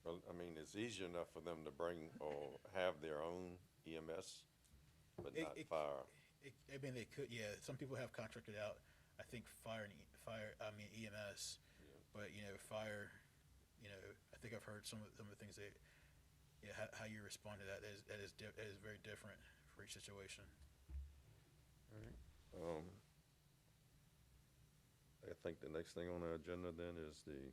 Well, I mean, it's easy enough for them to bring or have their own EMS, but not fire. I mean, they could. Yeah, some people have contracted out. I think EMS, Yeah. but you know, fire. You know, I think I've heard some of the things that, yeah, how you respond to that is very different for each situation. All right. I think the next thing on the agenda then is the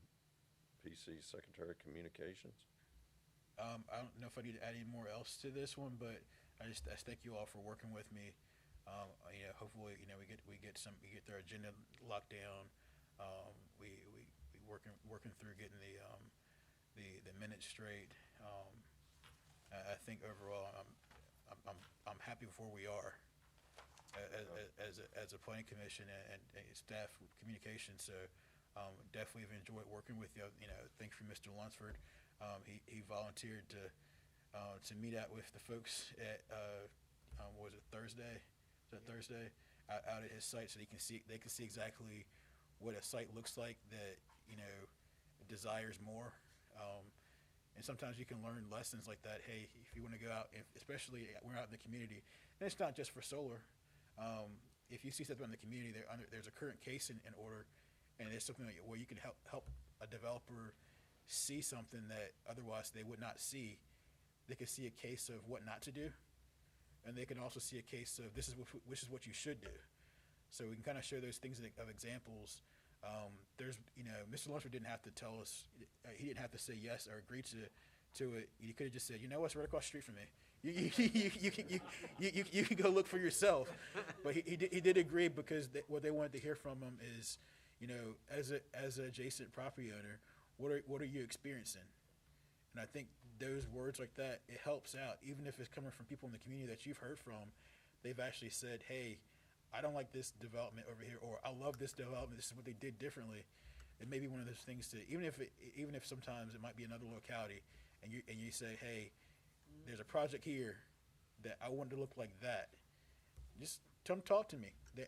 PC Secretary of Communications. I don't know if I need to add any more else to this one, but I thank you all for working with me. You know, hopefully, you know, we get their agenda locked down. We working through getting the minutes straight. I think overall, I'm happy with where we are as a planning commission and staff communication. So definitely have enjoyed working with you. You know, thanks for Mr. Lunsford. He volunteered to meet out with the folks at was it Thursday? Is that Thursday? Out at his site, so they can see exactly what a site looks like that, you know, desires more. And sometimes you can learn lessons like that. Hey, if you want to go out, especially we're out in the community, and it's not just for solar. If you see something in the community, there's a current case in order, and it's something where you can help a developer see something that otherwise they would not see. They can see a case of what not to do, and they can also see a case of this is what you should do. So we can kind of show those things of examples. There's, Mr. Lunsford didn't have to tell us, he didn't have to say yes or agree to it. He could have just said, what's right across the street from me. You can go look for yourself. But he did agree because what they wanted to hear from him is, as an adjacent property owner, what are you experiencing? And I think those words like that, it helps out. Even if it's coming from people in the community that you've heard from, they've actually said, hey, I don't like this development over here, or I love this development, this is what they did differently. It may be one of those things to, even if sometimes it might be another locality, and you say, hey, there's a project here that I want to look like that. Just come talk to me. The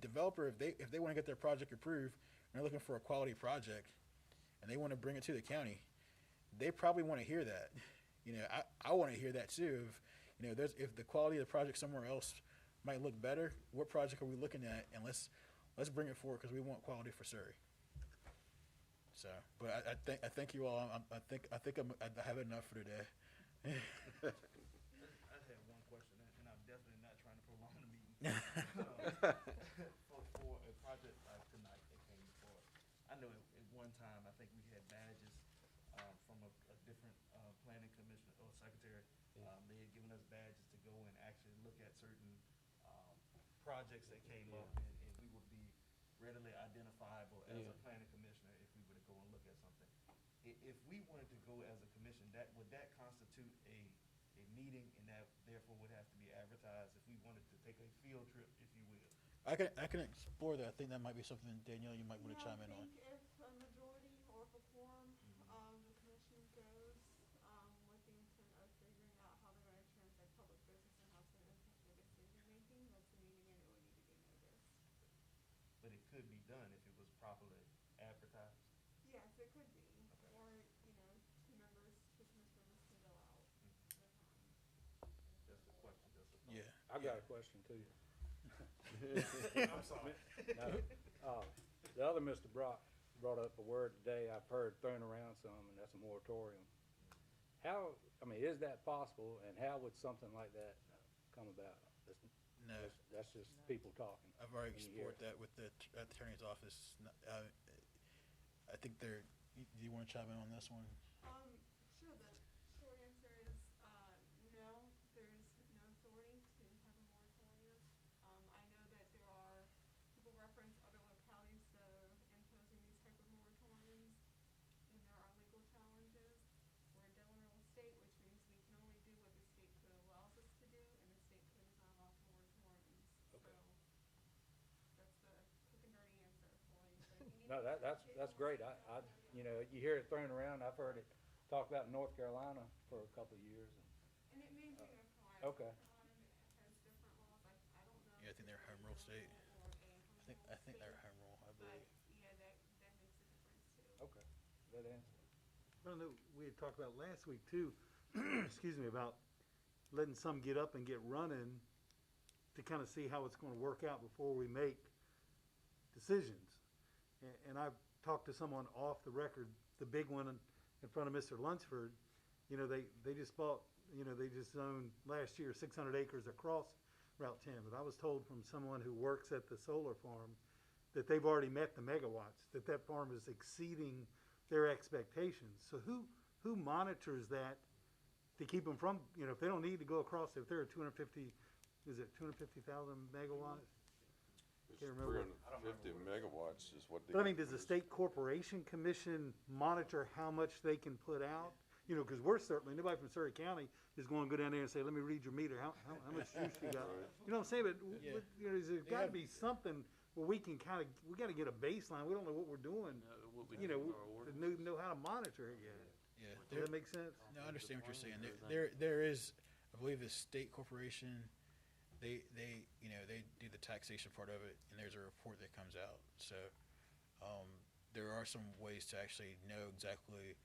developer, if they want to get their project approved, and they're looking for a quality project, and they want to bring it to the county, they probably want to hear that. I want to hear that too. If the quality of the project somewhere else might look better, what project are we looking at? And let's bring it forward because we want quality for Surrey. So, but I thank you all. I think I have enough for today. I had one question, and I'm definitely not trying to prolong the meeting. For a project like tonight that came before, I know at one time, I think we had badges from a different planning commissioner or secretary. They had given us badges to go and actually look at certain projects that came up, and we would be readily identifiable as a planning commissioner if we were to go and look at something. If we wanted to go as a commission, would that constitute a meeting, and that therefore would have to be advertised if we wanted to take a field trip, if you will? I can explore that. I think that might be something, Danielle, you might want to chime in on. I think if a majority or if a quorum of the commission goes with the intent of figuring out how they're going to transact public business and how it's going to impact their decision-making, that's a meeting and it would need to be noticed. But it could be done if it was properly advertised? Yes, it could be. Or, two members can go out. That's the question, that's the thought. Yeah. I got a question too. I'm sorry. The other Mr. Brock brought up a word today I've heard thrown around some, and that's a moratorium. Is that possible, and how would something like that come about? No. That's just people talking. I've already when you hear explored that with the attorney's office. I think do you want to chime in on this one? Sure. The short answer is no. There's no authority to have a moratorium. I know that there are people reference other localities imposing these type of moratoriums, and there are legal challenges. We're a Delaware state, which means we can only do what the state code allows us to do, and the state code does not allow for moratoriums. Okay. So that's the quick and dirty answer for you. But if you need No, that's great. You hear it thrown around. I've heard it talked about in North Carolina for a couple of years. And it may be applied. Okay. Has different laws. I don't know. Yeah, I think they're home rule state. I think they're home rule, I believe. But yeah, that makes a difference too. Okay, that answer. Well, no, we had talked about last week too, excuse me, about letting some get up and get running to kind of see how it's going to work out before we make decisions. And I've talked to someone off the record, the big one in front of Mr. Lunsford, they just bought, they just zoned last year 600 acres across Route 10. But I was told from someone who works at the solar farm that they've already met the megawatts, that farm is exceeding their expectations. So who monitors that to keep them from, if they don't need to go across, if they're at 250,000 megawatts? Can't remember. 350 megawatts is what they. But I mean, does the state corporation commission monitor how much they can put out? Because we're certainly, nobody from Surrey County is going to go down there and say, let me read your meter, how much juice you got? Right. You know what I'm saying? But Yeah. There's got to be something where we can we got to get a baseline. We don't know what we're doing. To know how to monitor it yet. Yeah. Does that make sense? No, I understand what you're saying. There is, I believe, the state corporation. They do the taxation part of it, and there's a report that comes out. So there are some ways to actually know exactly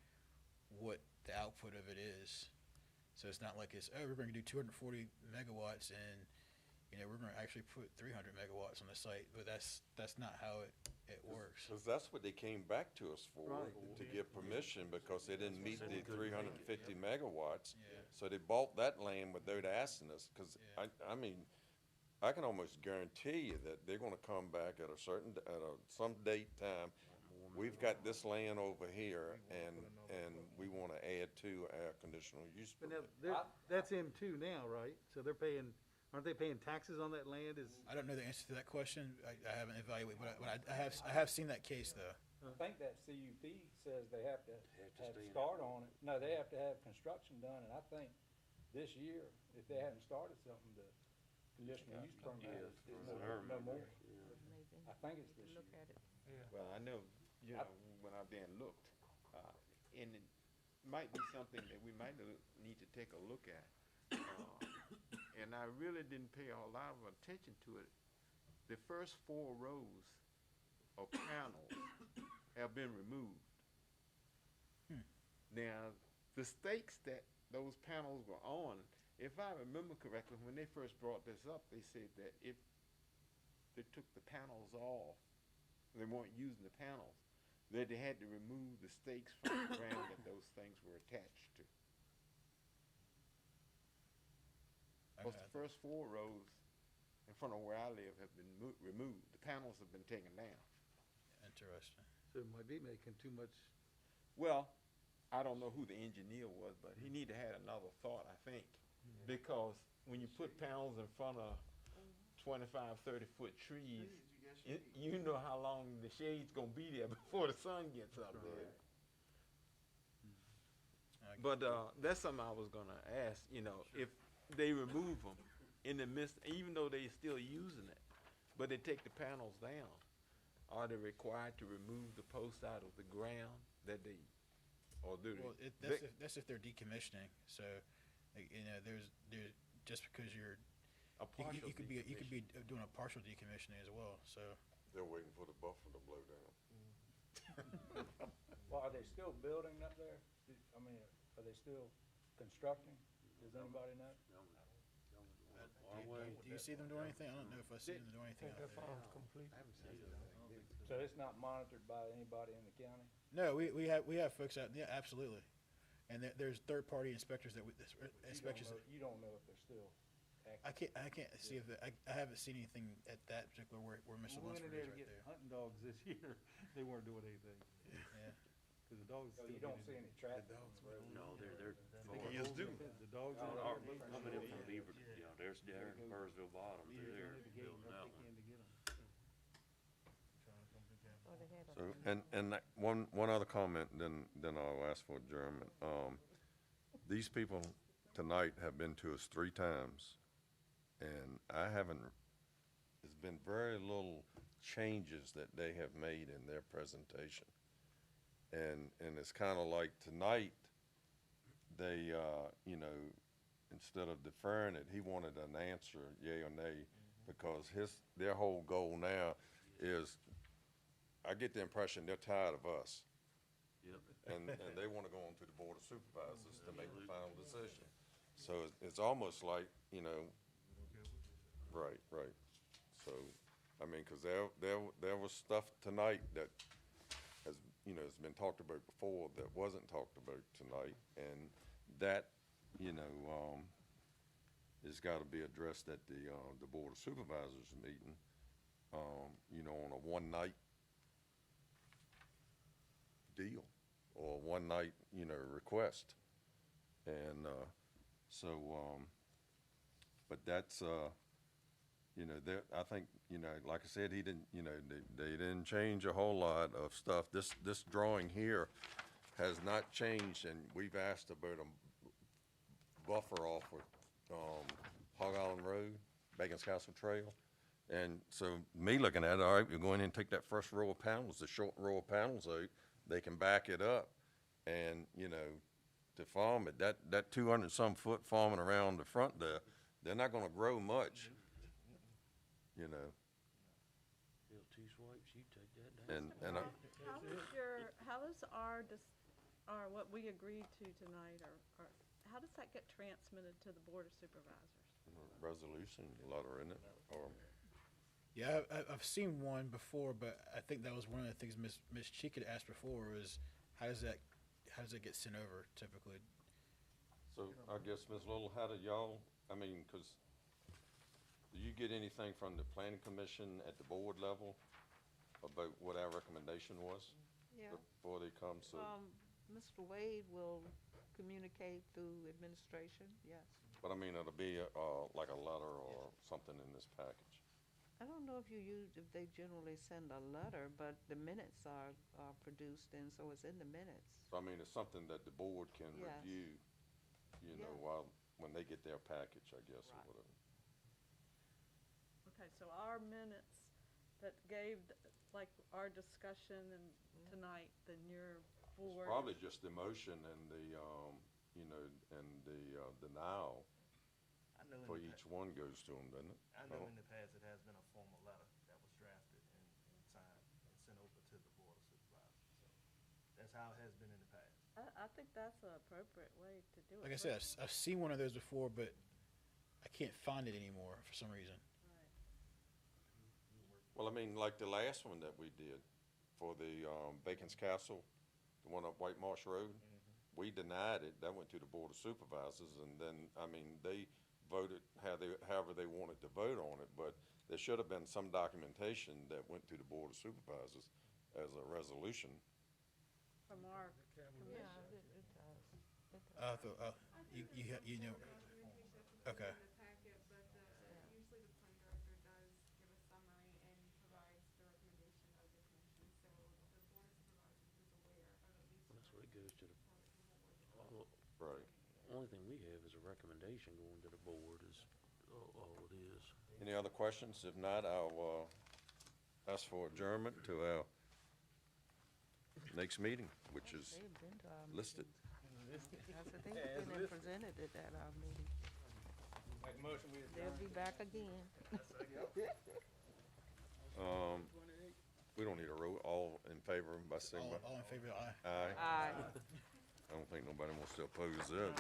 what the output of it is. So it's not like we're going to do 240 megawatts, and we're gonna actually put 300 megawatts on the site, but that's not how it works. Because that's what they came back to us for, Right. to get permission, because they didn't meet the 350 megawatts. Yeah. So they bought that land without asking us, because I mean, I can almost guarantee you that they're gonna come back at a certain, some date time. We've got this land over here, and we wanna add to our conditional use But now, permit. that's M2 now, right? So they're paying, aren't they paying taxes on that land? I don't know the answer to that question. I haven't evaluated, but I have seen that case though. I think that CUP says they have to have start on it. No, they have to have construction done, and I think this year, if they hadn't started something, the conditional use permit is no more. I think it's this year. Look at it. Well, I know, when I've been looked, and it might be something that we might need to take a look at. And I really didn't pay a lot of attention to it. The first 4 rows of panels have been removed. Now, the stakes that those panels were on, if I remember correctly, when they first brought this up, they said that if they took the panels off, they weren't using the panels, that they had to remove the stakes from the ground that those things were attached to. Because the first 4 rows in front of where I live have been removed. The panels have been taken down. Interesting. So it might be making too much. Well, I don't know who the engineer was, but he need to have another thought, I think. Because when you put panels in front of 25, 30-foot trees, you know how long the shade's gonna be there before the sun gets up there. But that's something I was gonna ask, if they remove them in the midst, even though they still using it, but they take the panels down, are they required to remove the posts out of the ground that they, or do Well, they? that's if they're decommissioning. So, there's just because you could be doing a partial decommissioning as well. So They're waiting for the buffer to blow down. Well, are they still building up there? I mean, are they still constructing? Does anybody know? do you see them doing anything? I don't know if I see them doing anything out there. So it's not monitored by anybody in the county? No, we have folks out. Yeah, absolutely. And there's third-party inspectors inspections. You don't know if they're still active? I can't see if I haven't seen anything at that particular where Mr. We went in Lunsford there is to right get there. hunting dogs this year. They weren't doing anything. Yeah. Cause the dogs. So still you don't get see in. any traffic on the road? No, they're. You just do. The dogs. Oh, are- Coming in from Beaver, there's Burrsville Bottom, Yeah, they're they're there at the gate, building right out they there. can to get 'em. Trying to come to Capitol. Or they had a- So, one other comment, then I'll ask for adjournment. These people tonight have been to us 3 times, and there's been very little changes that they have made in their presentation. And it's kinda like tonight, they, instead of deferring it, he wanted an answer, yea or nay, because their whole goal now is, I get the impression they're tired of us. Yep. And they want to go on to the Board of Supervisors to make the final decision. So it's almost like, right. So, I mean, because there was stuff tonight that has been talked about before that wasn't talked about tonight. And that, has got to be addressed at the Board of Supervisors meeting, on a one-night deal or one-night, request. And but that's, I think, like I said, he didn't, they didn't change a whole lot of stuff. This drawing here has not changed, and we've asked about a buffer off of Hog Island Road, Bacon's Castle Trail. And so me looking at it, all right, we're going in and take that first row of panels, the short row of panels out, they can back it up and, to farm it, that 200-some foot farming around the front there, they're not gonna grow much, Bill T. Swipes, you take that down. and How does our what we agreed to tonight, or how does that get transmitted to the Board of Supervisors? resolution letter, isn't it? Or, Yeah, I've seen one before, but I think that was one of the things Ms. Cheek had asked before was how does that get sent over typically? so I guess, Ms. Little, how do y'all, I mean, 'cause do you get anything from the planning commission at the board level about what our recommendation was? Yeah. Before they come, so, Mr. Wade will communicate through administration, yes. but I mean, it'll be, like a letter or something in this package. I don't know if if they generally send a letter, but the minutes are produced, and so it's in the minutes. So I mean, it's something that the board can Yes. review, you know, Yeah. when they get their package, I guess, or Right. whatever. Okay, so our minutes that gave, like, our discussion and tonight, then your board. It's probably just the motion and the, you know, and the denial I know for in the each one goes to them, doesn't it? I know No? in the past it has been a formal letter that was drafted and signed and sent over to the Board of Supervisors. So that's how it has been in the past. I think that's an appropriate way to do it. Like I said, I've seen one of those before, but I can't find it anymore for some reason. Well, I mean, like the last one that we did for the, Bacon's Castle, the one up White Marsh Road, we denied it, that went to the Board of Supervisors, and then, I mean, they voted however they wanted to vote on it, but there should have been some documentation that went to the Board of Supervisors as a resolution. From our Yeah, commission. You know, okay. That's what it goes to the, Right. only thing we have is a recommendation going to the board is all it is. Any other questions? If not, I'll, ask for adjournment to our next meeting, which is They've been to our listed. I said they've been and presented it at our meeting. Make a motion, we They'll be back again. We don't need a roll, all in favor by saying, All in favor, aye. aye. Aye. I don't think nobody wants to oppose that.